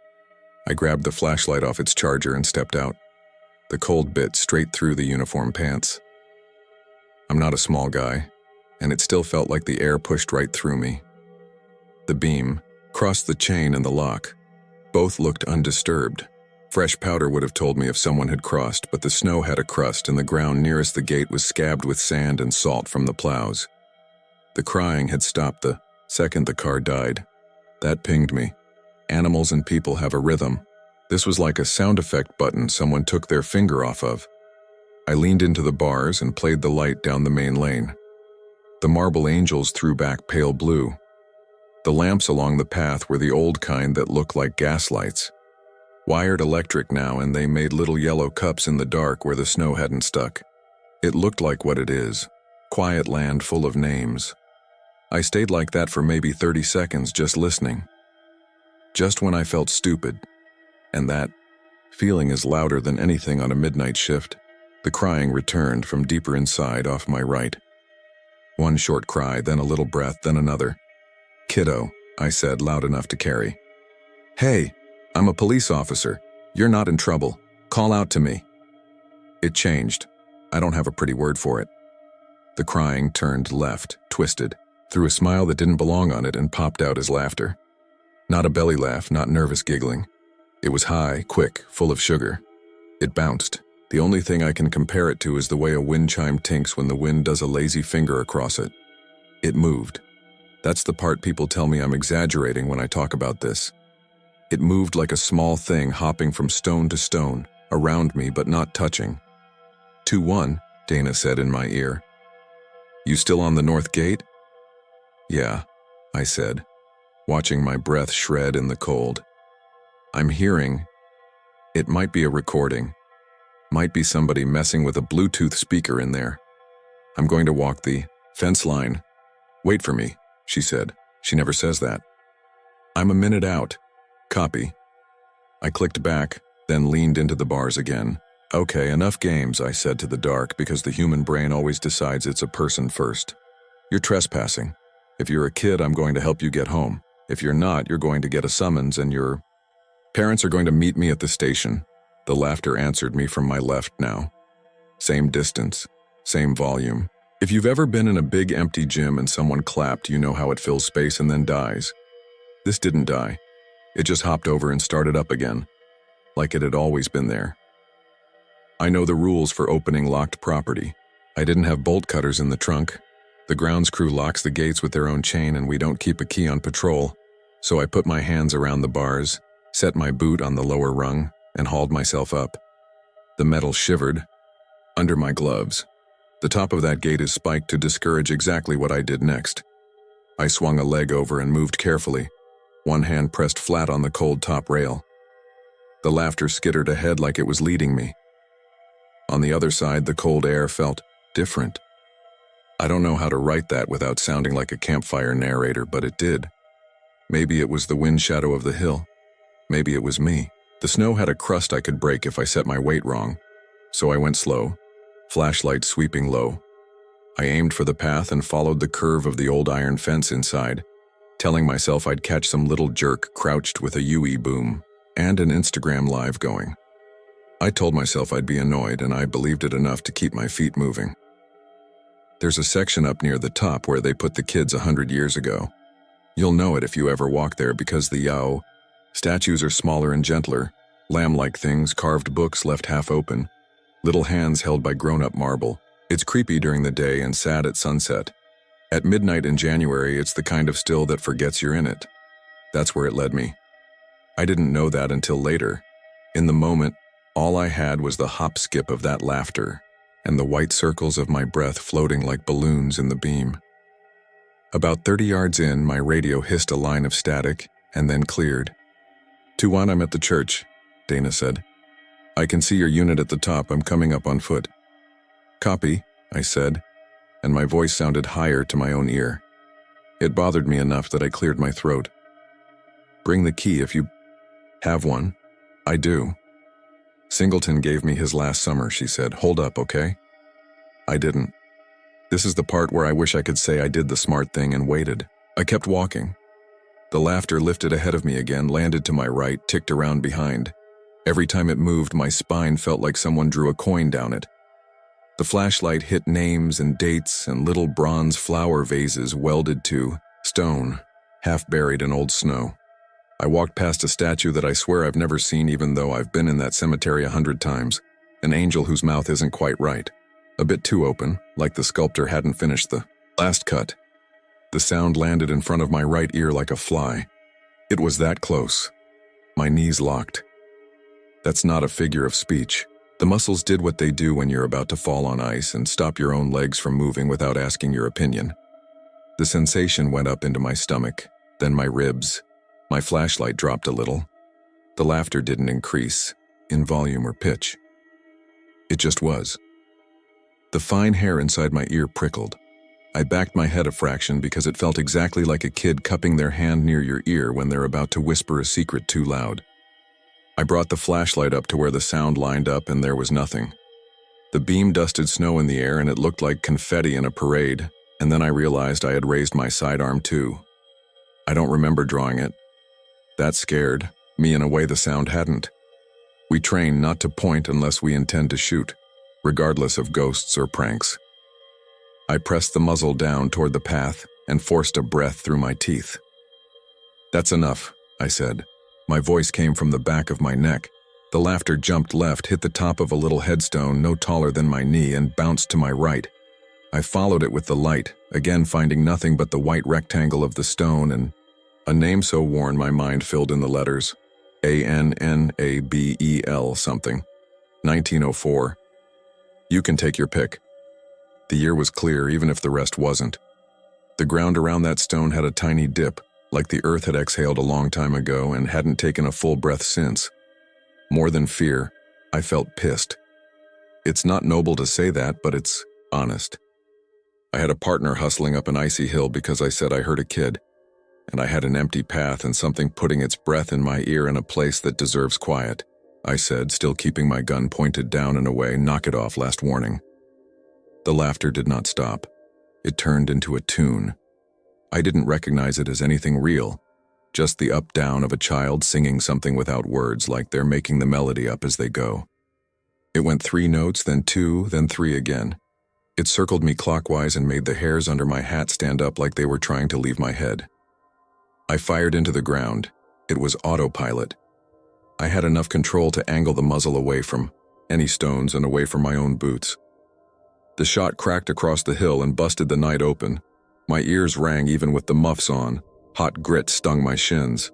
I grabbed the flashlight off its charger and stepped out. The cold bit straight through the uniform pants. I'm not a small guy, and it still felt like the air pushed right through me. The beam crossed the chain and the lock. Both looked undisturbed. Fresh powder would have told me if someone had crossed, but the snow had a crust and the ground nearest the gate was scabbed with sand and salt from the plows. The crying had stopped the second the car died. That pinged me. Animals and people have a rhythm. This was like a sound effect button someone took their finger off of. I leaned into the bars and played the light down the main lane. The marble angels threw back pale blue. The lamps along the path were the old kind that looked like gas lights. Wired electric now, and they made little yellow cups in the dark where the snow hadn't stuck. It looked like what it is. Quiet land full of names. I stayed like that for maybe 30 seconds just listening. Just when I felt stupid, and that feeling is louder than anything on a midnight shift, the crying returned from deeper inside off my right. One short cry, then a little breath, then another. Kiddo, I said loud enough to carry. Hey, I'm a police officer. You're not in trouble. Call out to me. It changed. I don't have a pretty word for it. The crying turned left, twisted, threw a smile that didn't belong on it and popped out as laughter. Not a belly laugh, not nervous giggling. It was high, quick, full of sugar. It bounced. The only thing I can compare it to is the way a wind chime tinks when the wind does a lazy finger across it. It moved. That's the part people tell me I'm exaggerating when I talk about this. It moved like a small thing hopping from stone to stone, around me but not touching. 2-1, Dana said in my ear. You still on the north gate? Yeah, I said, watching my breath shred in the cold. I'm hearing. It might be a recording. Might be somebody messing with a Bluetooth speaker in there. I'm going to walk the fence line. Wait for me, she said. She never says that. I'm a minute out. Copy. I clicked back, then leaned into the bars again. Okay, enough games, I said to the dark, because the human brain always decides it's a person first. You're trespassing. If you're a kid, I'm going to help you get home. If you're not, you're going to get a summons and your parents are going to meet me at the station. The laughter answered me from my left now. Same distance, same volume. If you've ever been in a big empty gym and someone clapped, you know how it fills space and then dies. This didn't die. It just hopped over and started up again, like it had always been there. I know the rules for opening locked property. I didn't have bolt cutters in the trunk. The grounds crew locks the gates with their own chain and we don't keep a key on patrol, so I put my hands around the bars, set my boot on the lower rung, and hauled myself up. The metal shivered under my gloves. The top of that gate is spiked to discourage exactly what I did next. I swung a leg over and moved carefully, one hand pressed flat on the cold top rail. The laughter skittered ahead like it was leading me. On the other side, the cold air felt different. I don't know how to write that without sounding like a campfire narrator, but it did. Maybe it was the wind shadow of the hill. Maybe it was me. The snow had a crust I could break if I set my weight wrong, so I went slow, flashlight sweeping low. I aimed for the path and followed the curve of the old iron fence inside, telling myself I'd catch some little jerk crouched with a UE boom and an Instagram live going. I told myself I'd be annoyed, and I believed it enough to keep my feet moving. There's a section up near the top where they put the kids 100 years ago. You'll know it if you ever walk there because the Yao statues are smaller and gentler, lamb-like things, carved books left half open, little hands held by grown-up marble. It's creepy during the day and sad at sunset. At midnight in January, it's the kind of still that forgets you're in it. That's where it led me. I didn't know that until later. In the moment, all I had was the hop-skip of that laughter and the white circles of my breath floating like balloons in the beam. About 30 yards in, my radio hissed a line of static and then cleared. 2-1, I'm at the church, Dana said. I can see your unit at the top. I'm coming up on foot. Copy, I said, and my voice sounded higher to my own ear. It bothered me enough that I cleared my throat. Bring the key if you have one. I do. Singleton gave me his last summer, she said. Hold up, okay? I didn't. This is the part where I wish I could say I did the smart thing and waited. I kept walking. The laughter lifted ahead of me again, landed to my right, ticked around behind. Every time it moved, my spine felt like someone drew a coin down it. The flashlight hit names and dates and little bronze flower vases welded to stone, half buried in old snow. I walked past a statue that I swear I've never seen, even though I've been in that cemetery 100 times. An angel whose mouth isn't quite right. A bit too open, like the sculptor hadn't finished the last cut. The sound landed in front of my right ear like a fly. It was that close. My knees locked. That's not a figure of speech. The muscles did what they do when you're about to fall on ice and stop your own legs from moving without asking your opinion. The sensation went up into my stomach, then my ribs. My flashlight dropped a little. The laughter didn't increase, in volume or pitch. It just was. The fine hair inside my ear prickled. I backed my head a fraction because it felt exactly like a kid cupping their hand near your ear when they're about to whisper a secret too loud. I brought the flashlight up to where the sound lined up and there was nothing. The beam dusted snow in the air and it looked like confetti in a parade, and then I realized I had raised my sidearm too. I don't remember drawing it. That scared me in a way the sound hadn't. We train not to point unless we intend to shoot, regardless of ghosts or pranks. I pressed the muzzle down toward the path and forced a breath through my teeth. That's enough, I said. My voice came from the back of my neck. The laughter jumped left, hit the top of a little headstone no taller than my knee, and bounced to my right. I followed it with the light, again finding nothing but the white rectangle of the stone and a name so worn my mind filled in the letters. Annabel something. 1904. You can take your pick. The year was clear, even if the rest wasn't. The ground around that stone had a tiny dip, like the earth had exhaled a long time ago and hadn't taken a full breath since. More than fear, I felt pissed. It's not noble to say that, but it's honest. I had a partner hustling up an icy hill because I said I heard a kid, and I had an empty path and something putting its breath in my ear in a place that deserves quiet. I said, still keeping my gun pointed down and away, knock it off, last warning. The laughter did not stop. It turned into a tune. I didn't recognize it as anything real, just the up-down of a child singing something without words, like they're making the melody up as they go. It went 3 notes, then 2, then 3 again. It circled me clockwise and made the hairs under my hat stand up like they were trying to leave my head. I fired into the ground. It was autopilot. I had enough control to angle the muzzle away from any stones and away from my own boots. The shot cracked across the hill and busted the night open. My ears rang even with the muffs on. Hot grit stung my shins.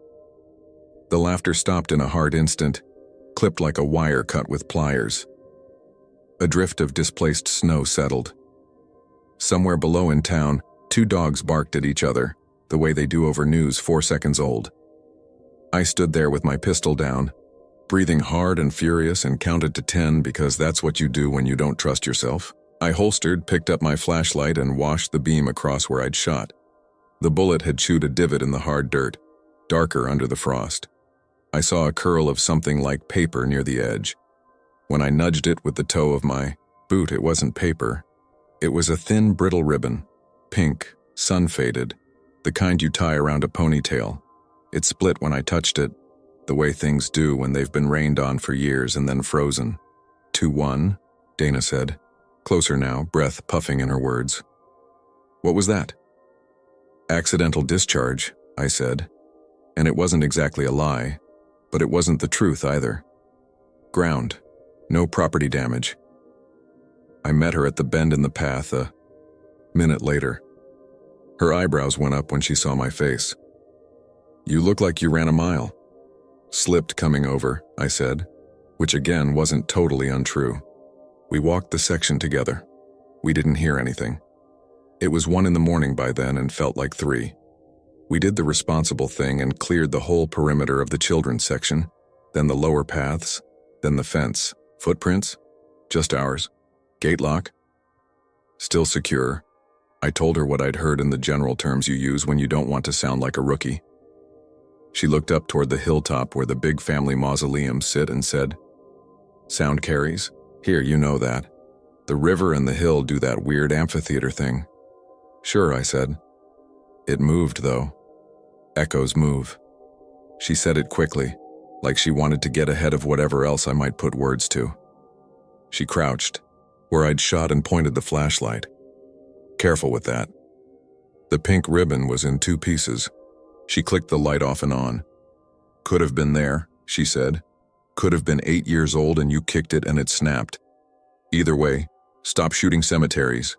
The laughter stopped in a hard instant, clipped like a wire cut with pliers. A drift of displaced snow settled. Somewhere below in town, 2 dogs barked at each other, the way they do over news 4 seconds old. I stood there with my pistol down, breathing hard and furious, and counted to 10 because that's what you do when you don't trust yourself. I holstered, picked up my flashlight, and washed the beam across where I'd shot. The bullet had chewed a divot in the hard dirt, darker under the frost. I saw a curl of something like paper near the edge. When I nudged it with the toe of my boot, it wasn't paper. It was a thin, brittle ribbon, pink, sun-faded, the kind you tie around a ponytail. It split when I touched it, the way things do when they've been rained on for years and then frozen. 2-1, Dana said. Closer now, breath puffing in her words. What was that? Accidental discharge, I said. And it wasn't exactly a lie, but it wasn't the truth either. Ground. No property damage. I met her at the bend in the path a minute later. Her eyebrows went up when she saw my face. You look like you ran a mile. Slipped coming over, I said, which again wasn't totally untrue. We walked the section together. We didn't hear anything. It was 1 a.m. by then and felt like 3. We did the responsible thing and cleared the whole perimeter of the children's section, then the lower paths, then the fence. Footprints? Just ours. Gate lock? Still secure. I told her what I'd heard in the general terms you use when you don't want to sound like a rookie. She looked up toward the hilltop where the big family mausoleums sit and said, Sound carries? Here, you know that. The river and the hill do that weird amphitheater thing. Sure, I said. It moved, though. Echoes move. She said it quickly, like she wanted to get ahead of whatever else I might put words to. She crouched, where I'd shot, and pointed the flashlight. Careful with that. The pink ribbon was in 2 pieces. She clicked the light off and on. Could have been there, she said. Could have been 8 years old and you kicked it and it snapped. Either way, stop shooting cemeteries.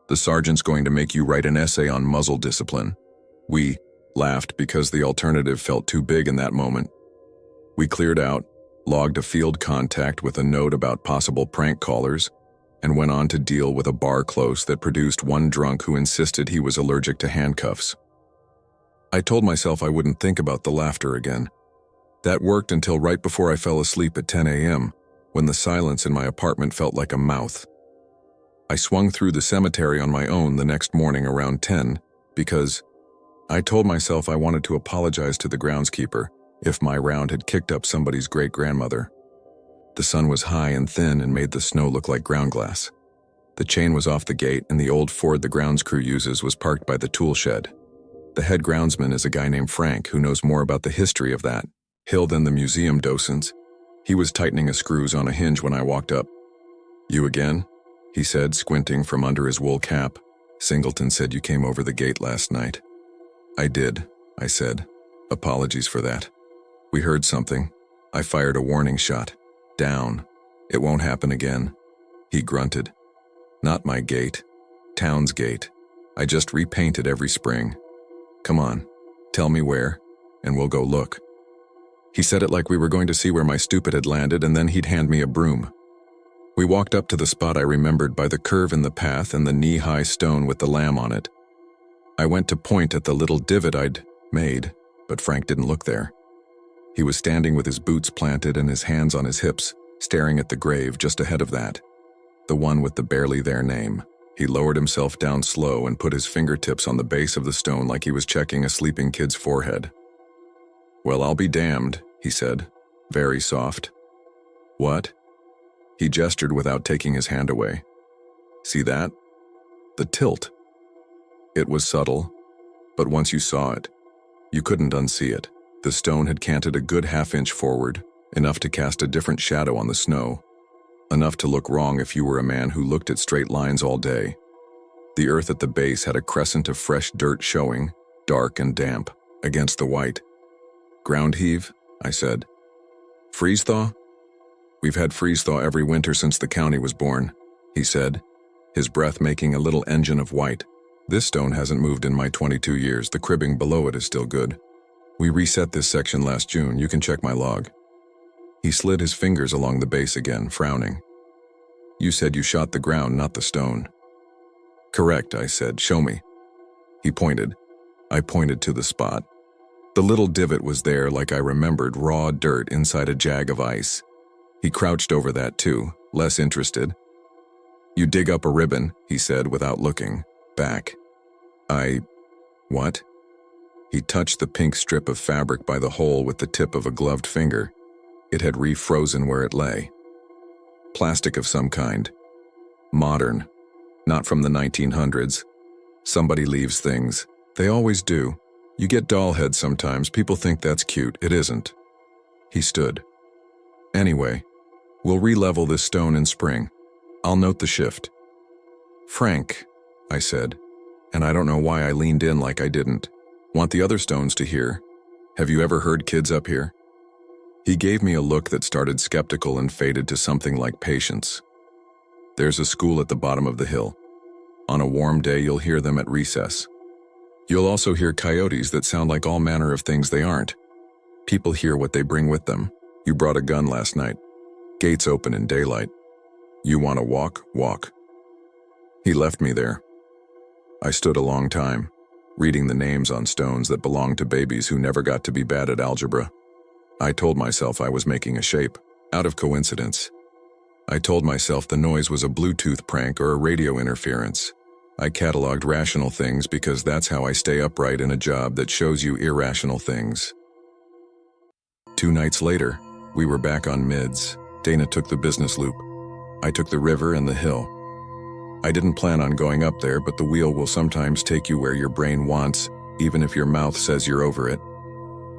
The sergeant's going to make you write an essay on muzzle discipline. We laughed because the alternative felt too big in that moment. We cleared out, logged a field contact with a note about possible prank callers, and went on to deal with a bar close that produced one drunk who insisted he was allergic to handcuffs. I told myself I wouldn't think about the laughter again. That worked until right before I fell asleep at 10 a.m., when the silence in my apartment felt like a mouth. I swung through the cemetery on my own the next morning around 10 because I told myself I wanted to apologize to the groundskeeper if my round had kicked up somebody's great-grandmother. The sun was high and thin and made the snow look like ground glass. The chain was off the gate and the old Ford the grounds crew uses was parked by the tool shed. The head groundsman is a guy named Frank who knows more about the history of that hill than the museum docents. He was tightening a screws on a hinge when I walked up. You again? He said, squinting from under his wool cap. Singleton said you came over the gate last night. I did, I said. Apologies for that. We heard something. I fired a warning shot. Down. It won't happen again. He grunted. Not my gate. Town's gate. I just repaint it every spring. Come on, tell me where, and we'll go look. He said it like we were going to see where my stupid had landed, and then he'd hand me a broom. We walked up to the spot I remembered by the curve in the path and the knee-high stone with the lamb on it. I went to point at the little divot I'd made, but Frank didn't look there. He was standing with his boots planted and his hands on his hips, staring at the grave just ahead of that, the one with the barely there name. He lowered himself down slow and put his fingertips on the base of the stone like he was checking a sleeping kid's forehead. "Well, I'll be damned," he said, very soft. "What?" He gestured without taking his hand away. "See that? The tilt." It was subtle, but once you saw it, you couldn't unsee it. The stone had canted a good half-inch forward, enough to cast a different shadow on the snow, enough to look wrong if you were a man who looked at straight lines all day. The earth at the base had a crescent of fresh dirt showing, dark and damp, against the white. "Ground heave?" I said. "Freeze-thaw?" "We've had freeze-thaw every winter since the county was born," he said, his breath making a little engine of white. "This stone hasn't moved in my 22 years. The cribbing below it is still good. We reset this section last June. You can check my log." He slid his fingers along the base again, frowning. "You said you shot the ground, not the stone." "Correct," I said. "Show me." He pointed. I pointed to the spot. The little divot was there like I remembered, raw dirt inside a jag of ice. He crouched over that too, less interested. "You dig up a ribbon," he said without looking back. What? He touched the pink strip of fabric by the hole with the tip of a gloved finger. It had refrozen where it lay. Plastic of some kind. Modern. Not from the 1900s. Somebody leaves things. They always do. You get doll heads sometimes. People think that's cute. It isn't. He stood. "Anyway, we'll re-level this stone in spring. I'll note the shift." "Frank," I said, and I don't know why I leaned in like I didn't. "Want the other stones to hear? Have you ever heard kids up here?" He gave me a look that started skeptical and faded to something like patience. "There's a school at the bottom of the hill. On a warm day, you'll hear them at recess. You'll also hear coyotes that sound like all manner of things they aren't. People hear what they bring with them. You brought a gun last night. Gates open in daylight. You want to walk? Walk." He left me there. I stood a long time, reading the names on stones that belonged to babies who never got to be bad at algebra. I told myself I was making a shape, out of coincidence. I told myself the noise was a Bluetooth prank or a radio interference. I cataloged rational things because that's how I stay upright in a job that shows you irrational things. 2 nights later, we were back on mids. Dana took the business loop. I took the river and the hill. I didn't plan on going up there, but the wheel will sometimes take you where your brain wants, even if your mouth says you're over it.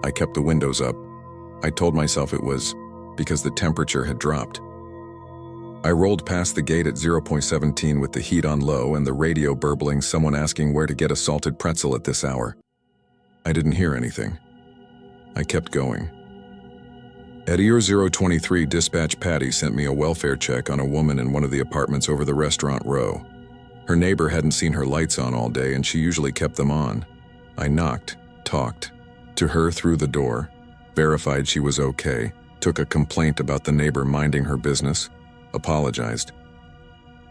I kept the windows up. I told myself it was because the temperature had dropped. I rolled past the gate at 0.17 with the heat on low and the radio burbling, someone asking where to get a salted pretzel at this hour. I didn't hear anything. I kept going. At year 023, dispatch Patty sent me a welfare check on a woman in one of the apartments over the restaurant row. Her neighbor hadn't seen her lights on all day and she usually kept them on. I knocked, talked to her through the door, verified she was okay, took a complaint about the neighbor minding her business, apologized.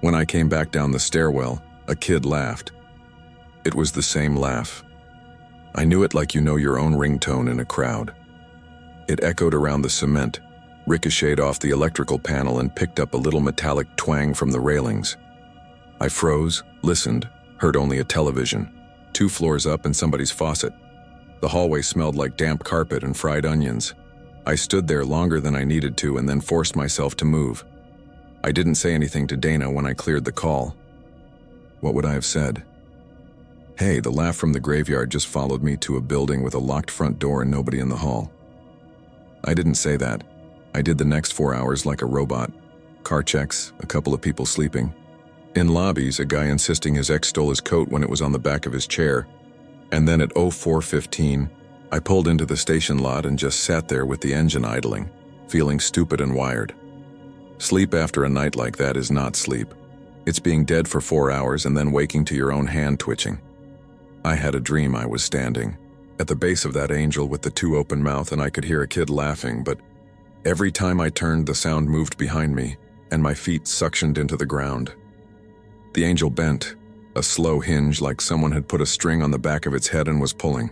When I came back down the stairwell, a kid laughed. It was the same laugh. I knew it like you know your own ringtone in a crowd. It echoed around the cement, ricocheted off the electrical panel and picked up a little metallic twang from the railings. I froze, listened, heard only a television, 2 floors up and somebody's faucet. The hallway smelled like damp carpet and fried onions. I stood there longer than I needed to and then forced myself to move. I didn't say anything to Dana when I cleared the call. What would I have said? Hey, the laugh from the graveyard just followed me to a building with a locked front door and nobody in the hall. I didn't say that. I did the next 4 hours like a robot. Car checks, a couple of people sleeping. In lobbies, a guy insisting his ex stole his coat when it was on the back of his chair. And then at 04:15, I pulled into the station lot and just sat there with the engine idling, feeling stupid and wired. Sleep after a night like that is not sleep. It's being dead for 4 hours and then waking to your own hand twitching. I had a dream I was standing, at the base of that angel with the two open mouth, and I could hear a kid laughing, but every time I turned, the sound moved behind me, and my feet suctioned into the ground. The angel bent, a slow hinge like someone had put a string on the back of its head and was pulling.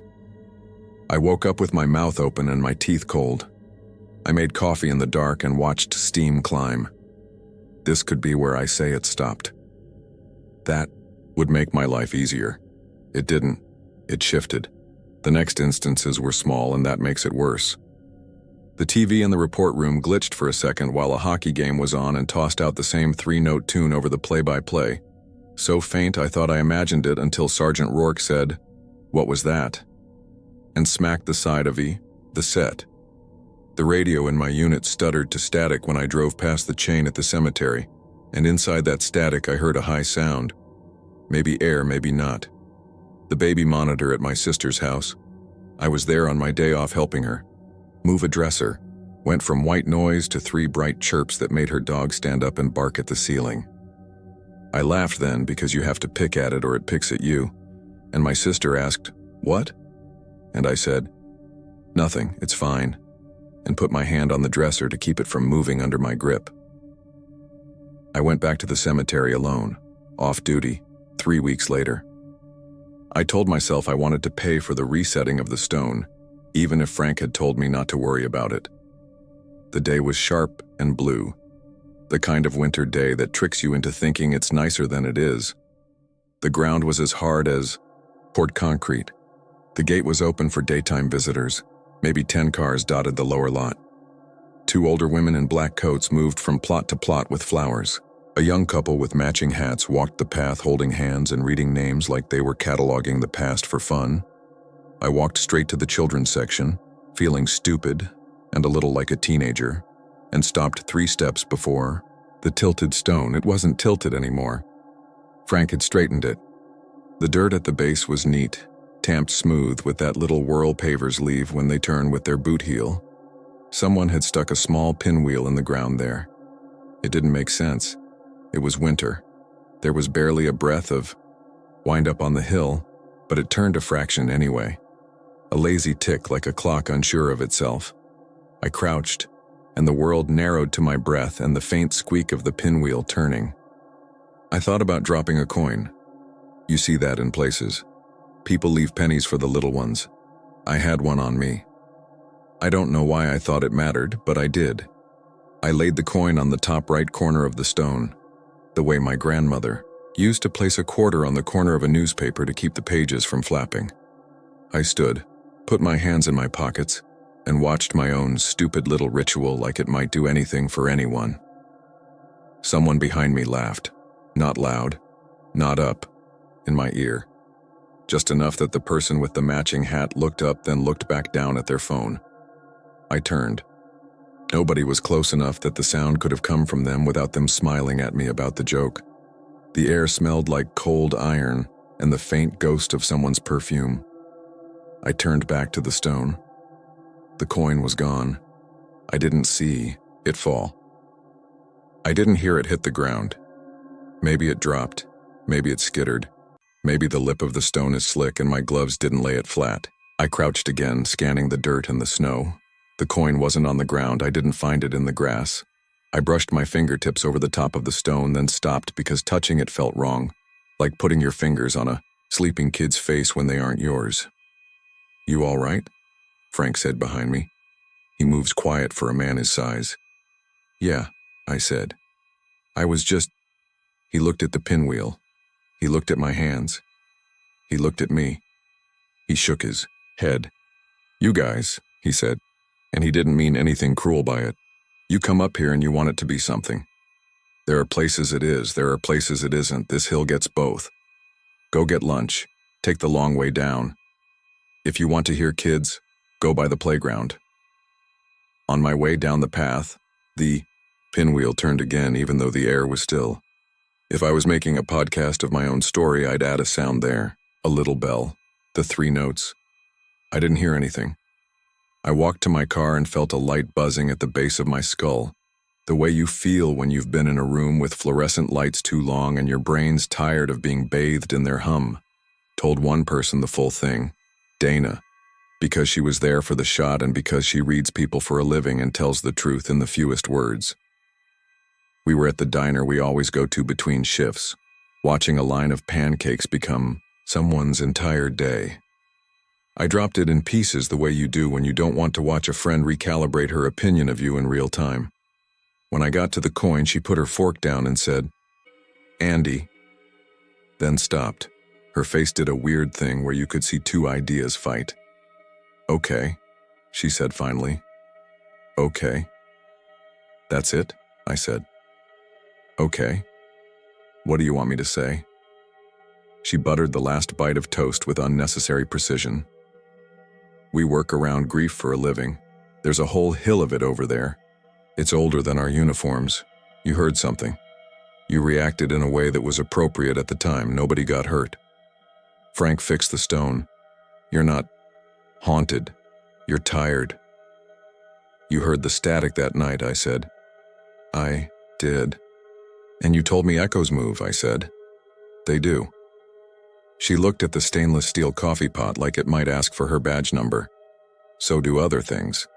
I woke up with my mouth open and my teeth cold. I made coffee in the dark and watched steam climb. This could be where I say it stopped. That would make my life easier. It didn't. It shifted. The next instances were small, and that makes it worse. The TV in the report room glitched for a second while a hockey game was on and tossed out the same three-note tune over the play-by-play. So faint I thought I imagined it until Sergeant Rourke said, "What was that?" and smacked the side of the set. The radio in my unit stuttered to static when I drove past the chain at the cemetery, and inside that static I heard a high sound. Maybe air, maybe not. The baby monitor at my sister's house. I was there on my day off helping her. Move a dresser. Went from white noise to 3 bright chirps that made her dog stand up and bark at the ceiling. I laughed then because you have to pick at it or it picks at you, and my sister asked, "What?" And I said, "Nothing, it's fine," and put my hand on the dresser to keep it from moving under my grip. I went back to the cemetery alone, off duty, 3 weeks later. I told myself I wanted to pay for the resetting of the stone, even if Frank had told me not to worry about it. The day was sharp and blue, the kind of winter day that tricks you into thinking it's nicer than it is. The ground was as hard as poured concrete. The gate was open for daytime visitors. Maybe 10 cars dotted the lower lot. 2 older women in black coats moved from plot to plot with flowers. A young couple with matching hats walked the path holding hands and reading names like they were cataloging the past for fun. I walked straight to the children's section, feeling stupid and a little like a teenager, and stopped 3 steps before the tilted stone. It wasn't tilted anymore. Frank had straightened it. The dirt at the base was neat, tamped smooth with that little whirl pavers leave when they turn with their boot heel. Someone had stuck a small pinwheel in the ground there. It didn't make sense. It was winter. There was barely a breath of wind up on the hill, but it turned a fraction anyway. A lazy tick like a clock unsure of itself. I crouched, and the world narrowed to my breath and the faint squeak of the pinwheel turning. I thought about dropping a coin. You see that in places. People leave pennies for the little ones. I had one on me. I don't know why I thought it mattered, but I did. I laid the coin on the top right corner of the stone, the way my grandmother used to place a quarter on the corner of a newspaper to keep the pages from flapping. I stood, put my hands in my pockets, and watched my own stupid little ritual like it might do anything for anyone. Someone behind me laughed, not loud, not up, in my ear. Just enough that the person with the matching hat looked up, then looked back down at their phone. I turned. Nobody was close enough that the sound could have come from them without them smiling at me about the joke. The air smelled like cold iron and the faint ghost of someone's perfume. I turned back to the stone. The coin was gone. I didn't see it fall. I didn't hear it hit the ground. Maybe it dropped. Maybe it skittered. Maybe the lip of the stone is slick and my gloves didn't lay it flat. I crouched again, scanning the dirt and the snow. The coin wasn't on the ground. I didn't find it in the grass. I brushed my fingertips over the top of the stone, then stopped because touching it felt wrong, like putting your fingers on a sleeping kid's face when they aren't yours. "You all right?" Frank said behind me. He moves quiet for a man his size. "Yeah," I said. "I was just..." He looked at the pinwheel. He looked at my hands. He looked at me. He shook his head. "You guys," he said, and he didn't mean anything cruel by it. "You come up here and you want it to be something. There are places it is, there are places it isn't. This hill gets both. Go get lunch. Take the long way down. If you want to hear kids, go by the playground." On my way down the path, the pinwheel turned again even though the air was still. If I was making a podcast of my own story, I'd add a sound there, a little bell, the 3 notes. I didn't hear anything. I walked to my car and felt a light buzzing at the base of my skull, the way you feel when you've been in a room with fluorescent lights too long and your brain's tired of being bathed in their hum. Told one person the full thing, Dana, Because she was there for the shot and because she reads people for a living and tells the truth in the fewest words. We were at the diner we always go to between shifts, watching a line of pancakes become someone's entire day. I dropped it in pieces the way you do when you don't want to watch a friend recalibrate her opinion of you in real time. When I got to the coin, she put her fork down and said, "Andy," then stopped. Her face did a weird thing where you could see two ideas fight. "Okay," she said finally. "Okay." "That's it?" I said. "Okay. What do you want me to say?" She buttered the last bite of toast with unnecessary precision. "We work around grief for a living. There's a whole hill of it over there. It's older than our uniforms. You heard something. You reacted in a way that was appropriate at the time. Nobody got hurt. Frank fixed the stone. You're not haunted. You're tired." "You heard the static that night," I said. "I did." "And you told me echoes move," I said. "They do." She looked at the stainless steel coffee pot like it might ask for her badge number. "So do other things."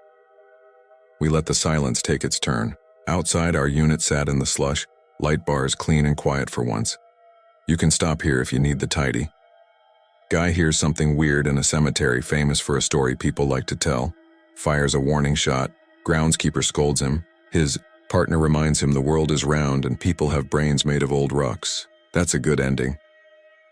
We let the silence take its turn. Outside, our unit sat in the slush, light bars clean and quiet for once. "You can stop here if you need the tidy." Guy hears something weird in a cemetery famous for a story people like to tell. Fires a warning shot. Groundskeeper scolds him. His partner reminds him the world is round and people have brains made of old rocks. That's a good ending.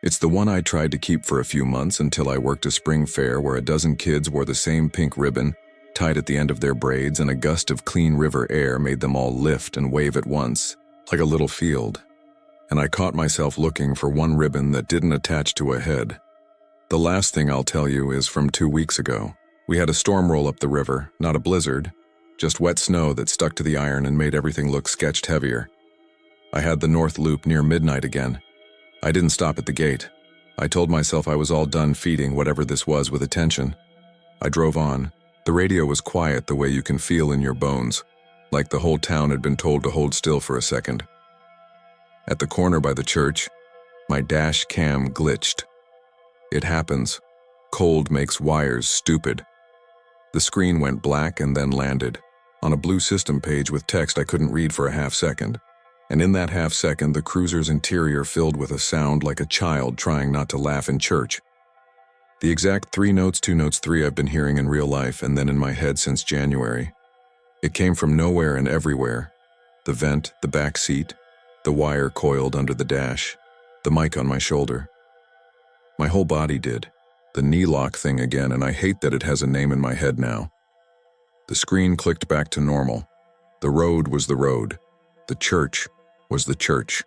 It's the one I tried to keep for a few months until I worked a spring fair where a dozen kids wore the same pink ribbon, tied at the end of their braids, and a gust of clean river air made them all lift and wave at once, like a little field. And I caught myself looking for one ribbon that didn't attach to a head. The last thing I'll tell you is from 2 weeks ago. We had a storm roll up the river, not a blizzard, just wet snow that stuck to the iron and made everything look sketched heavier. I had the North Loop near midnight again. I didn't stop at the gate. I told myself I was all done feeding whatever this was with attention. I drove on. The radio was quiet the way you can feel in your bones, like the whole town had been told to hold still for a second. At the corner by the church, my dash cam glitched. It happens. Cold makes wires stupid. The screen went black and then landed on a blue system page with text I couldn't read for a half second. And in that half second, the cruiser's interior filled with a sound like a child trying not to laugh in church. The exact 3 notes, 2 notes, 3 I've been hearing in real life and then in my head since January. It came from nowhere and everywhere. The vent, the back seat, the wire coiled under the dash, the mic on my shoulder. My whole body did. The knee lock thing again, and I hate that it has a name in my head now. The screen clicked back to normal. The road was the road. The church was the church.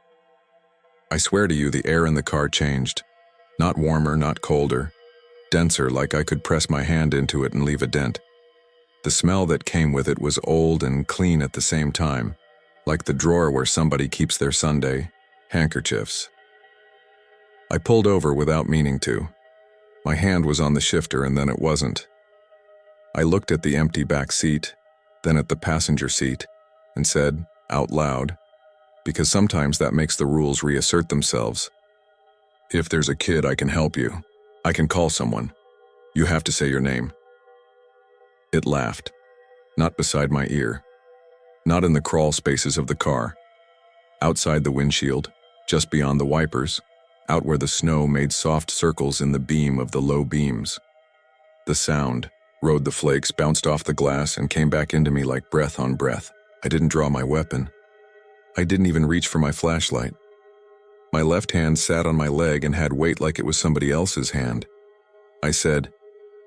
I swear to you, the air in the car changed. Not warmer, not colder. Denser, like I could press my hand into it and leave a dent. The smell that came with it was old and clean at the same time, like the drawer where somebody keeps their Sunday handkerchiefs. I pulled over without meaning to. My hand was on the shifter and then it wasn't. I looked at the empty back seat, then at the passenger seat, and said, out loud, because sometimes that makes the rules reassert themselves. "If there's a kid, I can help you. I can call someone. You have to say your name." It laughed. Not beside my ear. Not in the crawl spaces of the car. Outside the windshield, just beyond the wipers, out where the snow made soft circles in the beam of the low beams. The sound rode the flakes, bounced off the glass, and came back into me like breath on breath. I didn't draw my weapon. I didn't even reach for my flashlight. My left hand sat on my leg and had weight like it was somebody else's hand. I said,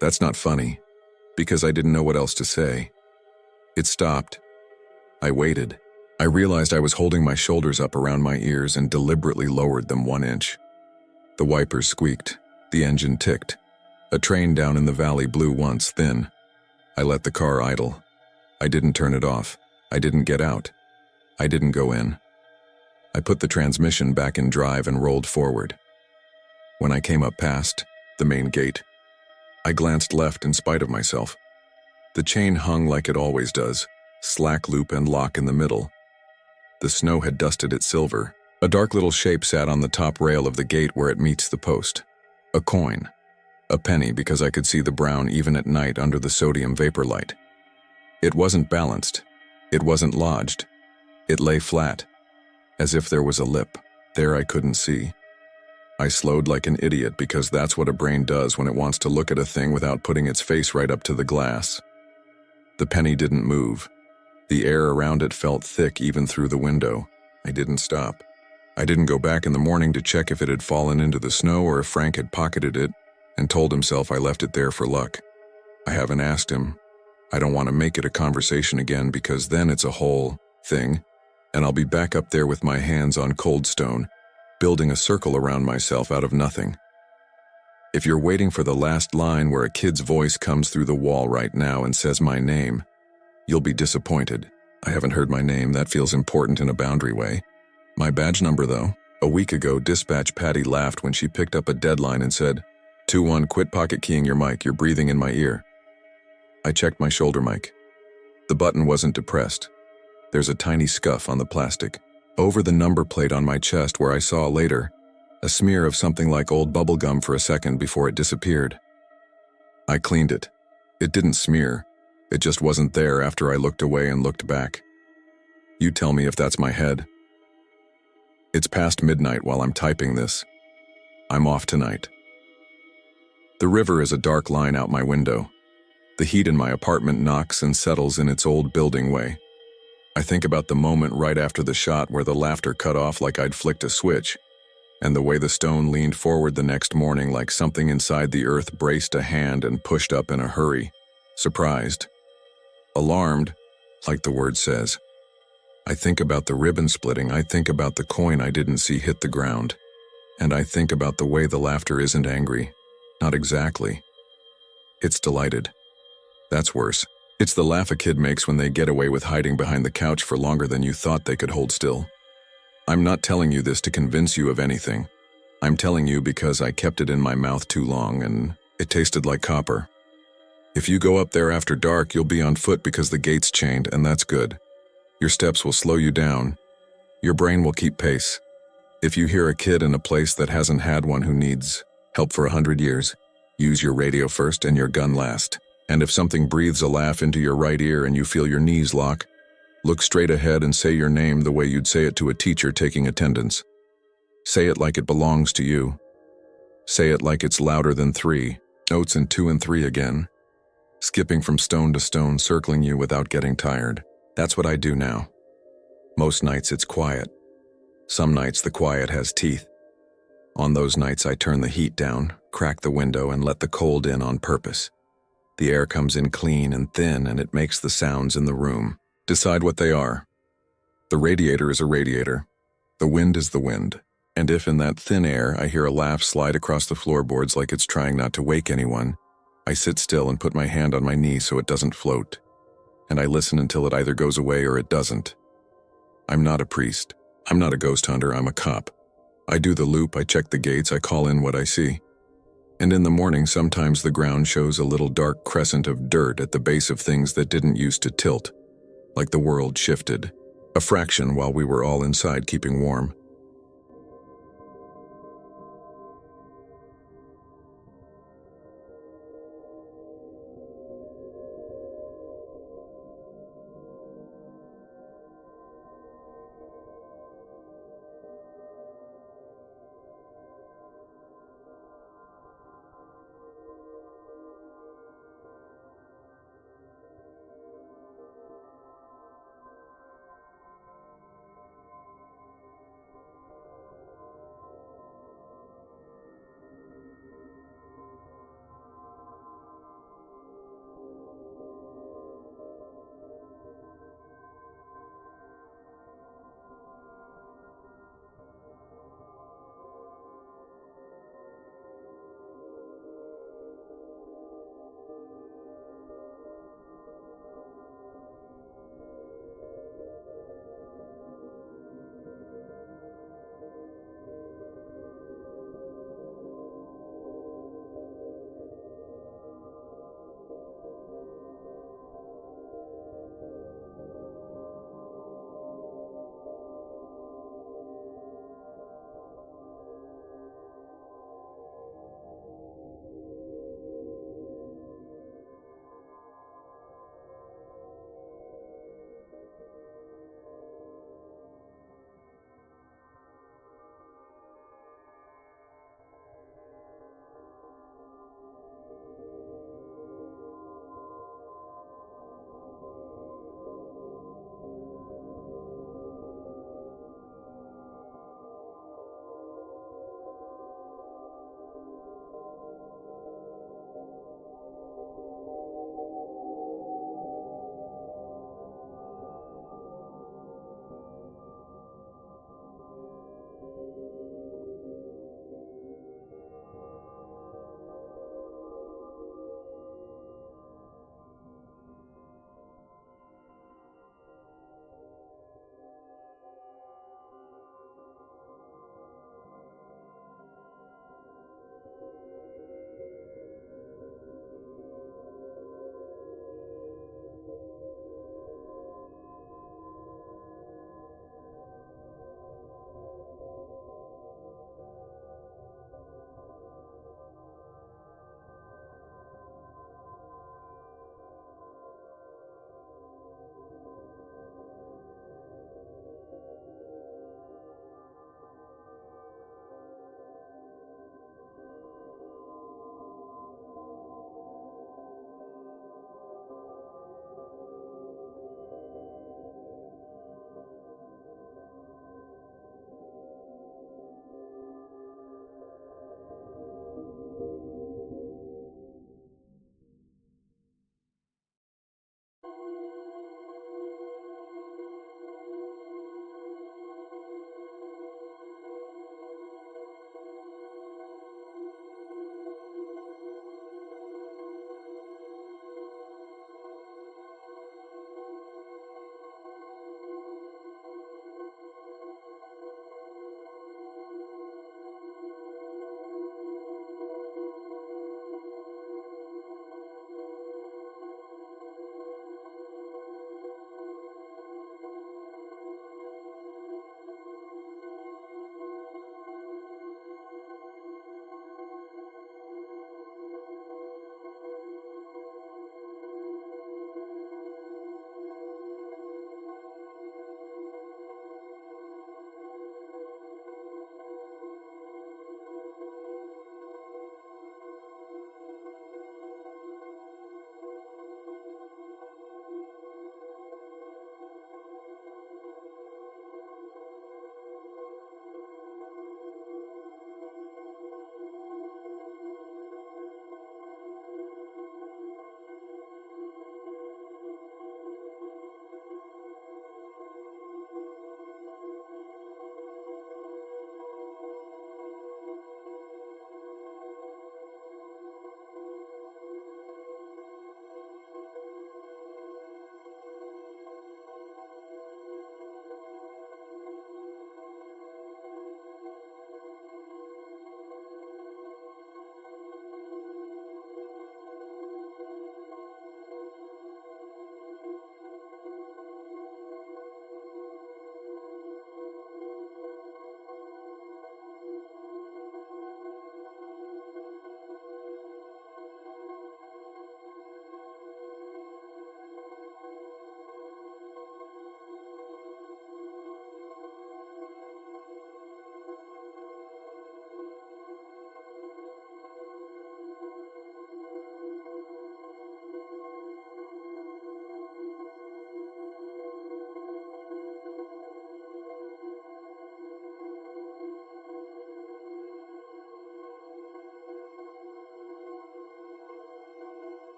"That's not funny," because I didn't know what else to say. It stopped. I waited. I realized I was holding my shoulders up around my ears and deliberately lowered them 1 inch. The wipers squeaked. The engine ticked. A train down in the valley blew once, thin. I let the car idle. I didn't turn it off. I didn't get out. I didn't go in. I put the transmission back in drive and rolled forward. When I came up past the main gate, I glanced left in spite of myself. The chain hung like it always does, slack loop and lock in the middle. The snow had dusted it silver. A dark little shape sat on the top rail of the gate where it meets the post. A coin. A penny because I could see the brown even at night under the sodium vapor light. It wasn't balanced. It wasn't lodged. It lay flat, as if there was a lip. There I couldn't see. I slowed like an idiot because that's what a brain does when it wants to look at a thing without putting its face right up to the glass. The penny didn't move. The air around it felt thick even through the window. I didn't stop. I didn't go back in the morning to check if it had fallen into the snow or if Frank had pocketed it and told himself I left it there for luck. I haven't asked him. I don't want to make it a conversation again because then it's a whole thing, and I'll be back up there with my hands on cold stone, building a circle around myself out of nothing. If you're waiting for the last line where a kid's voice comes through the wall right now and says my name, you'll be disappointed. I haven't heard my name. That feels important in a boundary way. My badge number, though. A week ago, Dispatch Patty laughed when she picked up a deadline and said, 2-1, quit pocket keying your mic. You're breathing in my ear. I checked my shoulder mic. The button wasn't depressed. There's a tiny scuff on the plastic. Over the number plate on my chest where I saw later, a smear of something like old bubble gum for a second before it disappeared. I cleaned it. It didn't smear. It just wasn't there after I looked away and looked back. You tell me if that's my head. It's past midnight while I'm typing this. I'm off tonight. The river is a dark line out my window. The heat in my apartment knocks and settles in its old building way. I think about the moment right after the shot where the laughter cut off like I'd flicked a switch, and the way the stone leaned forward the next morning like something inside the earth braced a hand and pushed up in a hurry, surprised, alarmed, like the word says. I think about the ribbon splitting, I think about the coin I didn't see hit the ground, and I think about the way the laughter isn't angry. Not exactly. It's delighted. That's worse. It's the laugh a kid makes when they get away with hiding behind the couch for longer than you thought they could hold still. I'm not telling you this to convince you of anything. I'm telling you because I kept it in my mouth too long and it tasted like copper. If you go up there after dark, you'll be on foot because the gate's chained, and that's good. Your steps will slow you down. Your brain will keep pace. If you hear a kid in a place that hasn't had one who needs help for 100 years, use your radio first and your gun last. And if something breathes a laugh into your right ear and you feel your knees lock, look straight ahead and say your name the way you'd say it to a teacher taking attendance. Say it like it belongs to you. Say it like it's louder than 3 notes and 2 and 3 again. Skipping from stone to stone, circling you without getting tired. That's what I do now. Most nights it's quiet. Some nights the quiet has teeth. On those nights I turn the heat down, crack the window, and let the cold in on purpose. The air comes in clean and thin, and it makes the sounds in the room. Decide what they are. The radiator is a radiator. The wind is the wind. And if in that thin air I hear a laugh slide across the floorboards like it's trying not to wake anyone, I sit still and put my hand on my knee so it doesn't float. And I listen until it either goes away or it doesn't. I'm not a priest. I'm not a ghost hunter. I'm a cop. I do the loop, I check the gates, I call in what I see. And in the morning, sometimes the ground shows a little dark crescent of dirt at the base of things that didn't used to tilt, like the world shifted. A fraction while we were all inside keeping warm.